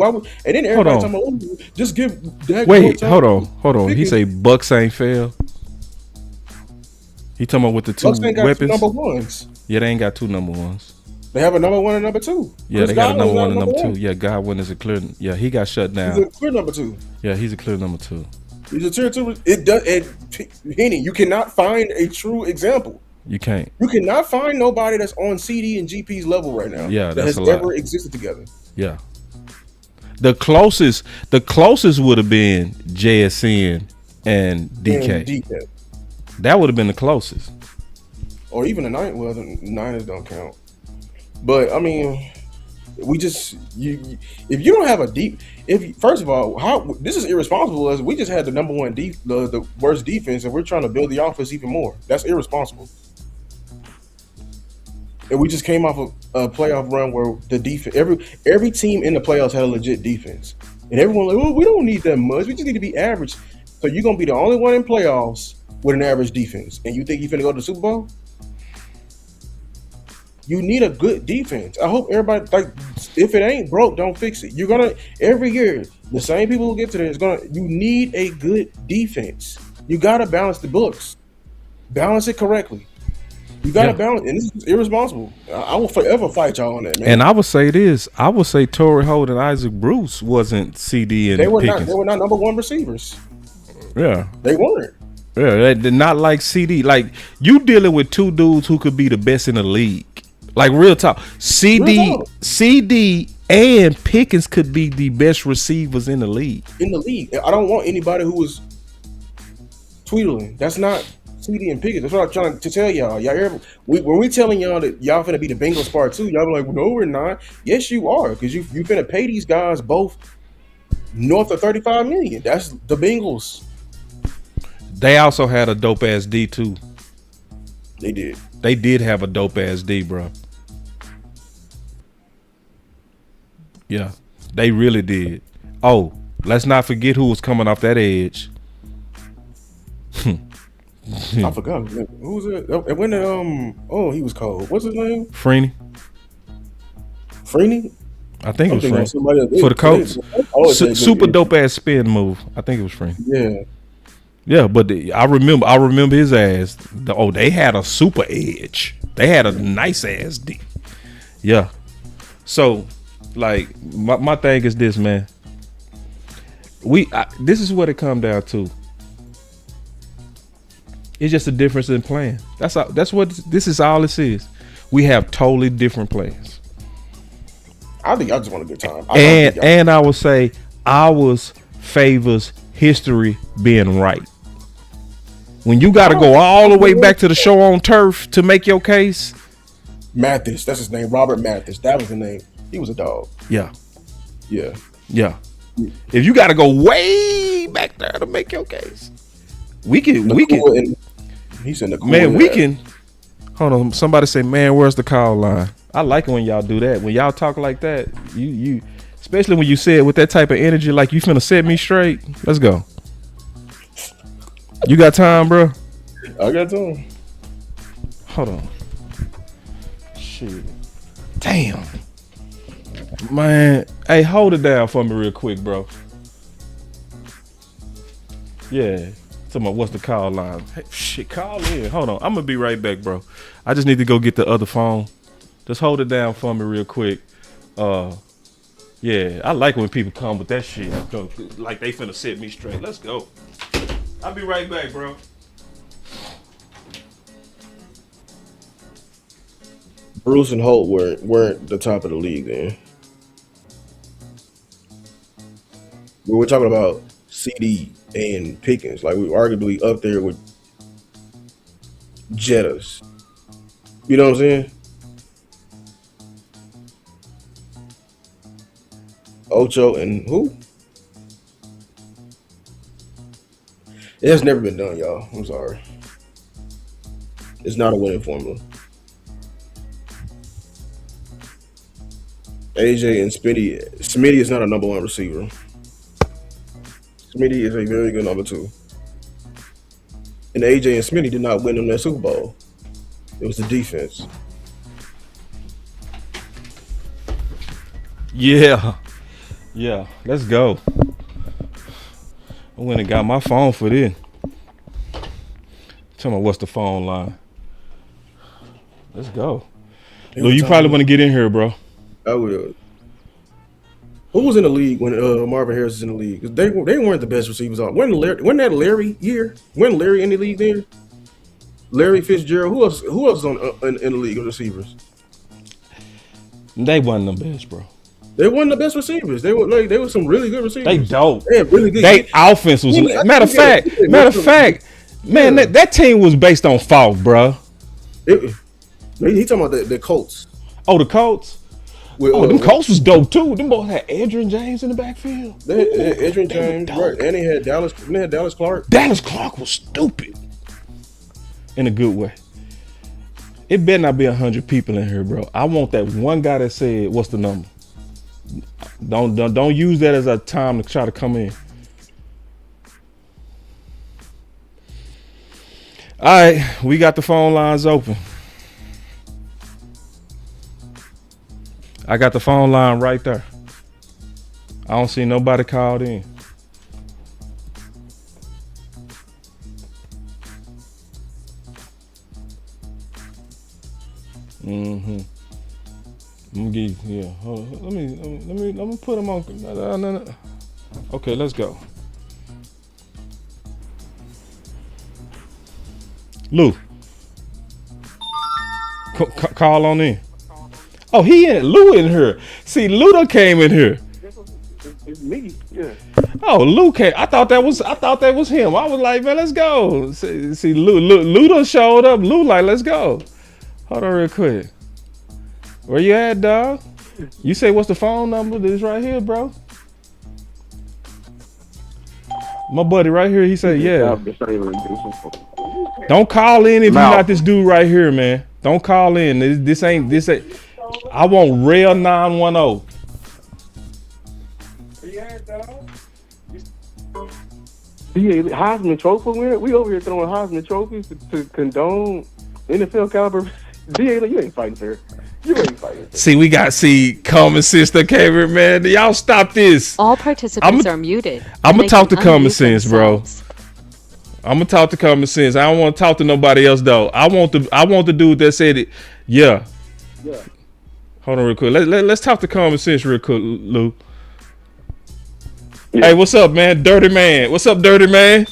everybody talking about just give Dak. Wait, hold on. He say Bucks ain't fail. He talking about with the two Bucks ain't got weapons. Two number ones. Yeah, they ain't got two number ones. They have a number 1 and number 2. Yeah, they got a number 1 and number 2. Yeah, Godwin is a clear. Yeah, he got shut down. He's a clear number 2. Yeah, he's a clear number 2. He's a tier 2. Henny, you cannot find a true example. You can't. You cannot find nobody that's on CD and GP's level right now. Yeah, that has ever existed together. Yeah. The closest would have been JSN and DK. That would have been the closest. Or even the Niners. Well, the Niners don't count. But I mean, we just if you don't have a deep. First of all, how this is irresponsible. As we just had the number 1 the worst defense, and we're trying to build the offense even more. That's irresponsible. And we just came off a playoff run where the defense, every team in the playoffs had a legit defense, and everyone we don't need that much. We just need to be average. So you're gonna be the only one in playoffs with an average defense, and you think you're finna go to the Super Bowl? You need a good defense. I hope everybody if it ain't broke, don't fix it. You're gonna every year the same people who get to there you need a good defense. You gotta balance the books, balance it correctly. You gotta balance, and this is irresponsible. I will forever fight y'all on that, man. And I would say this: I would say Torrey Holt and Isaac Bruce wasn't CD and Pickens. They were not number 1 receivers. Yeah, they weren't. Yeah, they're not like CD. Like you dealing with two dudes who could be the best in the league. Like real talk, CD and Pickens could be the best receivers in the league. I don't want anybody who was tweedling. That's not CD and Pickens. That's what I'm trying to tell y'all. When we telling y'all that y'all finna be the Bengals part 2, y'all be like, no, we're not. Yes, you are, because you finna pay these guys both north of $35 million. That's the Bengals. They also had a dope ass D too. They did. They did have a dope ass D, bro. Yeah, they really did. Oh, let's not forget who was coming off that edge. I forgot. Who was it? When did he was cold. What's his name? Freeney. I think it was Freeney. For the Colts. Super dope ass spin move. I think it was Freeney. Yeah. Yeah, but I remember his ass. They had a super edge. They had a nice ass D. Yeah. So, like, my thing is this, man. This is what it come down to. It's just a difference in plan. That's what this is. All this is. We have totally different plans. I think I just want a good time. And I would say ours favors history being right. When you got to go all the way back to the show on turf to make your case. Mathis, that's his name. Robert Mathis. That was the name. He was a dog. Yeah. Yeah. Yeah. If you got to go way back there to make your case, we can. He said, man, we can. Hold on. Somebody say, man, where's the call line? I like it when y'all do that. When y'all talk like that, you especially when you say it with that type of energy, like you finna set me straight. Let's go. You got time, bro? I got time. Hold on. Shit. Damn. Man. Hey, hold it down for me real quick, bro. Yeah. Talking about what's the call line? Hey, shit, call in. Hold on. I'm gonna be right back, bro. I just need to go get the other phone. Just hold it down for me real quick. Yeah, I like when people come with that shit. Like they finna set me straight. Let's go. I'll be right back, bro. Bruce and Holt weren't the top of the league then. We were talking about CD and Pickens. Like we were arguably up there with Jettas. You know what I'm saying? Ocho and who? It has never been done, y'all. I'm sorry. It's not a winning formula. AJ and Smitty. Smitty is not a number 1 receiver. Smitty is a very good number 2. And AJ and Smitty did not win them that Super Bowl. It was the defense. Yeah. Yeah. Let's go. I went and got my phone for this. Tell me what's the phone line. Let's go. Lou, you probably want to get in here, bro. I will. Who was in the league when Marvin Harris was in the league? 'Cause they weren't the best receivers on. Wasn't that Larry year? Wasn't Larry in the league then? Larry Fitzgerald. Who else was on in the league of receivers? They wasn't the best, bro. They weren't the best receivers. They were some really good receivers. They dope. They had really good. They offense was. Matter of fact, man, that team was based on fault, bro. He talking about the Colts. Oh, the Colts. Them Colts was dope too. Them boys had Adrian James in the backfield. They had Adrian James, right? And they had Dallas. They had Dallas Clark. Dallas Clark was stupid, in a good way. It better not be 100 people in here, bro. I want that one guy that said, "What's the number?" Don't use that as a time to try to come in. All right, we got the phone lines open. I got the phone line right there. I don't see nobody called in. I'm gonna give you, hold on. Let me put them on. No. Okay, let's go. Lou, call on in. Oh, Lou in here. See, Lou done came in here. It's me, yeah. Oh, Lou came. I thought that was him. I was like, man, let's go. See, Lou done showed up. Lou like, let's go. Hold on real quick. Where you at, dog? You say what's the phone number? This right here, bro. My buddy right here, he said, yeah. Don't call in if you're not this dude right here, man. Don't call in. This ain't. I want real 910. Yeah, Heisman Trophy winner. We over here throwing Heisman trophies to condone NFL caliber. DA, you ain't fighting fair. You ain't fighting fair. See, common sense that came here, man. Y'all stop this. All participants are muted. I'm gonna talk to common sense, bro. I'm gonna talk to common sense. I don't want to talk to nobody else though. I want the dude that said it. Yeah. Hold on real quick. Let's talk to common sense real quick, Lou. Yeah. Hey, what's up, man? Dirty man. What's up, dirty man?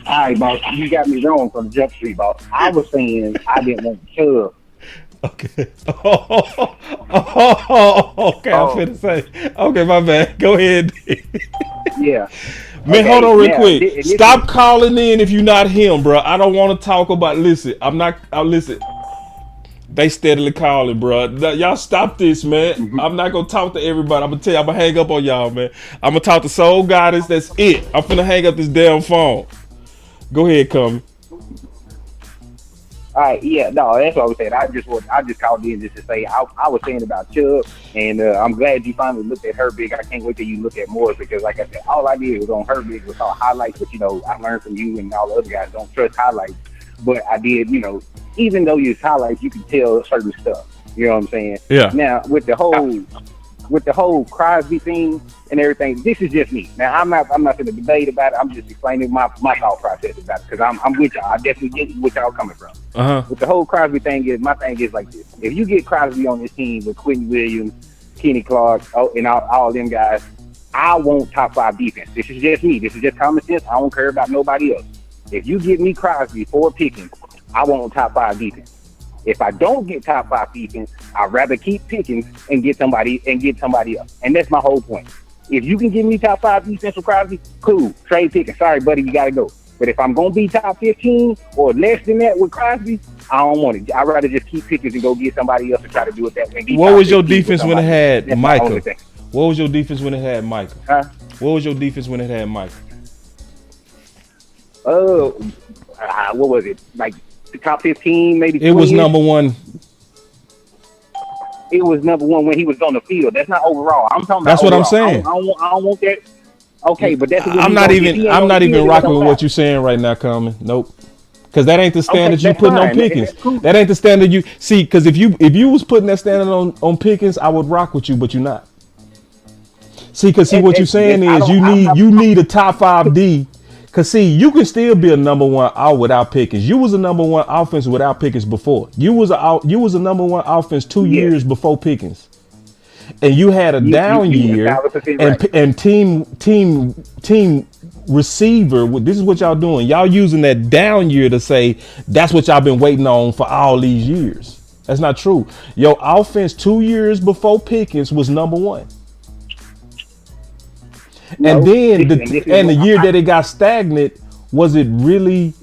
All right, boss. You got me wrong from the Jump Street, boss. I was saying I didn't want Chubb. Okay. Okay. I'm finna say. Okay, my bad. Go ahead. Yeah. Man, okay, hold on real quick. Stop calling in if you're not him, bro. I don't want to talk about. Listen, listen. They steadily calling, bro. Y'all stop this, man. Mm-hmm. I'm not gonna talk to everybody. I'm gonna tell you, I'm gonna hang up on y'all, man. I'm gonna talk to Soul Goddess. That's it. I'm finna hang up this damn phone. Go ahead, come. All right, yeah, no, that's what I was saying. I just called in just to say I was saying about Chubb, and I'm glad you finally looked at Herbig. I can't wait till you look at more because, like I said, all I did was on Herbig was all highlights. But I learned from you and all the other guys don't trust highlights. But I did, even though you use highlights, you can tell certain stuff. You know what I'm saying? Yeah. Now with the whole with the whole Crosby thing and everything, this is just me. Now I'm not going to debate about it. I'm just explaining my thought process about it because I'm with y'all. I definitely get what y'all coming from. With the whole Crosby thing my thing is like this: if you get Crosby on this team with Quentin Williams, Kenny Clark, and all them guys, I want top 5 defense. This is just me. This is just common sense. I don't care about nobody else. If you give me Crosby for Pickens, I want top 5 defense. If I don't get top 5 defense, I'd rather keep Pickens and get somebody else. And that's my whole point. If you can give me top 5 defense with Crosby, cool. Trade Pickens. Sorry, buddy, you got to go. But if I'm going to be top 15 or less than that with Crosby, I don't want it. I'd rather just keep Pickens and go get somebody else and try to do it that way. What was your defense when it had Micah? What was your defense when it had Micah? What was your defense when it had Micah? What was it? Like the top 15, maybe. It was number 1. It was number 1 when he was on the field. That's not overall. I'm talking about. That's what overall. I'm saying. I don't want that. Okay, but that's. I'm not even rocking with what you're saying right now, Common. Nope. Because that ain't the standard you putting on Pickens. Cool. That ain't the standard you see. Because if you was putting that standard on Pickens, I would rock with you, but you're not. What you're saying is you need a top 5 D. Cause see, you can still be a number 1 out without Pickens. You was a number 1 offense without Pickens before. You was a number 1 offense 2 years before Pickens, and you had a down year. And team receiver. This is what y'all doing. Y'all using that down year to say that's what y'all been waiting on for all these years. That's not true. Your offense 2 years before Pickens was number 1. And then the year that it got stagnant, was it really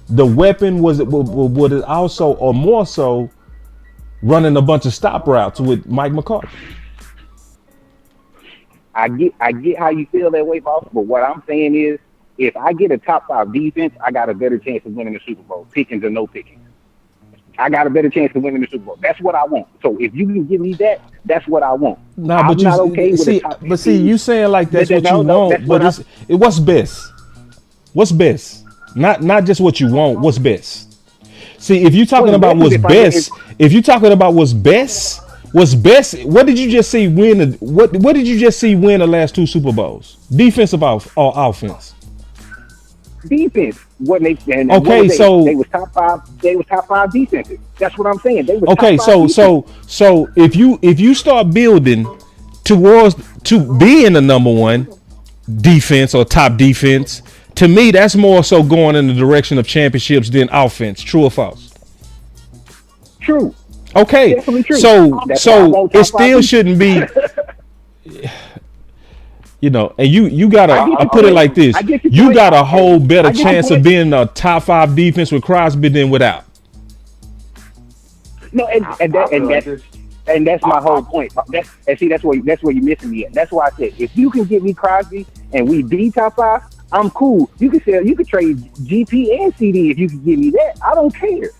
the weapon? Was it also, or more so, running a bunch of stop routes with Mike McCarthy? I get how you feel that way, boss. But what I'm saying is, if I get a top 5 defense, I got a better chance of winning the Super Bowl. Pickens or no Pickens, I got a better chance of winning the Super Bowl. That's what I want. So if you can give me that, that's what I want. Nah, but you okay with you saying like that's what you want, but what's best? What's best? Not just what you want. What's best? See, if you're talking about what's best, what's best? What did you just see win? What did you just see win the last 2 Super Bowls? Defensive or offense? Defense. So they was top 5. They was top 5 defenses. That's what I'm saying. They was okay. So if you start building to being the number 1 defense or top defense, to me that's more so going in the direction of championships than offense. True or false? True. Okay. True. So it still shouldn't be. And you gotta. I put it like this: you got a whole better chance of being a top 5 defense with Crosby than without. No, and that's my whole point. That's where you're missing me at. That's why I said if you can get me Crosby and we be top 5, I'm cool. You can trade GP and CD if you can give me that. I don't care.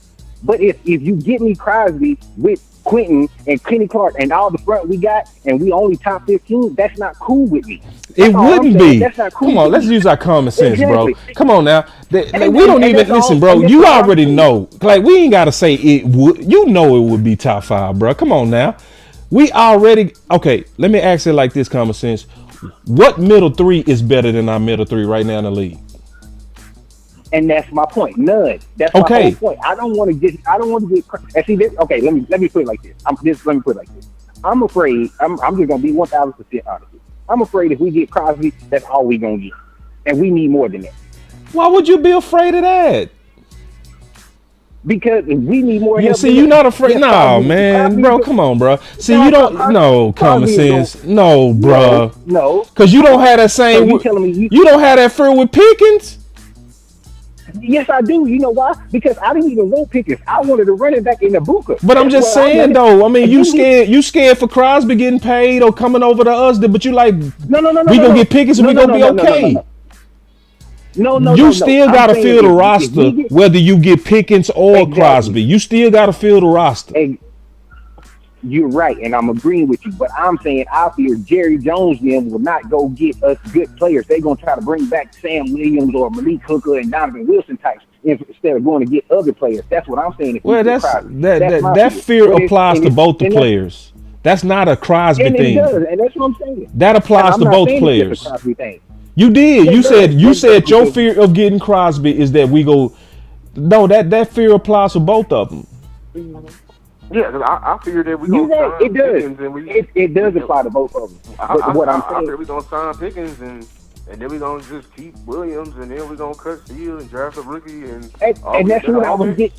But if you get me Crosby with Quentin and Kenny Clark and all the front we got, and we only top 15, that's not cool with me. It wouldn't be. That's not cool. Come on, let's use our common sense, bro. Come on now. We don't even listen, bro. You already know. Like, we ain't gotta say it would. You know it would be top 5, bro. Come on now. We already okay. Let me ask it like this, common sense. What middle 3 is better than our middle 3 right now in the league? And that's my point. None. That's my whole point. I don't want to get. And see this. Okay, let me put it like this. Let me put it like this. I'm afraid. I'm just gonna be 1,000% honest. I'm afraid if we get Crosby, that's all we gonna get, and we need more than that. Why would you be afraid of that? Because we need more. Yeah, see, you're not afraid. No, man, bro, come on, bro. See, you don't. No, common sense. No, bro. No. Because you don't have that same. So you telling me you don't have that fear with Pickens? Yes, I do. You know why? Because I didn't even want Pickens. I wanted a running back in the Booker. But I'm just saying, though. I mean, you scared for Crosby getting paid or coming over to us, but you like, no. We gonna get Pickens and we gonna be okay. No. You still gotta fill the roster, whether you get Pickens or Crosby. You still gotta fill the roster. You're right, and I'm agreeing with you. But I'm saying I fear Jerry Jones then will not go get us good players. They're gonna try to bring back Sam Williams or Malik Hooker and Donovan Wilson types instead of going to get other players. That's what I'm saying. Well, that fear applies to both the players. That's not a Crosby And it thing. does, and that's what I'm saying. That applies I'm to not both saying it's just players. a Crosby thing. You did. It You does. said It your does. fear of getting Crosby is that we go. No, that fear applies to both of them. Yeah, 'cause I figured that we You gonna right, sign it does. Pickens and we It does apply to both of them. But what I'm I saying, figured we gonna sign Pickens and then we gonna just keep Williams and then we gonna cut Steele and draft a rookie and that's what I was getting.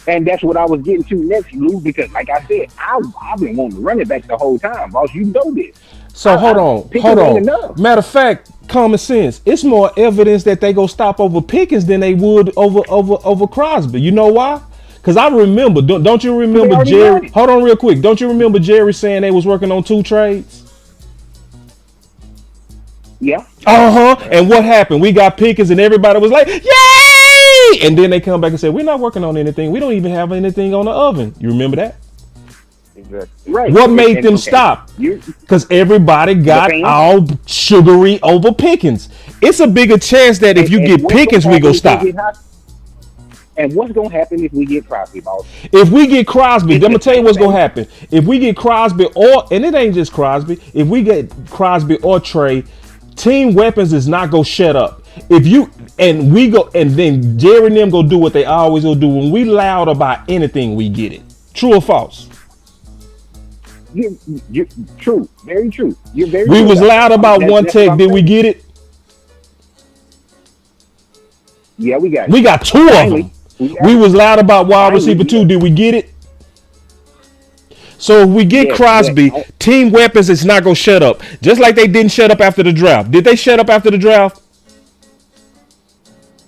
And that's what I was getting to next, Lou, because like I said, I've been wanting to run it back the whole time, boss. You know this. So hold on. Matter of fact, common sense. It's more evidence that they go stop over Pickens than they would over Crosby. You know why? Because I remember. Don't you remember Jerry? Hold on, real quick. Don't you remember Jerry saying they was working on 2 trades? Yeah. And what happened? We got Pickens, and everybody was like, "Yay!" And then they come back and say, "We're not working on anything. We don't even have anything on the oven." You remember that? Exactly. Right. What made them stop? Because everybody got all sugary over Pickens. It's a bigger chance that if you get Pickens, we go stop. And what's going to happen if we get Crosby, boss? If we get Crosby, I'm going to tell you what's going to happen. If we get Crosby and it ain't just Crosby, if we get Crosby or Trey, team weapons is not going to shut up. If you, and we go, and then Jerry and them go do what they always will do. When we loud about anything, we get it. True or false? You're true. Very true. You're very We true was loud about one tech. Did we get it? Yeah, we got it. We got 2 of them. We was loud about wide receiver 2. Did we get it? So if we get Crosby, team weapons is not gonna shut up. Just like they didn't shut up after the draft. Did they shut up after the draft?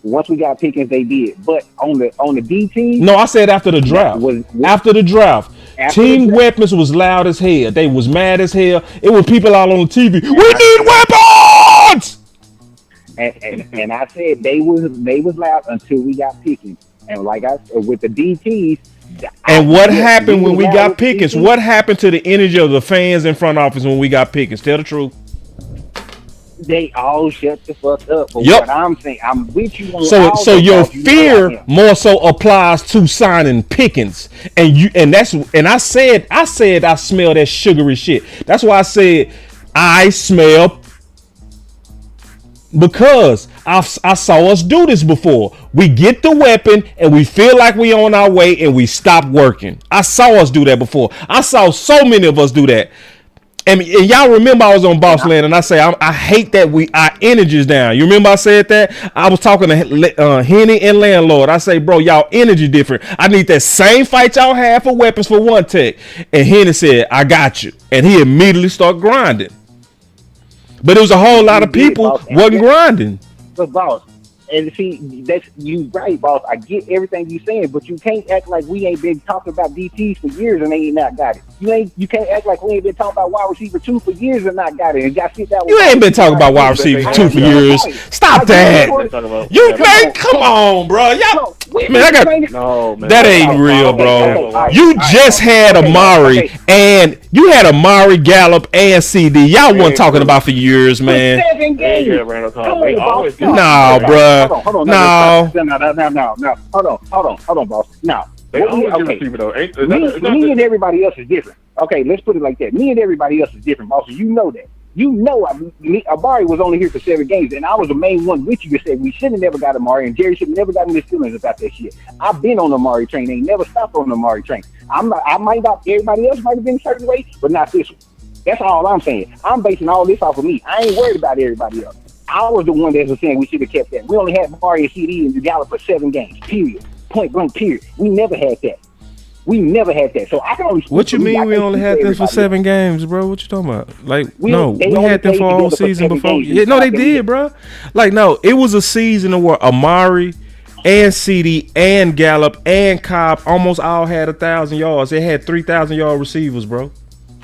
Once we got Pickens, they did. But on the D team, no, I said after the draft. After the draft, team weapons was loud as hell. They was mad as hell. It was people out on the TV. We need weapons. And I said they was loud until we got Pickens. And like I said, with the DTs. And what happened when we got Pickens? What happened to the energy of the fans in front office when we got Pickens? Tell the truth. They all shut the fuck up. But what I'm saying, I'm with you on so your fear more so applies to signing Pickens. And I said I smell that sugary shit. That's why I said I smell, because I saw us do this before. We get the weapon and we feel like we on our way and we stop working. I saw us do that before. I saw so many of us do that. And y'all remember I was on Boss Land and I say I hate that our energy is down. You remember I said that? I was talking to Henny and Landlord. I say, bro, y'all energy different. I need that same fight y'all have for weapons for one tech. And Henny said, I got you. And he immediately started grinding. But it was a whole lot of people wasn't grinding. But boss, and see, that's you right, boss. I get everything you saying, but you can't act like we ain't been talking about DTs for years and they ain't not got it. You can't act like we ain't been talking about wide receiver 2 for years and not got it. And got sit down. You ain't been talking about wide receiver 2 for years. Stop that. You man, come on, bro. Y'all, man, that ain't real, bro. You just had Amari and you had Amari, Gallup, and CD. Y'all wasn't talking about for years, man. 7 games. Nah, bro. Hold on. No. No. Hold on, boss. Now, me and everybody else is different. Okay, let's put it like that. Me and everybody else is different, boss. You know that. You know, Amari was only here for 7 games, and I was the main one with you to say we should have never got Amari, and Jerry should have never gotten his feelings about that shit. I've been on the Amari train. Ain't never stopped on the Amari train. I might not. Everybody else might have been a certain way, but not this one. That's all I'm saying. I'm basing all this off of me. I ain't worried about everybody else. I was the one that was saying we should have kept that. We only had Amari and CD and Gallup for 7 games. Period. Point blank. Period. We never had that. So I can only. What you mean we only had them for 7 games, bro? What you talking about? Like, we had them for a whole season before. Yeah, no, they did, bro. Like, no, it was a season where Amari and CD and Gallup and Cobb almost all had 1,000 yards. They had 3,000-yard receivers, bro.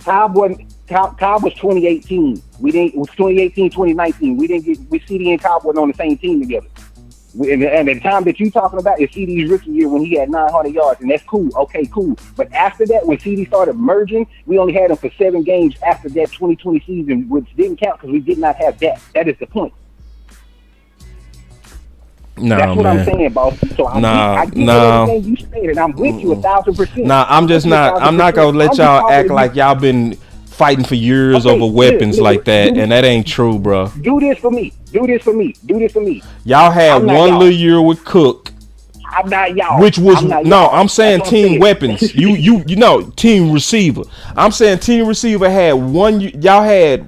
Cobb was 2018. It was 2018, 2019. We didn't get CD and Cobb wasn't on the same team together. And the time that you talking about is CD's rookie year when he had 900 yards, and that's cool. Okay, cool. But after that, when CD started merging, we only had him for 7 games after that 2020 season, which didn't count because we did not have that. That is the point. Nah, That's what man. I'm saying, boss. So I get everything you said, and I'm with you 1,000%. Nah, I'm not gonna let y'all act like y'all been fighting for years over weapons like that, and that ain't true, bro. Do this for me. Do this for me. Do this for me. Y'all had one little year with Cook, I'm not y'all. which was y'all. I'm saying team weapons. You know team receiver. I'm saying team receiver had one. Y'all had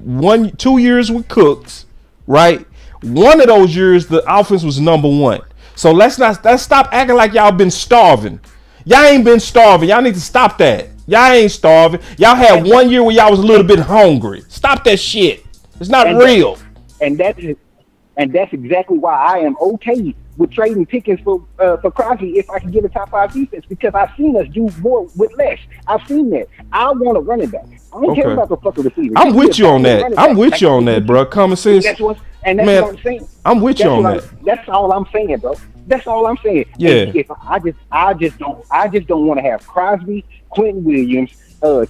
2 years with Cooks, right? One of those years the offense was number one. So let's stop acting like y'all been starving. Y'all ain't been starving. Y'all need to stop that. Y'all ain't starving. Y'all had 1 year where y'all was a little bit hungry. Stop that shit. It's not real. And that's exactly why I am okay with trading Pickens for Crosby if I can get a top 5 defense, because I've seen us do more with less. I've seen that. I want a running back. I don't care about the fucking receiver. I'm with you on that. I'm with you on that, bro. Common sense. That's what I'm saying. I'm with you on that. That's all I'm saying, bro. That's all I'm saying. Yeah. If I just don't want to have Crosby, Quentin Williams,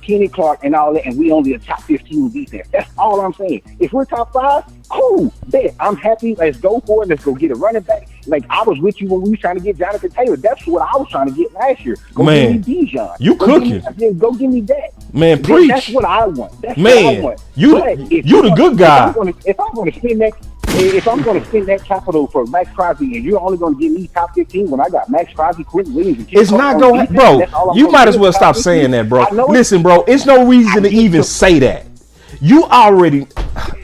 Kenny Clark, and all that, and we only a top 15 defense. That's all I'm saying. If we're top 5, cool. Bet. I'm happy. Let's go for it. Let's go get a running back. Like I was with you when we were trying to get Jonathan Taylor. That's what I was trying to get last year. Go Man, give me Bijan. You cooking? Go give me that. Man, preach. That's what I want. That's Man, what I want. You the good guy. If I'm going to spend that capital for Max Crosby, and you're only going to give me top 15 when I got Max Crosby, Quentin Williams, and it's not going to, bro. You might as well stop saying that, bro. Listen, bro. It's no reason to even say that. You already.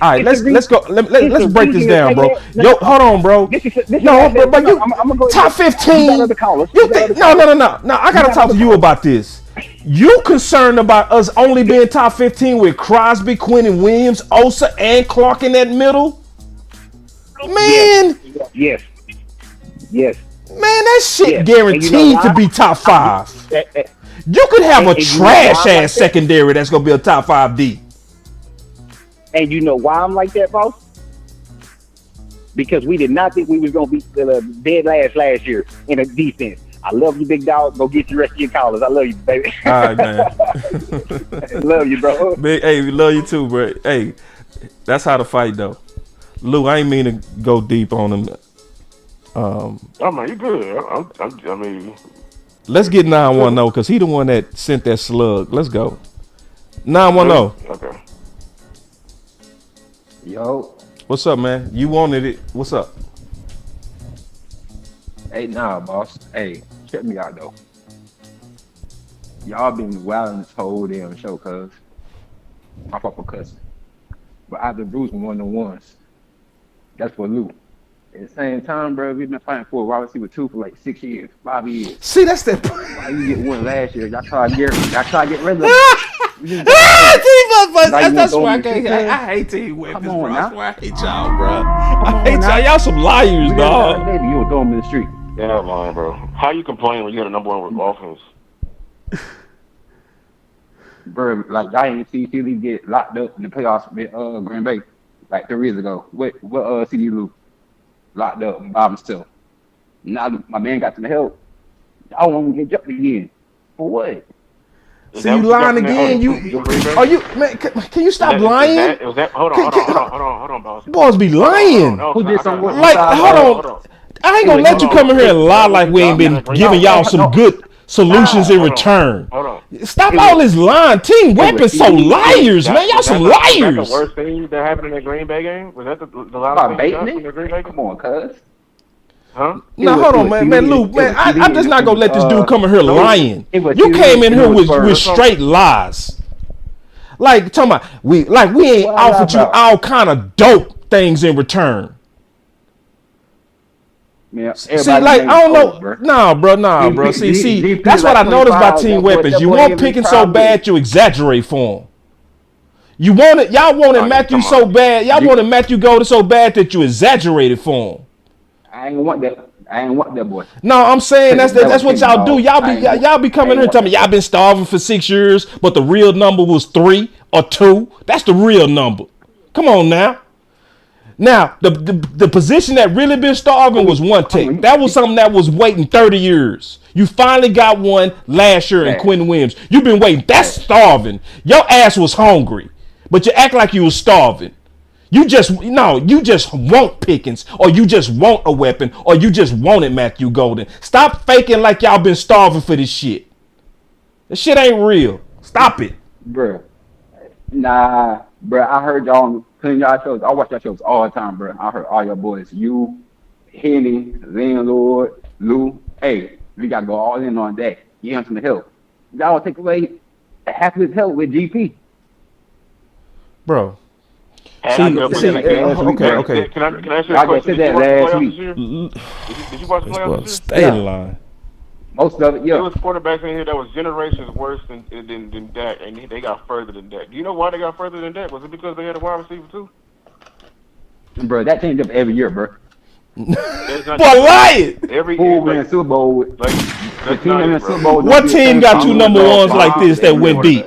All right, let's go. Let's break this down, bro. Yo, hold on, bro. No, but you top 15. You think? No. I gotta talk to you about this. You concerned about us only being top 15 with Crosby, Quentin Williams, Osa, and Clark in that middle? Man. Yes. Man, that shit guaranteed to be top 5. You could have a trash ass secondary that's gonna be a top 5 D. And you know why I'm like that, boss? Because we did not think we was gonna be dead last year in a defense. I love you, big dog. Go get the rest of your collars. I love you, baby. All right, man. Love you, bro. Big, hey, we love you too, bro. Hey, that's how to fight, though. Lou, I ain't mean to go deep on him. Oh man, you good? I mean, let's get 910 because he the one that sent that slug. Let's go. 910. Okay. Yo. What's up, man? You wanted it. What's up? Hey, nah, boss. Hey, check me out, though. Y'all been wilding this whole damn show, cuz. My papa cussing. But I've been bruising one of the ones. That's for Lou. At the same time, bro, we've been fighting for a wide receiver 2 for like 6 years, 5 years. See, that's that. Why you get one last year? Y'all try to get rid of him. That's why I hate team weapons, bro. That's why I hate y'all, bro. I hate y'all. Y'all some liars, dog. Maybe you would throw him in the street. Yeah, man, bro. How you complain when you got a number 1 offense? Bro, like I ain't see CD get locked up in the playoffs with Green Bay like 3 years ago. What CD Lou locked up by himself. Now my man got some help. I want to get jumped again. For what? So you lying again? Are you man? Can you stop lying? Hold on, boss. Boys be lying. Who did some work? Like, hold on. I ain't gonna let you come in here and lie like we ain't been giving y'all some good solutions in return. Hold on. Stop all this lying. Team weapons so liars, man. Y'all some liars. That's the worst thing that happened in that Green Bay game? Was that the About loudest thing baiting in the Green Bay game? Come on, cuz. Huh? Now hold on, man, Lou, man. I'm just not gonna let this dude come in here lying. You came in here with straight lies. Like talking about we ain't offered you all kind of dope things in return. Man, see, like I don't know, nah, bro. See, that's what I noticed about team weapons. You want picking so bad, you exaggerate for them. Y'all wanted Matthew so bad. Y'all wanted Matthew Golden so bad that you exaggerated for him. I ain't want that boy. No, I'm saying that's what y'all do. Y'all be coming here telling me y'all been starving for 6 years, but the real number was 3 or 2. That's the real number. Come on now. Now the position that really been starving was one tick. That was something that was waiting 30 years. You finally got one last year in Quentin Williams. You've been waiting. That's starving. Your ass was hungry, but you act like you was starving. You just want Pickens, or you just want a weapon, or you just wanted Matthew Golden. Stop faking like y'all been starving for this shit. This shit ain't real. Stop it. Bruh. Nah, bruh. I heard y'all putting y'all shows. I watch y'all shows all the time, bruh. I heard all your boys. You, Henny, Landlord, Lou. Hey, we gotta go all in on that. Give him some help. Y'all take away half of his help with GP. Bro. Okay. Okay. Can I ask you I a question? said that last week. Did you watch the playoffs this year? Stay in line. Most of it, yeah. There was quarterbacks in here that was generations worse than Dak, and they got further than Dak. Do you know why they got further than Dak? Was it because they had a wide receiver too? Bro, that changed up every year, bro. Boy, lying. Every Who year, win Super Bowl with like the team in the Super Bowl? What team got two number ones like this that went deep?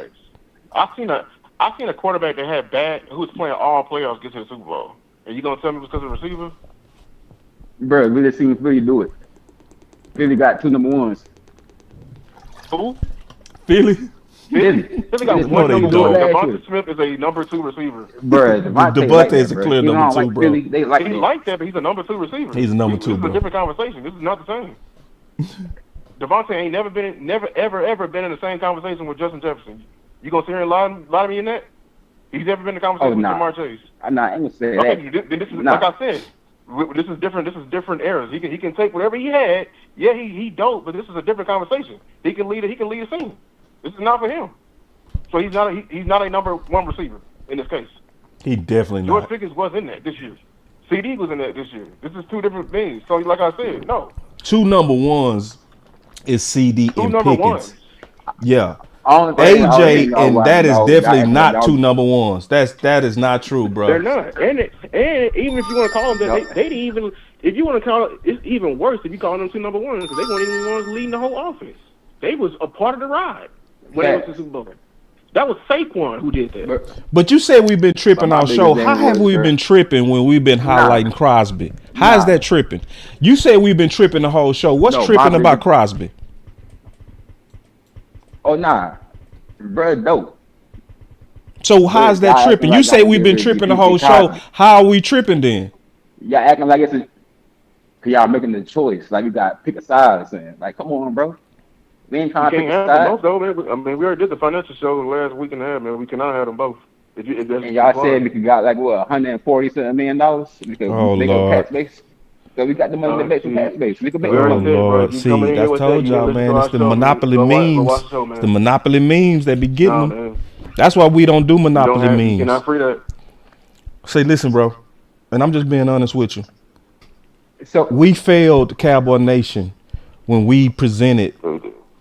I've seen a quarterback that had who was playing all playoffs get to the Super Bowl. And you gonna tell me it was because of the receiver? Bro, we just seen Philly do it. Philly got two number ones. Who? Philly? Philly got Just one know they number do one. it. Devontae Smith is a number 2 receiver. Bro, Devontae is a clear number 2, bro. Philly, they like He that. like that, but he's a number 2 receiver. He's a number 2, This is bro. a different conversation. This is not the same. Devontae ain't never ever been in the same conversation with Justin Jefferson. You gonna sit here and lie to me in that? He's never been in a conversation with Jamar Chase. I'm not gonna say Okay, that. then this is Nah. like I said. This is different. This is different eras. He can take whatever he had. Yeah, he dope, but this is a different conversation. He can lead a team. This is not for him. So he's not a number 1 receiver in this case. He definitely George not. Pickens was in that this year. CD was in that this year. This is 2 different things. So like I said, no. 2 number ones is CD 2 and number Pickens. 1s. Yeah. AJ, AJ, and that is definitely not 2 number ones. That is not true, bro. They're not. And even if you want to call them, they didn't even. If you want to call it, it's even worse if you call them 2 number 1s because they weren't even the ones leading the whole offense. They was a part of the ride when they went to the Super Bowl. That was Saquon who did that. But you said we've been tripping our show. How have we been tripping when we've been highlighting Crosby? How is that tripping? You said we've been tripping the whole show. What's tripping about Crosby? Oh nah, bro, dope. So how's that tripping? You say we've been tripping the whole show. How are we tripping then? Y'all acting like it's cause y'all making the choice. Like you got to pick a side or something. Like, come on, bro. We ain't trying to pick a side. Both though, man. I mean, we already did the financial show last week and a half, man. We cannot have them both. And y'all said we could got like what $147 million. We could make a tax base. So we got the money to make some tax base. We could make. Oh Lord, see, that's told y'all, man. It's the monopoly memes. It's the monopoly memes that be getting them. That's why we don't do monopoly memes. You cannot free that. Say, listen, bro, and I'm just being honest with you. So we failed Cowboy Nation when we presented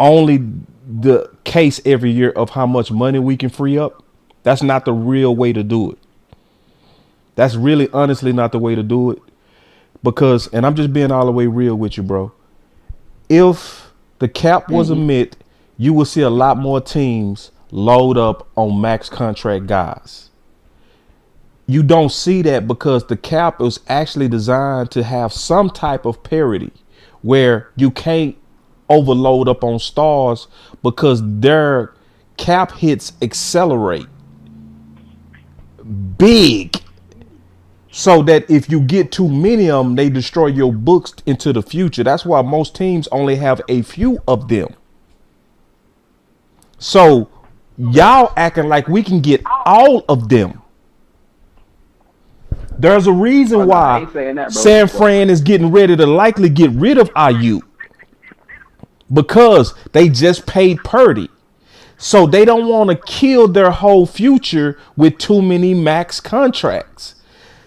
only the case every year of how much money we can free up. That's not the real way to do it. That's really honestly not the way to do it. Because, and I'm just being all the way real with you, bro. If the cap was a myth, you will see a lot more teams load up on max contract guys. You don't see that because the cap is actually designed to have some type of parity where you can't overload up on stars because their cap hits accelerate big. So that if you get too many of them, they destroy your books into the future. That's why most teams only have a few of them. So y'all acting like we can get all of them. There's a reason why San Fran is getting ready to likely get rid of IU. Because they just paid Purdy. So they don't want to kill their whole future with too many max contracts.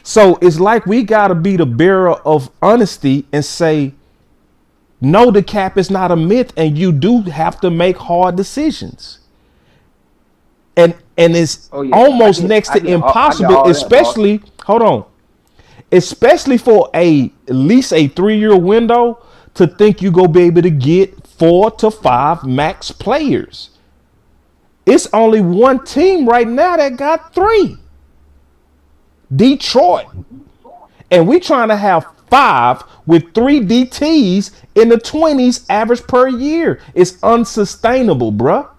So it's like we got to be the bearer of honesty and say, no, the cap is not a myth and you do have to make hard decisions. And it's almost next to impossible, especially, especially for at least a 3-year window to think you go be able to get 4 to 5 max players. It's only one team right now that got 3. Detroit. And we trying to have 5 with 3 DTs in the 20s average per year. It's unsustainable, bruh.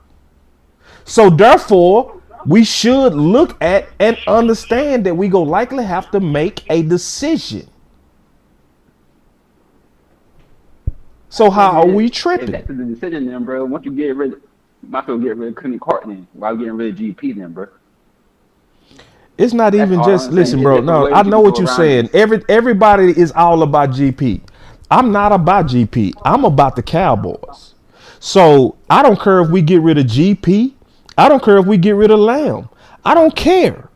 So therefore, we should look at and understand that we go likely have to make a decision. So how are we If tripping? that's the decision, then, bro. Once you get rid, might as well get rid of Kenny Clark then. While getting rid of GP, then, bro. It's not That's even all just I'm saying. listen, It's bro. different No, ways I you know can what go you're around saying. this. Everybody is all about GP. I'm not about GP. I'm about the Cowboys. So I don't care if we get rid of GP. I don't care if we get rid of Lamb. I don't care.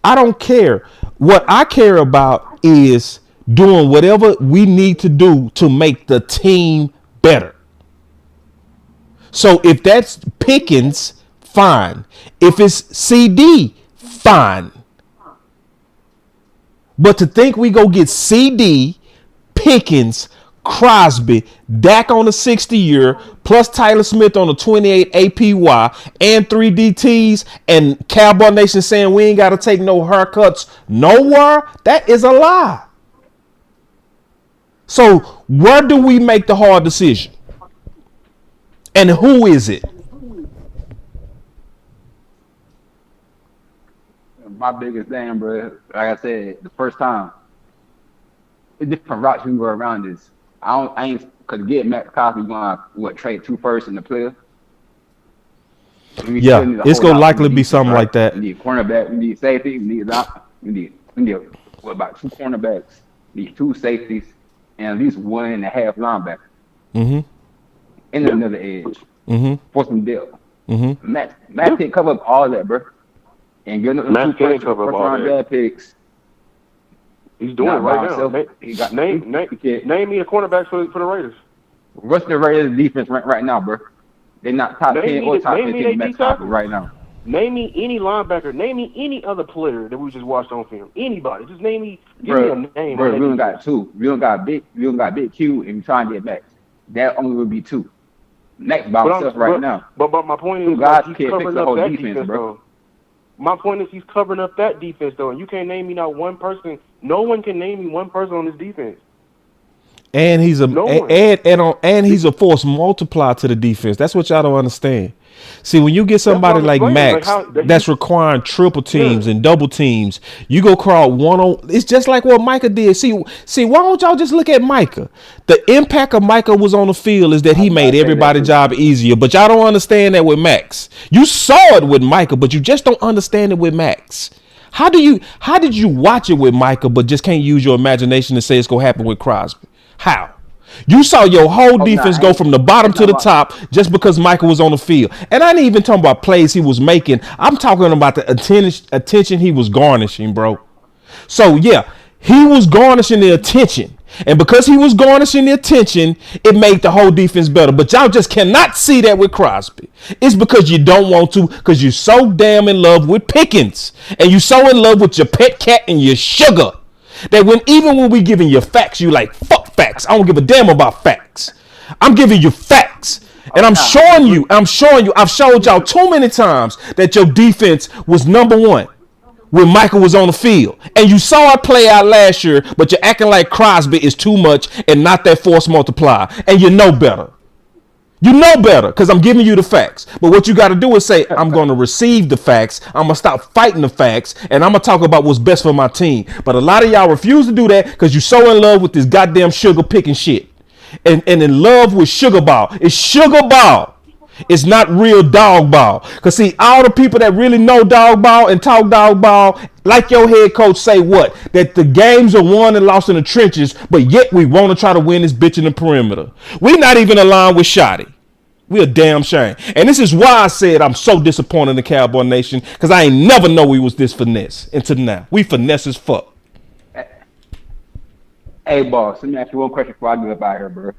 I don't care. What I care about is doing whatever we need to do to make the team better. So if that's Pickens, fine. If it's CD, fine. But to think we go get CD, Pickens, Crosby, Dak on the 60-year, plus Tyler Smith on the 28 APY, and 3 DTs, and Cowboy Nation saying we ain't got to take no haircuts nowhere, that is a lie. So where do we make the hard decision? And who is it? My biggest thing, bro, like I said, the first time, it's different routes you can go around this. I ain't, because get Max Crosby going to, trade 2 firsts in the player? We still Yeah, need a it's whole gonna lot from likely the be defense, something right? like that. We need cornerback, we need safety, we need what, about 2 cornerbacks, we need 2 safeties, and at least 1.5 linebackers. Mm-hmm. And another edge. Mm-hmm. For some depth. Mm-hmm. Matt can't cover up all that, bro. And getting them Matt 2 can't cover up all round that. draft picks. He's doing it Not by right now. himself. He got Name me a cornerback for the Raiders. What's the Raiders defense right now, bro? They're not top 10 or top name me 15 their Matt D Crosby tackle. right now. Name me any linebacker. Name me any other player that we just watched on film. Anybody. Just name me. Give me a name. Bro, on we only that got 2. We don't got big Q, and we trying to get Max. That only would be 2. Max by himself right now. But my point is, 2 guys he's can't fix covering the up whole that defense, bro. though. My point is he's covering up that defense though, and you can't name me not one person. No one can name me one person on this defense. And he's a No and he's a force multiplier to the defense. That's what y'all don't understand. See, when you get somebody like Max that's requiring triple teams and double teams, you go crawl one on. It's just like what Micah did. See, why don't y'all just look at Micah? The impact of Micah was on the field is that he made everybody's job easier. But y'all don't understand that with Max. You saw it with Micah, but you just don't understand it with Max. How did you watch it with Micah, but just can't use your imagination to say it's gonna happen with Crosby? How? You saw your whole defense go from the bottom to the top just because Michael was on the field. And I ain't even talking about plays he was making. I'm talking about the attention he was garnishing, bro. So, yeah, he was garnishing the attention. And because he was garnishing the attention, it made the whole defense better. But y'all just cannot see that with Crosby. It's because you don't want to, because you're so damn in love with Pickens. And you're so in love with your pet cat and your sugar. That even when we giving you facts, you like, fuck facts. I don't give a damn about facts. I'm giving you facts. And I'm showing you, I've showed y'all too many times that your defense was number 1 when Michael was on the field. And you saw it play out last year, but you're acting like Crosby is too much and not that force multiplier. And you know better. You know better because I'm giving you the facts. But what you got to do is say, I'm going to receive the facts. I'm going to stop fighting the facts. And I'm going to talk about what's best for my team. But a lot of y'all refuse to do that because you're so in love with this goddamn sugar picking shit. And in love with sugar ball. It's sugar ball. It's not real dog ball. Because see, all the people that really know dog ball and talk dog ball, like your head coach say what? That the games are won and lost in the trenches, but yet we want to try to win this bitch in the perimeter. We're not even aligned with Shotty. We a damn shame. And this is why I said I'm so disappointed in the Cowboy Nation, because I ain't never know we was this finesse until now. We finesse as fuck. Hey, boss, let me ask you one question before I get up out here, bro.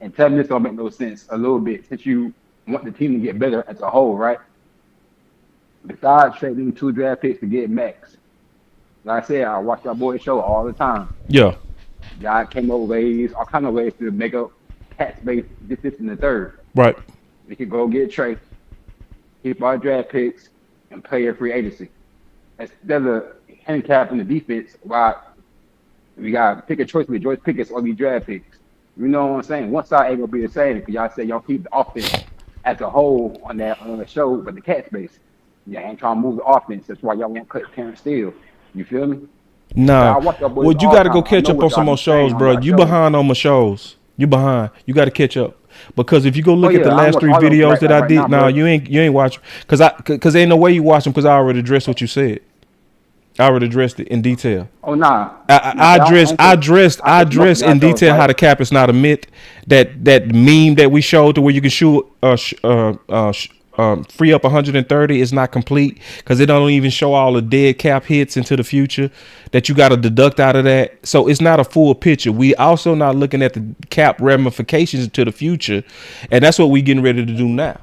And tell me this don't make no sense a little bit, since you want the team to get better as a whole, right? Besides trading 2 draft picks to get Max, like I said, I watch your boy show all the time. Yeah. Y'all came up with ways, all kind of ways to make up cap space, this, and the third. Right. We could go get Trey, keep our draft picks, and play a free agency. Instead of handicapping the defense, while we got to pick a choice with George Pickens or these draft picks. You know what I'm saying? One side ain't going to be the same because y'all say y'all keep the offense as a whole on that show, but the cat space. Yeah, ain't trying to move the offense. That's why y'all won't cut Terrence Steele. You feel me? Nah. I watch y'all boys Well, you all got the to go time. I catch know up what on some y'all more be saying shows, on bro. y'all You shows. behind on my shows. You behind. You got to catch up. Because if you go look Oh, at the yeah, I'm last watching 3 all of them videos that I right did, now, nah, bro. you ain't watching. Cause ain't no way you watch them. Cause I already addressed what you said. I already addressed it in detail. Oh, nah. I addressed in detail how the right? cap is not a myth. That meme that we showed to where you can free up 130 is not complete because it don't even show all the dead cap hits into the future that you got to deduct out of that. So it's not a full picture. We also not looking at the cap ramifications to the future, and that's what we getting ready to do now.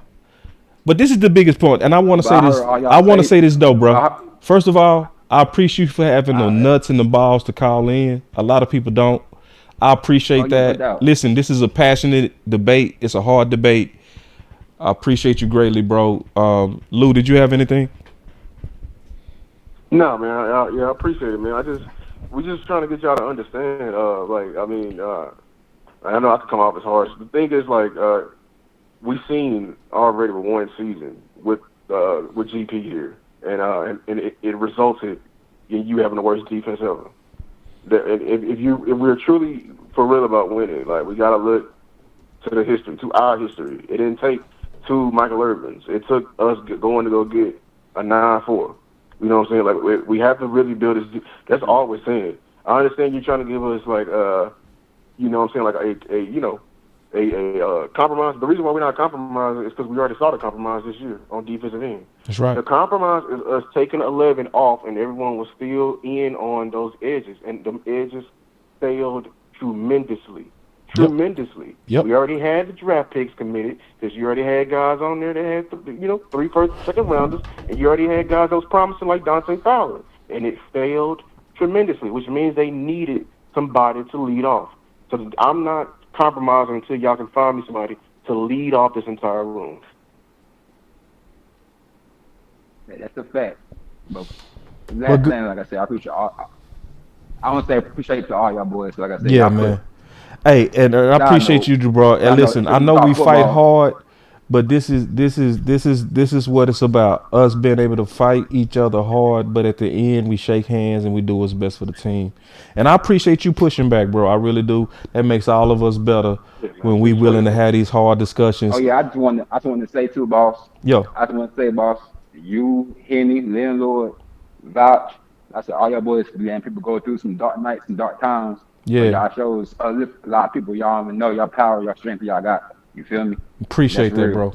But this is the biggest point, and I want to But say I this. heard all y'all I want to say- say this though, bro. I- First of all, I appreciate you for having the nuts and the balls to call in. A lot of people don't. I appreciate Oh, yeah, no that. doubt. Listen, this is a passionate debate. It's a hard debate. I appreciate you greatly, bro. Lou, did you have anything? No, man. I appreciate it, man. We just trying to get y'all to understand. I know I can come off as harsh. The thing is, we've seen already with one season with GP here, and it resulted in you having the worst defense ever. If we're truly for real about winning, we gotta look to the history, to our history. It didn't take 2 Michael Irvins. It took us going to go get a 9-4. You know what I'm saying? We have to really build this. That's all we're saying. I understand you're trying to give us you know what I'm saying, a compromise. The reason why we're not compromising is because we already saw the compromise this year on defensive end. That's right. The compromise is us taking 11 off, and everyone was still in on those edges, and them edges failed tremendously. Tremendously. Yep. We already had the draft picks committed because you already had guys on there that had 3 first, second rounders, and you already had guys that was promising like Dante Fowler, and it failed tremendously, which means they needed somebody to lead off. So I'm not compromising until y'all can find me somebody to lead off this entire room. Yeah, that's a fact. But last thing, like I said, I appreciate all. I want to say appreciate to all y'all boys. Like I said, Yeah, man. Hey, and I appreciate you, bro. And listen, I know we fight hard, but this is what it's about. Us being able to fight each other hard, but at the end we shake hands and we do what's best for the team. And I appreciate you pushing back, bro. I really do. That makes all of us better when we willing to have these hard discussions. Oh yeah, I just want to say too, boss. Yo. I just want to say, boss, you, Henny, Landlord, Vouch. I said all y'all boys, man, people go through some dark nights and dark times. Yeah. Y'all shows a lot of people, y'all don't even know y'all power, y'all strength y'all got. You feel me? Appreciate that, bro.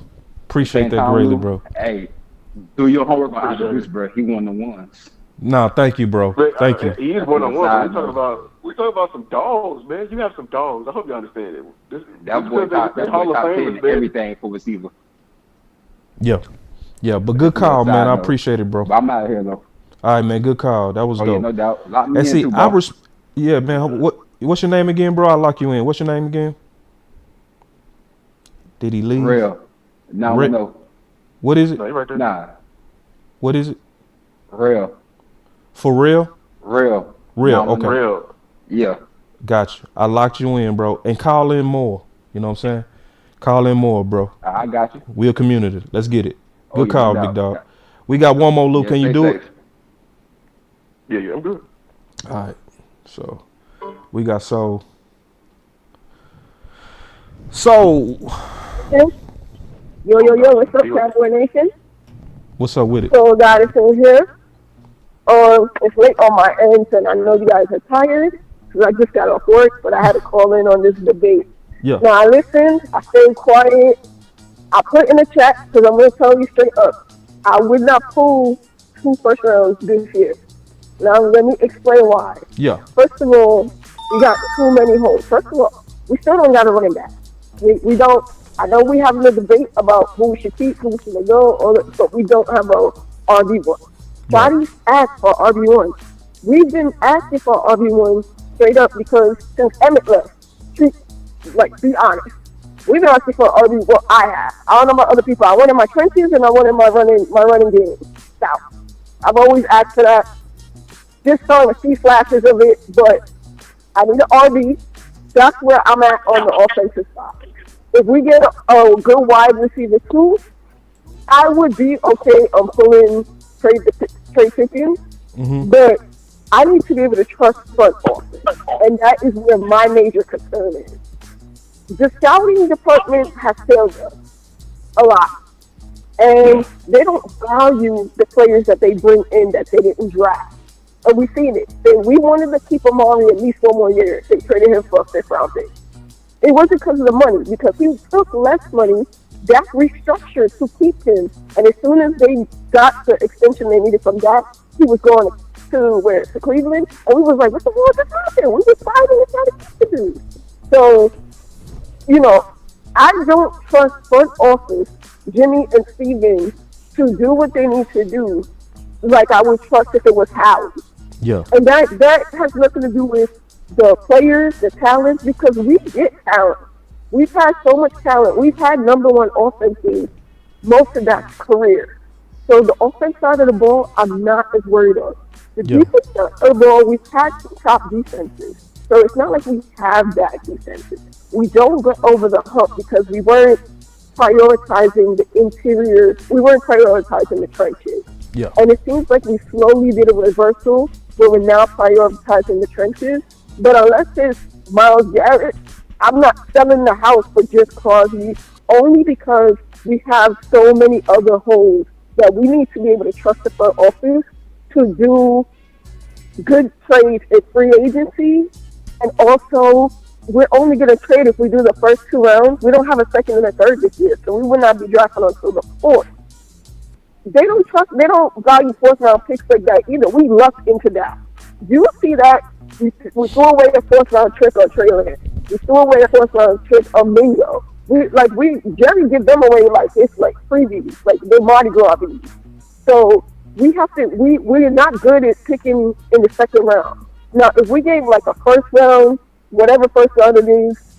Appreciate that greatly, bro. Hey, do your homework on Andrews, bro. He one of the ones. Nah, thank you, bro. Thank you. He is one-on-one. We talking about some dogs, man. You have some dogs. I hope you understand it. That boy top 10 everything for receiver. Yeah. Yeah, but good call, man. I appreciate it, bro. But I'm out of here, though. All right, man. Good call. That was dope. Yeah, no doubt. Lock me and in see, too, yeah, man. What's your name again, bro? I'll lock you in. What's your name again? Did he leave? Real. No. What is it? No, you're right there. Nah. What is it? Real. For real? Real. Okay. Real. Yeah. Got you. I locked you in, bro. And call in more. You know what I'm saying? Call in more, bro. I got you. We're a community. Let's get it. Good yeah, call, no big dog. doubt. We got one more, Luke. Can you do it? Yeah, I'm good. All right. So, we got So. Yo, what's up, Cowboys Nation? What's up with it? So, guys, in here. It's late on my end, and I know you guys are tired because I just got off work, but I had to call in on this debate. Yeah. Now, I listened. I stayed quiet. I put in the chat because I'm going to tell you straight up. I would not pull 2 first rounds this year. Now, let me explain why. Yeah. First of all, we got too many holes. First of all, we still don't got a running back. We don't. I know we having a debate about who we should keep, who we should let go, but we don't have a RB1. Bodies ask for RB1. We've been asking for RB1 straight up because since Emmett left, be honest. We've been asking for RB. Well, I have. I don't know about other people. I went in my trenches and I went in my running game. South. I've always asked for that. Just starting to see flashes of it, but I need an RB. That's where I'm at on the offensive side. If we get a good wide receiver too, I would be okay on pulling trade Pickens, but I need to be able to trust front office, and that is where my major concern is. The scouting department has failed us a lot, and they don't value the players that they bring in that they didn't draft. And we've seen it. We wanted to keep Amari at least 1 more year. They traded him for a 5th round pick. It wasn't because of the money, because he took less money. Dak restructured to keep him, and as soon as they got the extension they needed from Dak, he was going to Cleveland, and we was like, what the hell just happened? We just fighting and trying to keep the dude. So, I don't trust front office, Jimmy and Steven, to do what they need to do like I would trust if it was Howie. Yeah. And that has nothing to do with the players, the talent, because we get talent. We've had so much talent. We've had number one offenses most of that career. So the offense side of the ball, I'm not as worried on. The defense side of the ball, we've had some top defenses. So it's not like we have bad defenses. We don't go over the hump because we weren't prioritizing the interior. We weren't prioritizing the trenches. Yeah. And it seems like we slowly did a reversal where we're now prioritizing the trenches. But unless it's Myles Garrett, I'm not selling the house for just Crosby, only because we have so many other holes that we need to be able to trust the front office to do good trades in free agency. And also, we're only going to trade if we do the first 2 rounds. We don't have a second and a third this year, so we will not be drafting until the 4th. They don't value 4th round picks like that either. We lucked into that. You see that we threw away a 4th round trick on Trey Lance. We threw away a 4th round trick on Mingo. Jerry give them away like it's like freebies, like they're Mardi Gras bees. So we're not good at picking in the 2nd round. Now, if we gave like a 1st round, whatever 1st round it is,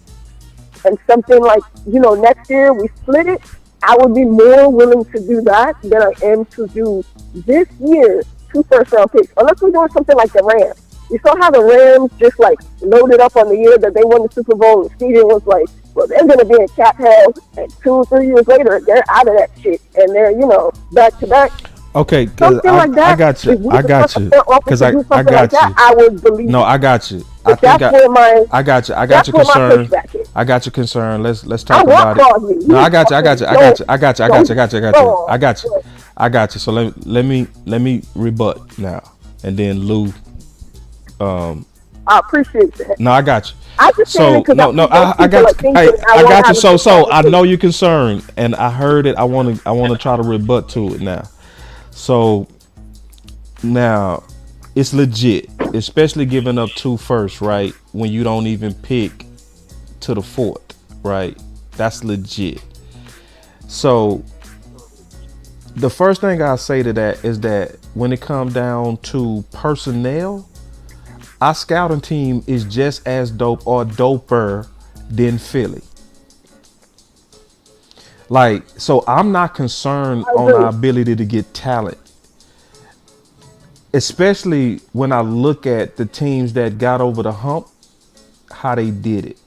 and something like, next year we split it, I would be more willing to do that than I am to do this year 2 1st round picks. Unless we're doing something like the Rams. You saw how the Rams just like loaded up on the year that they won the Super Bowl, and Steven was like, well, they're going to be in cap hell, and 2 or 3 years later, they're out of that shit, and they're, back to back. Okay, something like that. I got you. Because I got you. I would believe. No, I got you. I got your concern. I got your concern. Let's talk about it. No, I got you. So let me rebut now, and then Lou. I appreciate that. No, I got you. I just I got you. So I know you're concerned, and I heard it. I want to try to rebut to it now. So now it's legit, especially giving up 2 firsts, right? When you don't even pick to the 4th, right? That's legit. So the first thing I'll say to that is that when it comes down to personnel, our scouting team is just as dope or doper than Philly. So I'm not concerned on our ability to get talent, especially when I look at the teams that got over the hump, how they did it.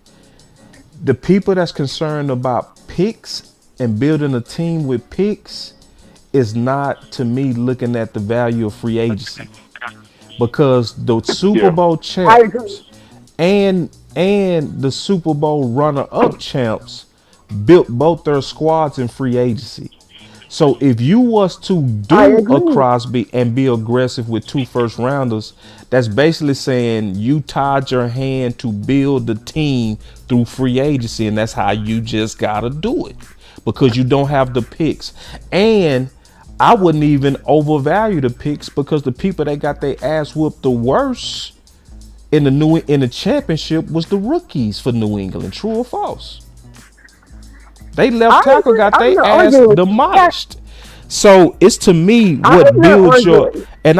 The people that's concerned about picks and building a team with picks is not, to me, looking at the value of free agency, because the Super Bowl champs and the Super Bowl runner-up champs built both their squads in free agency. So if you was to do a Crosby and be aggressive with 2 first rounders, that's basically saying you tied your hand to build the team through free agency, and that's how you just gotta do it, because you don't have the picks. And I wouldn't even overvalue the picks, because the people that got their ass whooped the worst in the championship was the rookies for New England. True or false? They left tackle got their ass demolished. So it's, to me, what builds your and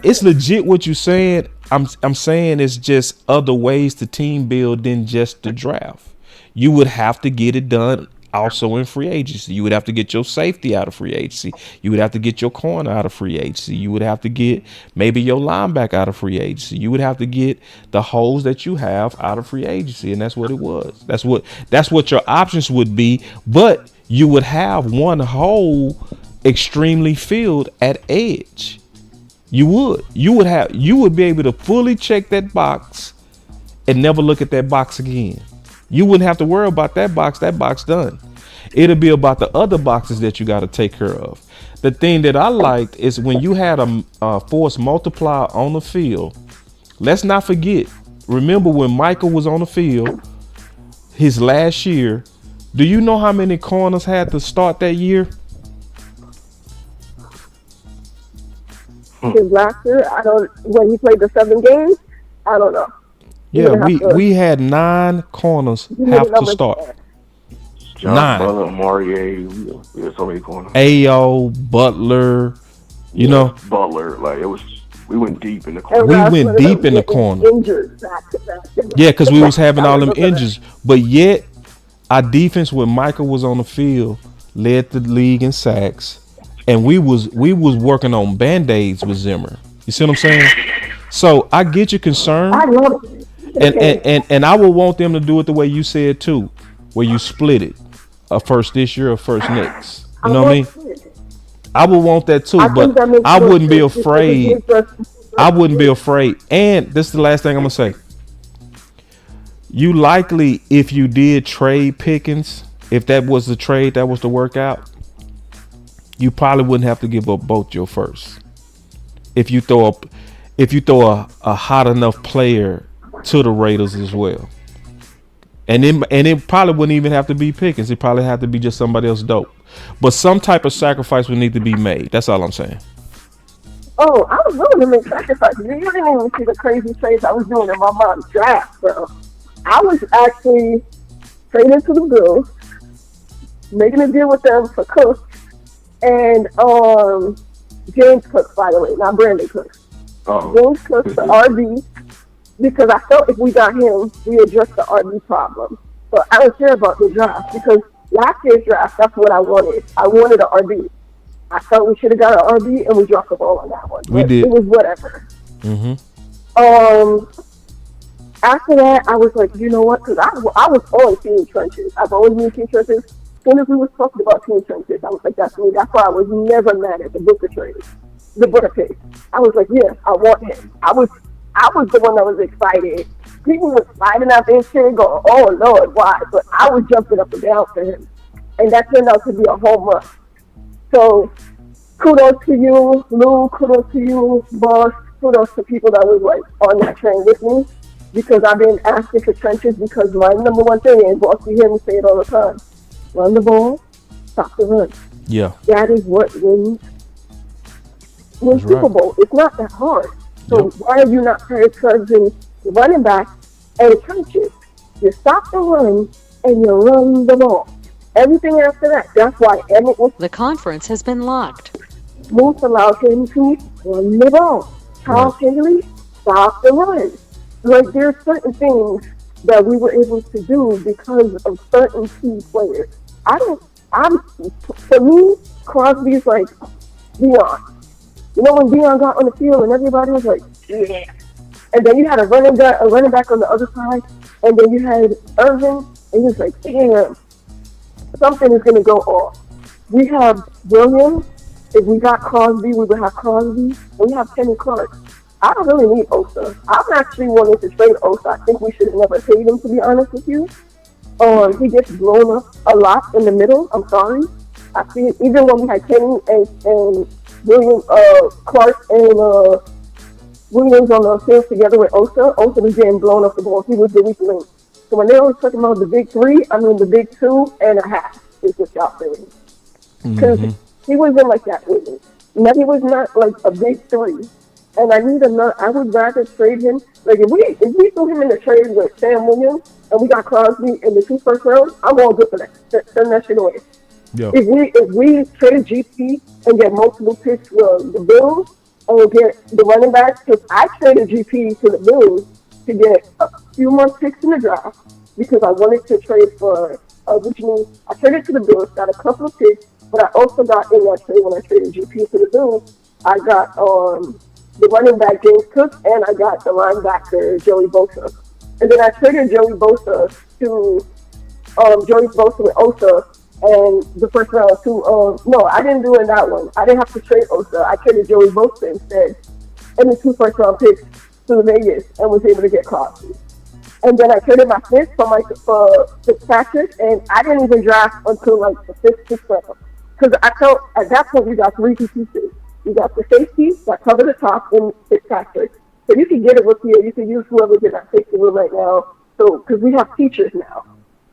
it's legit what you're saying. I'm saying it's just other ways to team build than just the draft. You would have to get it done also in free agency. You would have to get your safety out of free agency. You would have to get your corner out of free agency. You would have to get maybe your linebacker out of free agency. You would have to get the holes that you have out of free agency, and that's what it was. That's what your options would be. But you would have one hole extremely filled at edge. You would be able to fully check that box and never look at that box again. You wouldn't have to worry about that box done. It'll be about the other boxes that you got to take care of. The thing that I liked is when you had a force multiplier on the field. Let's not forget, remember when Michael was on the field his last year, do you know how many corners had to start that year? His last year, when he played the 7 games, I don't know. Yeah, we had 9 corners have to start. John 9. Butler, Maurier, we had so many corners. Ayo, Butler, you know. Butler, like we went deep in the corner. We went deep in the corner. Injured back to back. Yeah, because we was having all them injuries. But yet, our defense when Michael was on the field led the league in sacks. And we was working on Band-Aids with Zimmer. You see what I'm saying? So I get your concern. I love it. And I would want them to do it the way you said too, where you split it. A first this year, a first next. You know what I mean? I would want that too, but I wouldn't be afraid. I wouldn't be afraid. And this is the last thing I'm gonna say. You likely, if you did trade Pickens, if that was the trade, that was the workout, you probably wouldn't have to give up both your first. If you throw a hot enough player to the Raiders as well. And it probably wouldn't even have to be Pickens. It probably have to be just somebody else dope. But some type of sacrifice would need to be made. That's all I'm saying. Oh, I was willing to make sacrifices. You didn't even see the crazy trades I was doing in my mom's draft, bro. I was actually trading to the Bills, making a deal with them for Cook and James Cook, by the way, not Brandon Cook. Oh. James Cook, the RB, because I felt if we got him, we addressed the RB problem. But I don't care about the draft because last year's draft, that's what I wanted. I wanted an RB. I felt we should have got an RB and we dropped the ball on that one. We did. It was whatever. Mm-hmm. After that, I was like, you know what? Because I was on team trenches. I've always been team trenches. As soon as we was talking about team trenches, I was like, that's me. That's why I was never mad at the Booker trade, the Booker pick. I was like, yeah, I want him. I was the one that was excited. People were sliding out their shit going, oh, Lord, why? But I was jumping up and down for him. And that turned out to be a home run. So kudos to you, Lou. Kudos to you, boss. Kudos to people that was like on that train with me. Because I've been asking for trenches because my number one thing is, boss, you hear me say it all the time. Run the ball, stop the run. Yeah. That is what wins Super Bowl. It's not that hard. So why are you not prioritizing the running back and trenches? You stop the run and you run the ball. Everything after that, that's why Emmett was... The conference has been locked. Moose allowed him to run the ball. Charles Henry, stop the run. Like, there's certain things that we were able to do because of certain key players. For me, Crosby's like Deion. You know when Deion got on the field and everybody was like, yeah. And then you had a running back on the other side, and then you had Irvin, and he was like, damn, something is going to go off. We have Williams. If we got Crosby, we would have Crosby. And we have Kenny Clark. I don't really need Osa. I'm actually wanting to trade Osa. I think we should have never paid him, to be honest with you. He gets blown up a lot in the middle. I'm sorry. I see it even when we had Kenny and William, Clark and Williams on the field together with Osa. Osa was getting blown off the ball. He was the weak link. So when they always talking about the big 3, I mean the big 2.5 is what y'all saying. Because he wasn't like that with me. No, he was not like a big 3. And I would rather trade him. Like if we threw him in the trade with Sam Williams and we got Crosby in the 2 first rounds, I'm all good for that. Send that shit away. Yeah. If we trade GP and get multiple picks for the Bills and get the running backs, because I traded GP to the Bills to get a few more picks in the draft because I wanted to trade for which means I traded to the Bills, got a couple of picks, but I also got in that trade when I traded GP to the Bills. I got the running back James Cook, and I got the linebacker Joey Bosa. And then I traded Joey Bosa to Joey Bosa with Osa and the first round to no, I didn't do it in that one. I didn't have to trade Osa. I traded Joey Bosa instead, and the 2 first round picks to the Vegas, and was able to get Crosby. And then I traded my fifth for Fitzpatrick, and I didn't even draft until like the 5th, 6th round. Because I felt at that point you got 3 pieces. You got the safety that cover the top in Fitzpatrick. So you can get it with you. You can use whoever's in that safety room right now. So, because we have teachers now.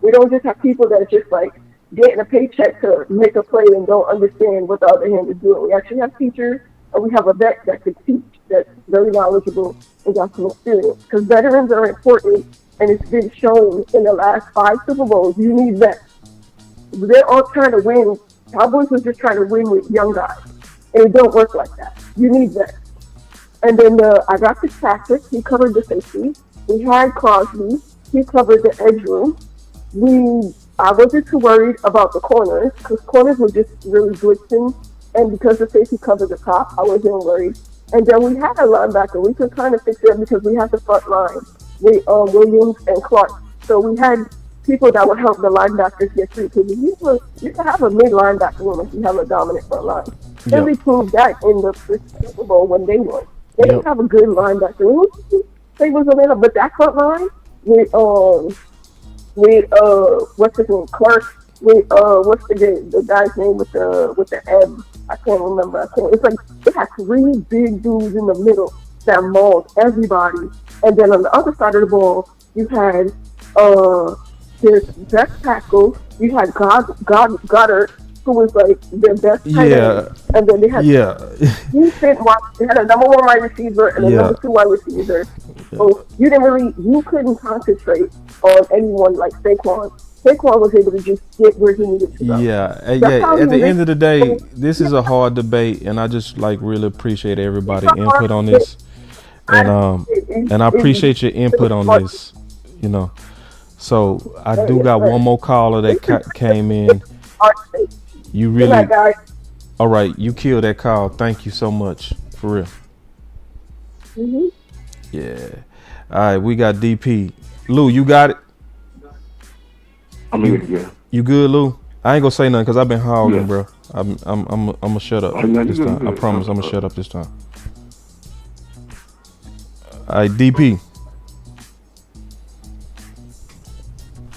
We don't just have people that are just like getting a paycheck to make a play and don't understand what the other hand is doing. We actually have teachers, and we have a vet that can teach, that's very knowledgeable and got some experience. Because veterans are important, and it's been shown in the last 5 Super Bowls, you need vets. They're all trying to win. Cowboys was just trying to win with young guys. And it don't work like that. You need vets. And then I got Fitzpatrick. He covered the safety. We had Crosby. He covered the edge room. I wasn't too worried about the corners because corners were just really blitzing. And because the safety covered the top, I wasn't worried. And then we had a linebacker. We could kind of fix it because we had the front line with Williams and Clark. So we had people that would help the linebackers get through. Because you can have a mid linebacker room if you have a dominant front line. And we proved that in the Super Bowl when they won. They didn't have a good linebacker room. They was available, but that front line with what's his name, Clark, with what's the guy's name with the M? I can't remember. It's like they had 3 big dudes in the middle that mauled everybody, and then on the other side of the ball you had their best tackle. You had Goddard, who was like their best tight end. And then they had they had a number 1 wide receiver and a number 2 wide receiver. So you couldn't concentrate on anyone like Saquon. Saquon was able to just get where he needed to go. At the end of the day, this is a hard debate, and I just like really appreciate everybody's input on this, and I appreciate your input on this. You know, so I do got one more caller that came in. You really, all right? You killed that call. Thank you so much, for real. Yeah. All right, we got DP. Lou, you got it. I'm here, yeah. You good, Lou? I ain't gonna say nothing because I've been hogging, bro. I'm gonna shut up this time. I promise I'm gonna shut up this time. All right, DP.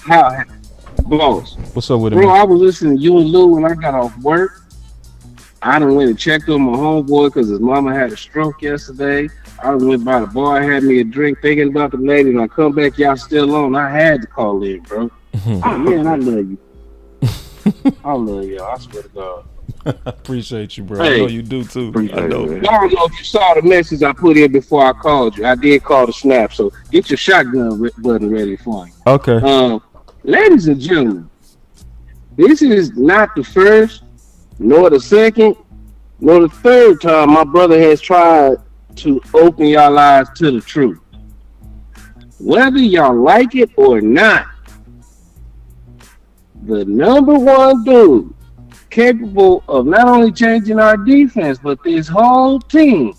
How, boss? What's up with it, bro? Man? I was listening to you and Lou when I got off work. I done went and checked on my homeboy because his mama had a stroke yesterday. I done went by the bar, had me a drink, thinking about the lady, and I come back, y'all still on. I had to call in, bro. Oh, man, I love you. I love y'all. I swear to God. Appreciate you, bro. Hey, I know you do too. I know. I don't know if you saw the message I put in before I called you. I did call the snap, so get your shotgun button ready for me. Okay. Ladies and gentlemen, this is not the first, nor the second, nor the third time my brother has tried to open y'all eyes to the truth. Whether y'all like it or not, the number 1 dude capable of not only changing our defense, but this whole team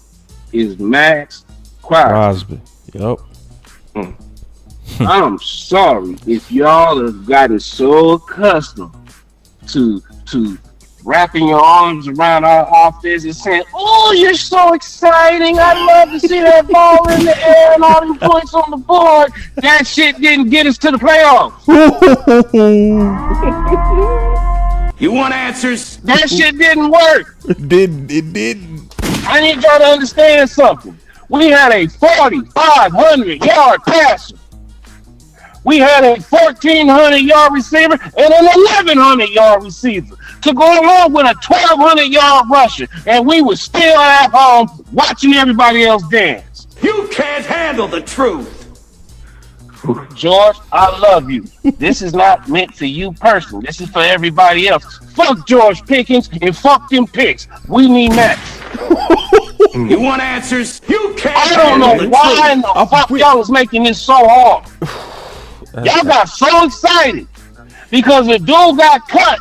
is Max Crosby. Yep. I'm sorry if y'all have gotten so accustomed to wrapping your arms around our offense and saying, "Oh, you're so exciting! I love to see that ball in the air and all them points on the board." That shit didn't get us to the playoffs. You want answers? That shit didn't work. It didn't. I need y'all to understand something. We had a 4,500-yard passer. We had a 1,400-yard receiver and an 1,100-yard receiver to go along with a 1,200-yard rusher, and we were still at home watching everybody else dance. You can't handle the truth. George, I love you. This is not meant for you personally. This is for everybody else. Fuck George Pickens and fuck them picks. We need Max. You want answers? You can't. I don't know why in the fuck y'all was making this so hard. Y'all got so excited. Because the dude got cut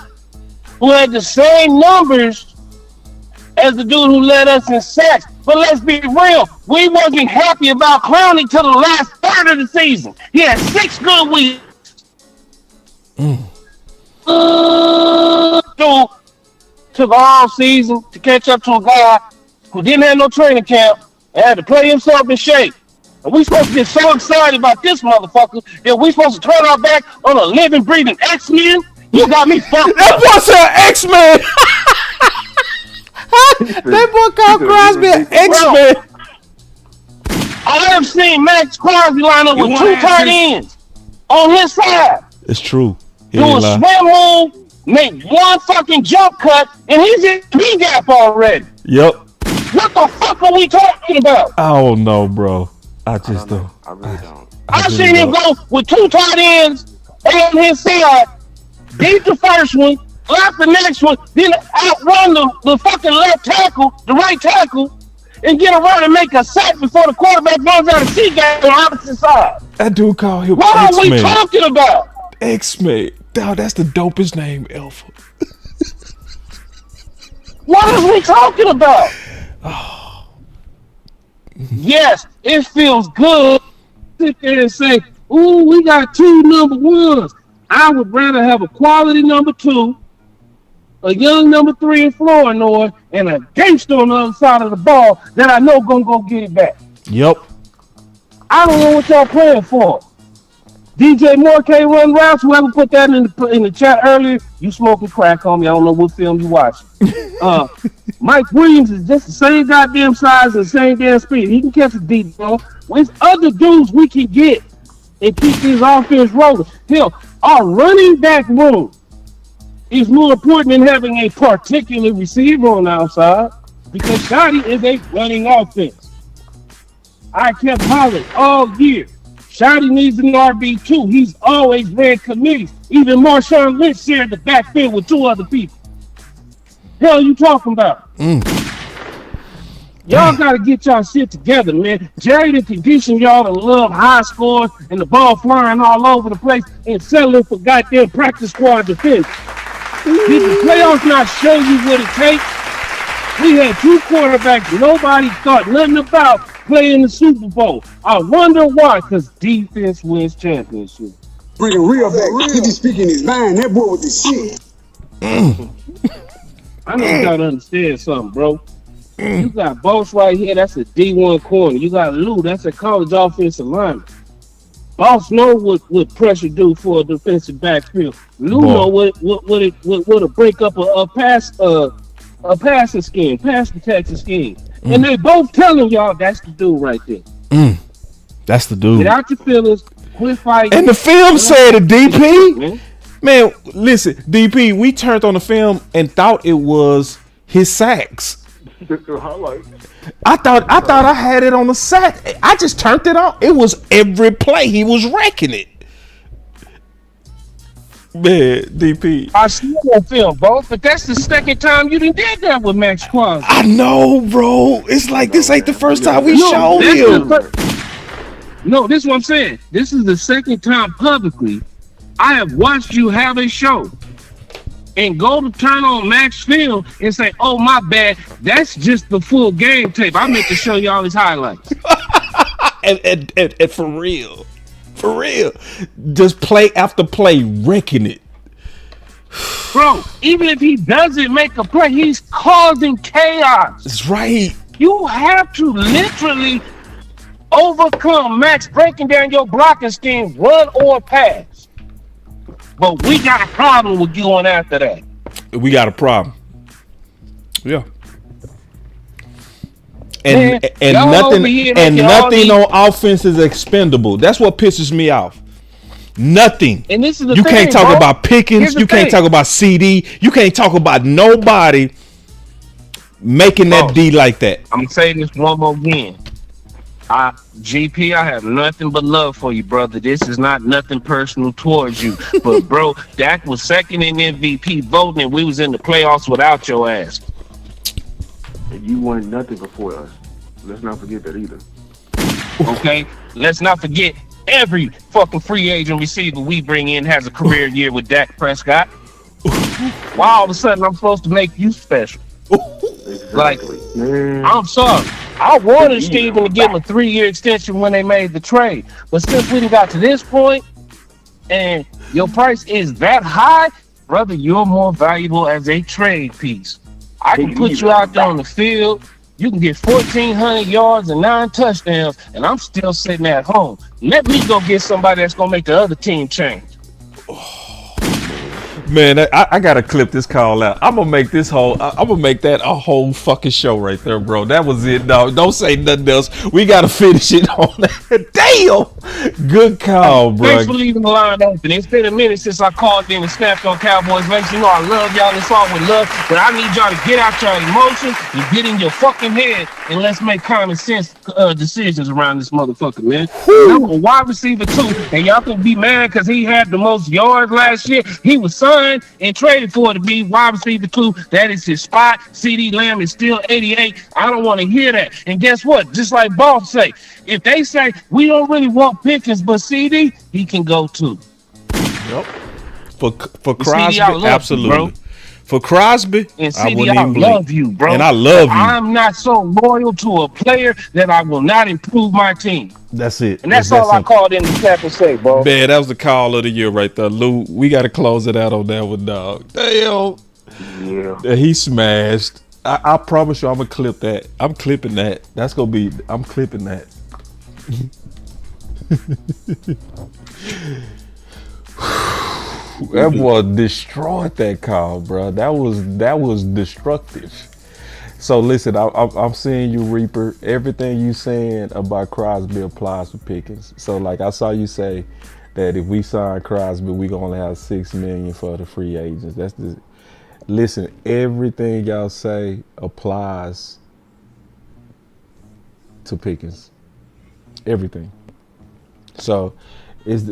who had the same numbers as the dude who led us in sacks. But let's be real, we wasn't happy about Clowney till the last third of the season. He had 6 good weeks. Took all season to catch up to a guy who didn't have no training camp and had to play himself in shape. And we supposed to get so excited about this motherfucker that we supposed to turn our back on a living, breathing X-Men? You got me fucked That up. boy said X-Men. That boy called Crosby an X-Men. I have seen Max Crosby line up with 2 tight ends on his side. It's true. He Do a ain't lie. swim move, make one fucking jump cut, and he's in B-gap already. Yep. What the fuck are we talking about? I don't know, bro. I just don't. I really don't. I really seen him don't. go with 2 tight ends on his side, beat the first one, left the next one, then outrun the fucking left tackle, the right tackle, and get around and make a sack before the quarterback runs out of C-gap on the opposite side. That dude called him What are we X-Men. talking about? X-Men. Dog, that's the dopest name ever. What are we talking about? Yes, it feels good to sit there and say, ooh, we got 2 number 1s. I would rather have a quality number 2, a young number 3 in Flournoy, and a gangster on the other side of the ball that I know gonna go get it back. Yep. I don't know what y'all playing for. DJ Moore can't run routes. Whoever put that in the chat earlier, you smoking crack, homie. I don't know what film you watching. Mike Williams is just the same goddamn size and the same damn speed. He can catch a deep ball. With other dudes we can get and keep this offense rolling. Hell, our running back room is more important than having a particular receiver on the outside because Shotty is a running offense. I kept hollering all year. Shotty needs an RB2. He's always ran committees. Even Marshawn Lynch shared the backfield with 2 other people. Hell you talking about? Y'all got to get y'all shit together, man. Jerry done conditioned y'all to love high scores and the ball flying all over the place and settling for goddamn practice squad defense. Did the playoffs not show you what it takes? We had 2 quarterbacks nobody thought nothing about playing the Super Bowl. I wonder why, because defense wins championships. Bring a real back. He be speaking his mind. That boy with the shit. I know you gotta understand something, bro. You got Boss right here, that's a D1 corner. You got Lou, that's a college offensive lineman. Boss know what pressure do for a defensive backfield. Lou know what to break up a passing scheme, pass protection scheme. And they both telling y'all that's the dude right there. That's the dude. Get out your feelings, quit fighting. And the film said a DP. Man, listen, DP, we turned on the film and thought it was his sacks. I thought I had it on the sack. I just turned it on. It was every play. He was wrecking it. Man, DP. I see that film, both, but that's the second time you done did that with Max Crosby. I know, bro. It's like this ain't the first time we showed him. No, this is what I'm saying. This is the second time publicly I have watched you have a show and go to turn on Max film and say, oh, my bad, that's just the full game tape. I meant to show y'all his highlights. and for real, just play after play, wrecking it. Bro, even if he doesn't make a play, he's causing chaos. That's right. You have to literally overcome Max breaking down your blocking scheme, run or pass. But we got a problem with going after that. We got a problem. Yeah. And nothing on offense is expendable. That's what pisses me off. Nothing. And this is the you thing, can't talk bro. about Pickens. You can't talk about CD. You can't talk about nobody making that D like that. I'm saying this one more again. GP, I have nothing but love for you, brother. This is not nothing personal towards you. But, bro, Dak was second in MVP voting, and we was in the playoffs without your ass. And you wanted nothing before us. Let's not forget that either. Okay? Let's not forget Every fucking free agent receiver we bring in has a career year with Dak Prescott. Why all of a sudden I'm supposed to make you special? Like, I'm sorry. I wanted Steven to give him a 3-year extension when they made the trade. But since we done got to this point and your price is that high, brother, you're more valuable as a trade piece. I can put you out there on the field. You can get 1,400 yards and 9 touchdowns, and I'm still sitting at home. Let me go get somebody that's going to make the other team change. Man, I gotta clip this call out. I'm gonna make that a whole fucking show right there, bro. That was it, dog. Don't say nothing else. We gotta finish it on that. Damn, good call, bro. Thanks for leaving the line open. It's been a minute since I called in and snapped on Cowboys Nation. You know I love y'all. It's all with love, but I need y'all to get out your emotions and get in your fucking head and let's make common sense decisions around this motherfucker, man. I'm a wide receiver too, and y'all can be mad because he had the most yards last year. He was signed and traded for to be wide receiver 2. That is his spot. CD Lamb is still 88. I don't want to hear that. And guess what? Just like Boss say, if they say we don't really want Pickens, but CD, he can go too. Yep. For Crosby, CD, absolutely. You, for Crosby, and CD, I love you, bro. And I love you. I'm not so loyal to a player that I will not improve my team. That's it. And that's all I called in the tap and say, bro. Man, that was the call of the year right there, Lou. We got to close it out on that one, dog. Damn. Yeah. He smashed. I promise you, I'm gonna clip that. I'm clipping that. That's gonna be. I'm clipping that. That boy destroyed that call, bro. That was destructive. So listen, I'm seeing you, Reaper. Everything you saying about Crosby applies to Pickens. So like I saw you say that if we sign Crosby, we gonna only have $6 million for the free agents. That's the. Listen, everything y'all say applies to Pickens. Everything. So it's.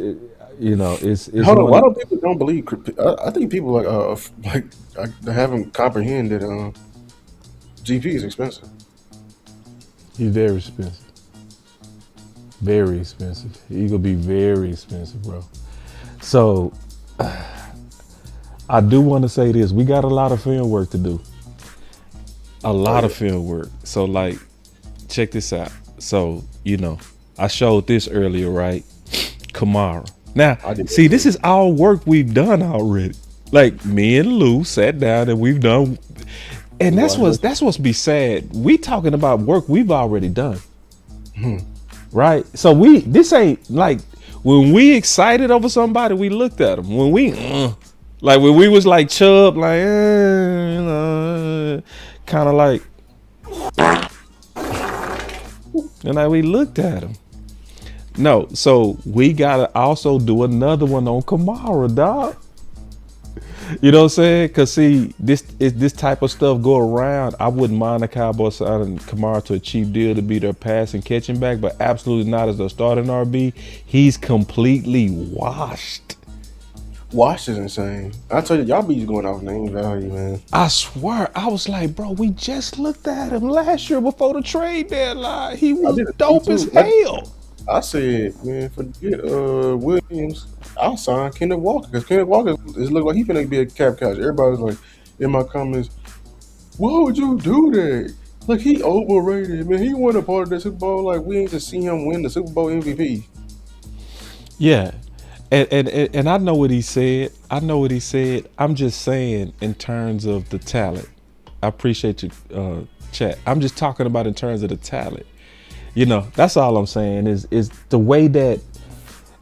It's hold on. Why don't people don't believe? I think people they haven't comprehended. GP is expensive. He's very expensive. Very expensive. He's gonna be very expensive, bro. So I do want to say this: we got a lot of film work to do. A lot of film work. So like, check this out. So I showed this earlier, right? Kamara. Now, see, this is all work we've done already. Like me and Lou sat down and we've done, and that's what's be sad. We talking about work we've already done, right? So this ain't like when we excited over somebody, we looked at them. When we like when we was like Chubb, like kind of like, and like we looked at him. No, so we gotta also do another one on Kamara, dog. You know what I'm saying? Cause see, this type of stuff go around. I wouldn't mind the Cowboys signing Kamara to a cheap deal to be their pass and catching back, but absolutely not as their starting RB. He's completely washed. Washed is insane. I tell you, y'all be going off name value, man. I swear, I was like, bro, we just looked at him last year before the trade deadline. He was dope as hell. I said, man, forget Williams. I'll sign Kenneth Walker because Kenneth Walker is looking like he's finna be a cap catch. Everybody's like, in my comments, why would you do that? Like, he overrated, man. He won a part of the Super Bowl. Like, we ain't just see him win the Super Bowl MVP. Yeah, and I know what he said. I'm just saying in terms of the talent. I appreciate you, chat. I'm just talking about in terms of the talent. That's all I'm saying is the way that,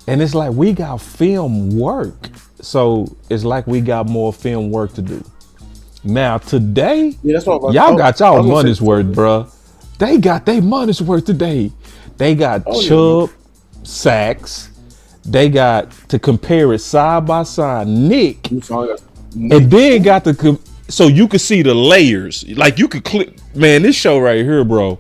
and it's like we got film work. So it's like we got more film work to do. Now today, that's what y'all got y'all money's worth, bro. They got their money's worth today. They got Chubb, sacks. They got to compare it side by side. Nick. And then got the, so you could see the layers. Like you could click, man, this show right here, bro.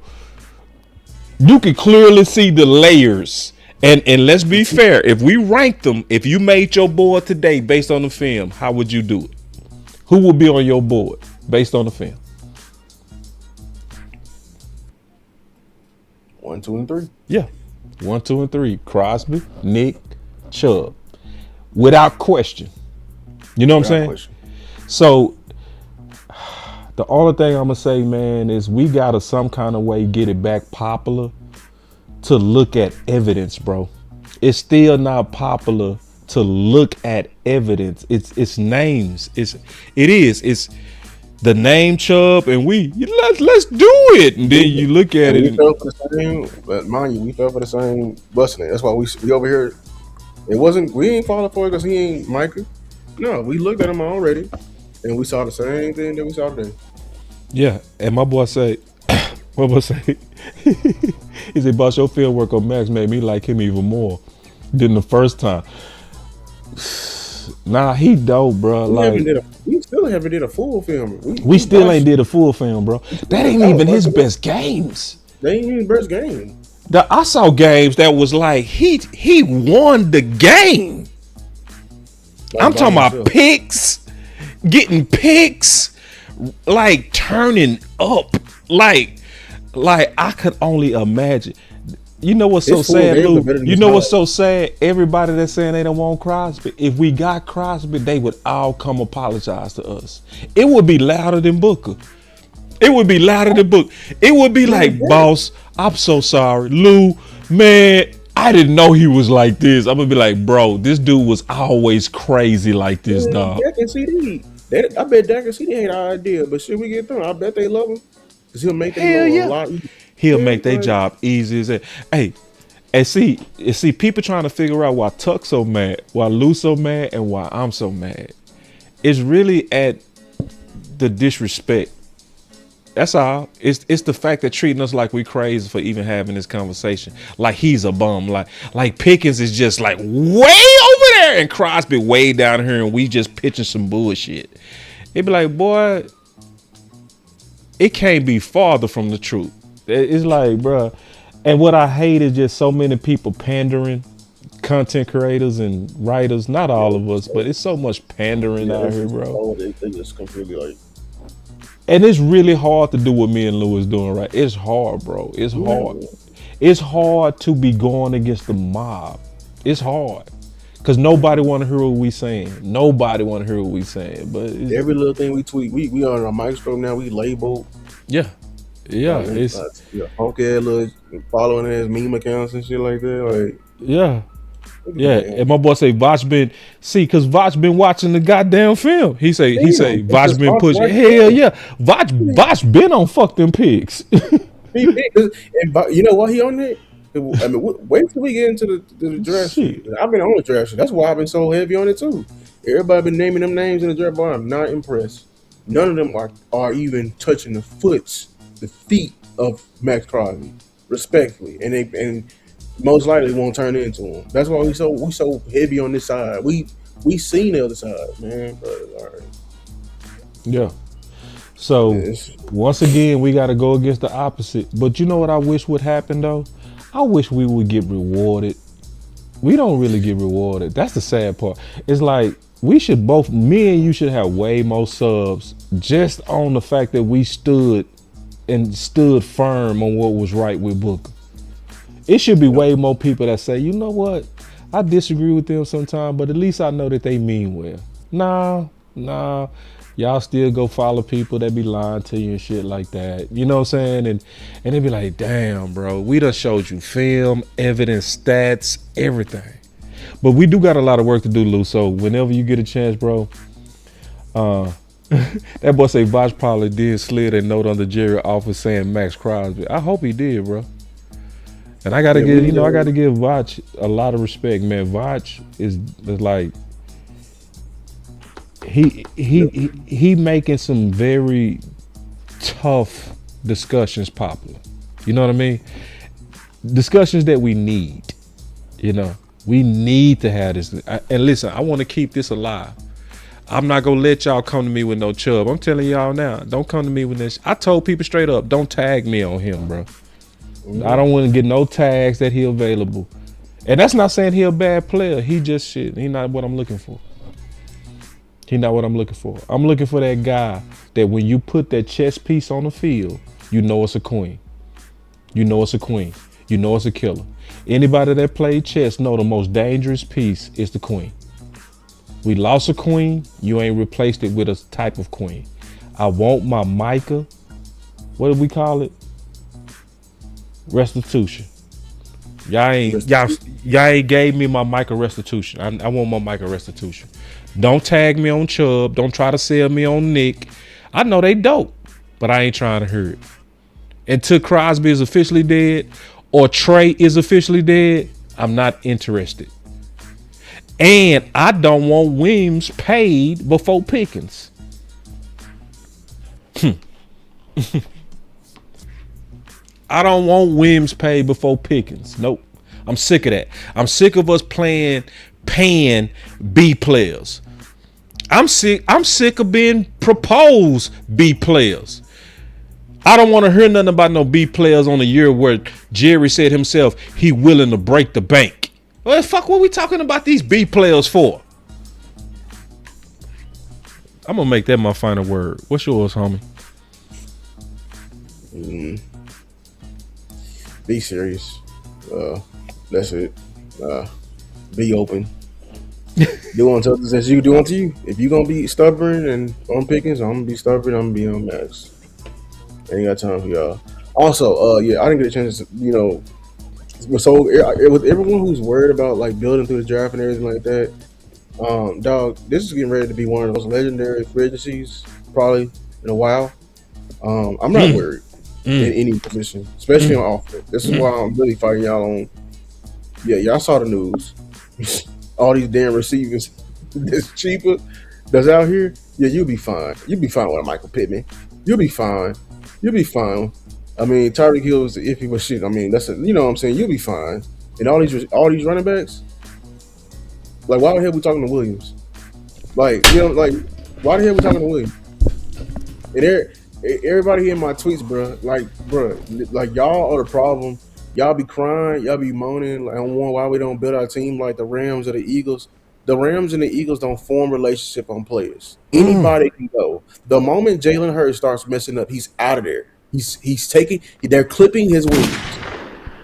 You can clearly see the layers. And let's be fair. If we ranked them, if you made your board today based on the film, how would you do it? Who would be on your board based on the film? 1, 2, and 3. Yeah. 1, 2, and 3. Crosby, Nick, Chubb. Without question. You know what I'm saying? Question. So the only thing I'm gonna say, man, is we gotta some kind of way get it back popular to look at evidence, bro. It's still not popular to look at evidence. It's names. It's the name Chubb, and let's do it. And then you look at it. We fell for the same, but mind you, we fell for the same busting it. That's why we over here. We ain't falling for it because he ain't Micah. No, we looked at him already, and we saw the same thing that we saw today. Yeah, and my boy say, he said, boss, your field work on Max made me like him even more than the first time. Nah, he dope, bro. We still haven't did a full film. We still ain't did a full film, bro. That ain't even his best games. They ain't even his best game. I saw games that was like he won the game. I'm talking about picks, getting picks, like turning up, like I could only imagine. You know what's so sad, Lou? You know what's so sad? Everybody that's saying they don't want Crosby, if we got Crosby, they would all come apologize to us. It would be louder than Booker. It would be louder than Booker. It would be like, boss, I'm so sorry. Lou, man, I didn't know he was like this. I'm gonna be like, bro, this dude was always crazy like this, dog. Dak and CD. I bet Dak and CD ain't our idea, but shit, we get through. I bet they love him because he'll make their a lot easier. He'll make their job easy as that. Hey, and see, people trying to figure out why Tuck's so mad, why Lou's so mad, and why I'm so mad. It's really at the disrespect. That's all. It's the fact that treating us like we crazy for even having this conversation. Like he's a bum. Like Pickens is just like way over there and Crosby way down here and we just pitching some bullshit. It'd be like, boy, it can't be farther from the truth. It's like, bro. And what I hate is just so many people pandering, content creators and writers. Not all of us, but it's so much pandering out here, bro. They just completely like. And it's really hard to do what me and Lou is doing, right? It's hard, bro. It's hard. It's hard to be going against the mob. It's hard. Because nobody want to hear what we saying. Nobody want to hear what we saying. But every little thing we tweet, we on our microscope now, we label. Yeah. Yeah. It's funky ass little following ass meme accounts and shit like that. Like, yeah. Yeah, and my boy say Voch because Voch been watching the goddamn film. He say Voch been pushing. Hell yeah, Voch been on fuck them pigs. And you know why he on that? I mean, wait till we get into the draft sheet. I've been on the draft sheet. That's why I've been so heavy on it too. Everybody been naming them names in the draft, but I'm not impressed. None of them are even touching the feet of Max Crosby, respectfully, and most likely won't turn into him. That's why we so heavy on this side. We seen the other side, man. But all right. Yeah. So once again, we got to go against the opposite. But you know what I wish would happen though? I wish we would get rewarded. We don't really get rewarded. That's the sad part. It's like me and you should have way more subs just on the fact that we stood firm on what was right with Booker. It should be way more people that say, you know what? I disagree with them sometimes, but at least I know that they mean well. Nah. Y'all still go follow people that be lying to you and shit like that. You know what I'm saying? And they be like, damn, bro, we done showed you film, evidence, stats, everything. But we do got a lot of work to do, Lou. So whenever you get a chance, bro, that boy say Voch probably did slid a note on the Jerry office saying Max Crosby. I hope he did, bro. And I gotta give Voch a lot of respect, man. Voch is like he making some very tough discussions popular. You know what I mean? Discussions that we need. You know, we need to have this. And listen, I want to keep this alive. I'm not gonna let y'all come to me with no Chubb. I'm telling y'all now, don't come to me with this. I told people straight up, don't tag me on him, bro. I don't want to get no tags that he available. And that's not saying he a bad player. He just shit. He not what I'm looking for. I'm looking for that guy that when you put that chess piece on the field, you know it's a queen. You know it's a queen. You know it's a killer. Anybody that played chess know the most dangerous piece is the queen. We lost a queen. You ain't replaced it with a type of queen. I want my Micah. What do we call it? Restitution. Y'all ain't gave me my Micah restitution. I want my Micah restitution. Don't tag me on Chubb. Don't try to sell me on Nick. I know they dope, but I ain't trying to hear it. Until Crosby is officially dead or Trey is officially dead, I'm not interested. And I don't want Williams paid before Pickens. I don't want Williams paid before Pickens. Nope. I'm sick of that. I'm sick of us paying B players. I'm sick of being proposed B players. I don't want to hear nothing about no B players on the year where Jerry said himself he willing to break the bank. Well, fuck, what we talking about these B players for? I'm gonna make that my final word. What's yours, homie? Be serious. That's it. Be open. Do unto others as you do unto you. If you gonna be stubborn and on Pickens, I'm gonna be stubborn. I'm gonna be on Max. Ain't got time for y'all. Also, yeah, I didn't get a chance to, so with everyone who's worried about like building through the draft and everything like that, dog, this is getting ready to be one of the most legendary free agencies probably in a while. I'm not worried in any position, especially on offense. This is why I'm really fighting y'all on. Yeah, y'all saw the news. All these damn receivers that's cheaper that's out here. Yeah, you'll be fine. You'll be fine with Michael Pittman. You'll be fine. You'll be fine. I mean, Tyreek Hill is iffy, but shit. I mean, you know what I'm saying. You'll be fine. And all these running backs. Like, why the hell we talking to Williams? Like, why the hell we talking to Williams? And everybody in my tweets, bro, like y'all are the problem. Y'all be crying, y'all be moaning like, on why we don't build our team like the Rams or the Eagles. The Rams and the Eagles don't form relationship on players. Anybody can go. The moment Jalen Hurts starts messing up, he's out of there. They're clipping his wings.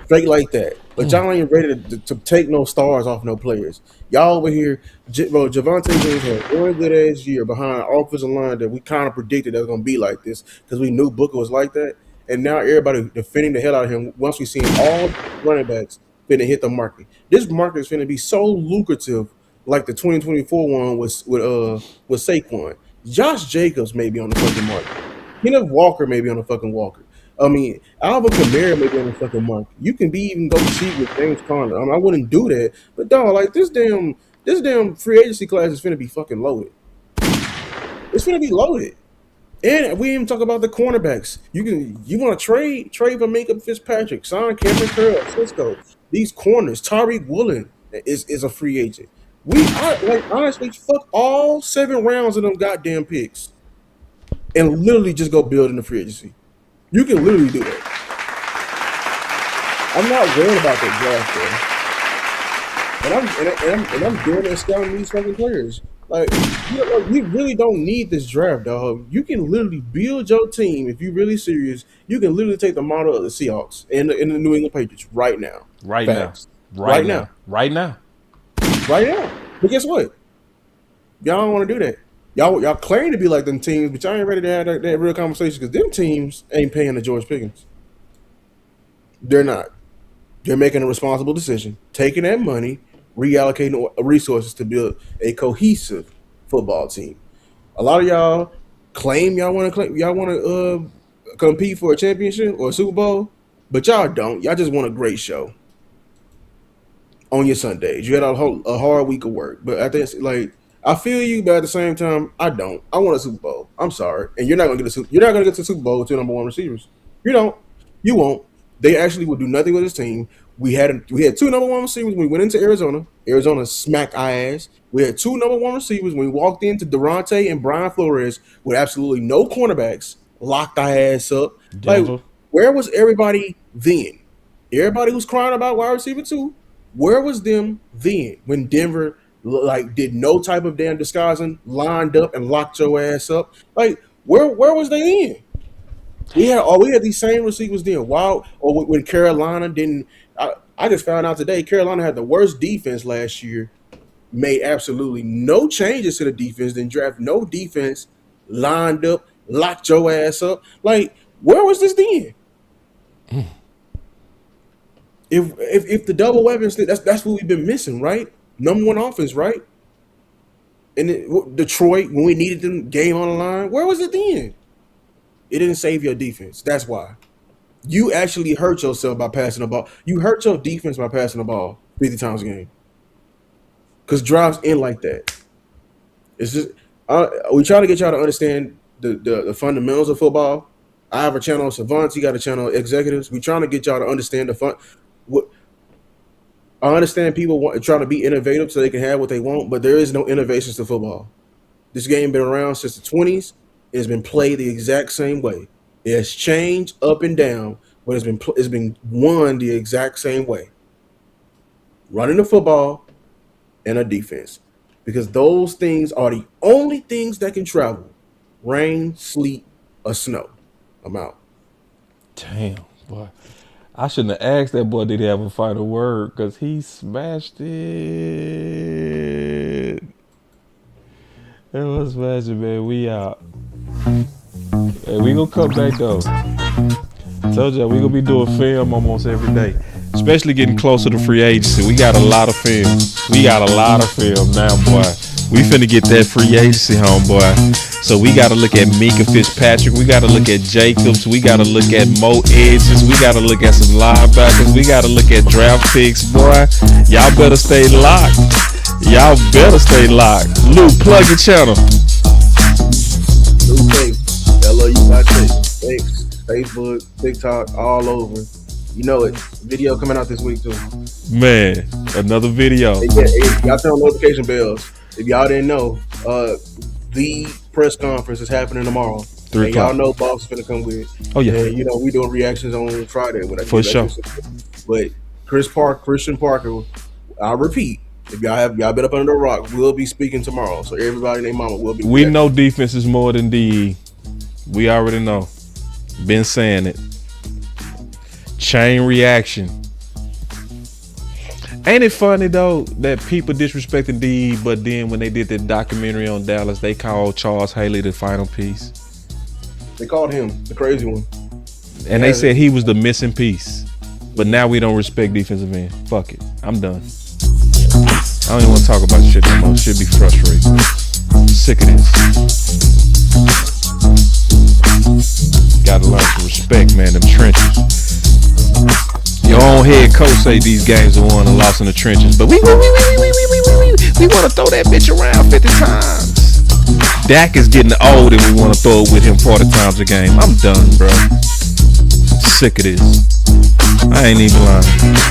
Straight like that. But y'all ain't ready to take no stars off no players. Y'all over here, bro, Javonte Williams had one good ass year behind an offensive line that we kind of predicted that was going to be like this because we knew Booker was like that. And now everybody defending the hell out of him once we seen all running backs finna hit the market. This market is finna be so lucrative like the 2024 one with Saquon. Josh Jacobs may be on the fucking market. Kenneth Walker may be on the fucking Walker. I mean, Alvin Kamara may be on the fucking market. You can even go cheap with James Conner. I wouldn't do that. But dog, like this damn free agency class is finna be fucking loaded. It's finna be loaded. And we didn't even talk about the cornerbacks. You want to trade for Minka Fitzpatrick, sign Cameron Curl, Cisco. These corners, Tariq Woolen is a free agent. Honestly, fuck all 7 rounds of them goddamn picks, and literally just go build in the free agency. You can literally do that. I'm not worried about that draft, bro. And I'm doing it, scouting these fucking players. Like, you really don't need this draft, dog. You can literally build your team if you're really serious. You can literally take the model of the Seahawks and the New England Patriots right now. Right now. But guess what? Y'all don't want to do that. Y'all claim to be like them teams, but y'all ain't ready to have that real conversation because them teams ain't paying the George Pickens. They're not. They're making a responsible decision, taking that money, reallocating resources to build a cohesive football team. A lot of y'all claim y'all want to compete for a championship or a Super Bowl, but y'all don't. Y'all just want a great show on your Sundays. You had a hard week of work, but I think I feel you, but at the same time, I don't. I want a Super Bowl. I'm sorry, and you're not gonna get to the Super Bowl with 2 number 1 receivers. You don't. You won't. They actually would do nothing with this team. We had 2 number 1 receivers when we went into Arizona. Arizona smacked our ass. We had 2 number 1 receivers when we walked into Durante and Brian Flores with absolutely no cornerbacks, locked our ass up. Like, where was everybody then? Everybody who's crying about wide receiver 2, where was them then when Denver did no type of damn disguising, lined up and locked your ass up? Like, where was they in? We had these same receivers then. When Carolina didn't, I just found out today Carolina had the worst defense last year, made absolutely no changes to the defense, then draft no defense, lined up, locked your ass up. Like, where was this then? If the double weapons, that's what we've been missing, right? Number one offense, right? And Detroit, when we needed them, game on the line, where was it then? It didn't save your defense. That's why. You actually hurt yourself by passing the ball. You hurt your defense by passing the ball 50 times a game. Because drives end like that. It's just we try to get y'all to understand the fundamentals of football. I have a channel on Savants. You got a channel on Executives. We're trying to get y'all to understand the fun. I understand people trying to be innovative so they can have what they want, but there is no innovations to football. This game been around since the 20s. It's been played the exact same way. It has changed up and down, but it's been won the exact same way. Running the football and a defense. Because those things are the only things that can travel. Rain, sleet, or snow. I'm out. Damn, boy. I shouldn't have asked that boy did he have a final word, because he smashed it. It was smashing, man. We out. Hey, we gonna come back though. Told y'all we gonna be doing film almost every day. Especially getting closer to free agency. We got a lot of film. We got a lot of film now, boy. We finna get that free agency home, boy. So we gotta look at Mika Fitzpatrick. We gotta look at Jacobs. We gotta look at Mo Edges. We gotta look at some linebackers. We gotta look at draft picks, boy. Y'all better stay locked. Y'all better stay locked. Lou, plug your channel. Lou Thanks. Thanks. Facebook, TikTok, all over. You know it. Video coming out this week too. Man, another video. Hey, y'all turn on notification bells. If y'all didn't know, the press conference is happening tomorrow. 3 and o'clock. y'all know Boss is finna come with. Oh yeah. And we doing reactions on Friday. For sure. But Christian Parker, I'll repeat. If y'all been up under the rock, we'll be speaking tomorrow. So everybody and their mama will be. We know defense is more than DE. We already know. Been saying it. Chain reaction. Ain't it funny though that people disrespecting DE, but then when they did the documentary on Dallas, they called Charles Haley the final piece. They called him the crazy one. And they said he was the missing piece. But now we don't respect defensive end. Fuck it. I'm done. I don't even want to talk about shit no more. Shit be frustrating. Sick of this. Gotta learn to respect, man, them trenches. Your own head coach say these games are won and lost in the trenches, but we want to throw that bitch around 50 times. Dak is getting old and we want to throw it with him 40 times a game. I'm done, bro. Sick of this. I ain't even lying.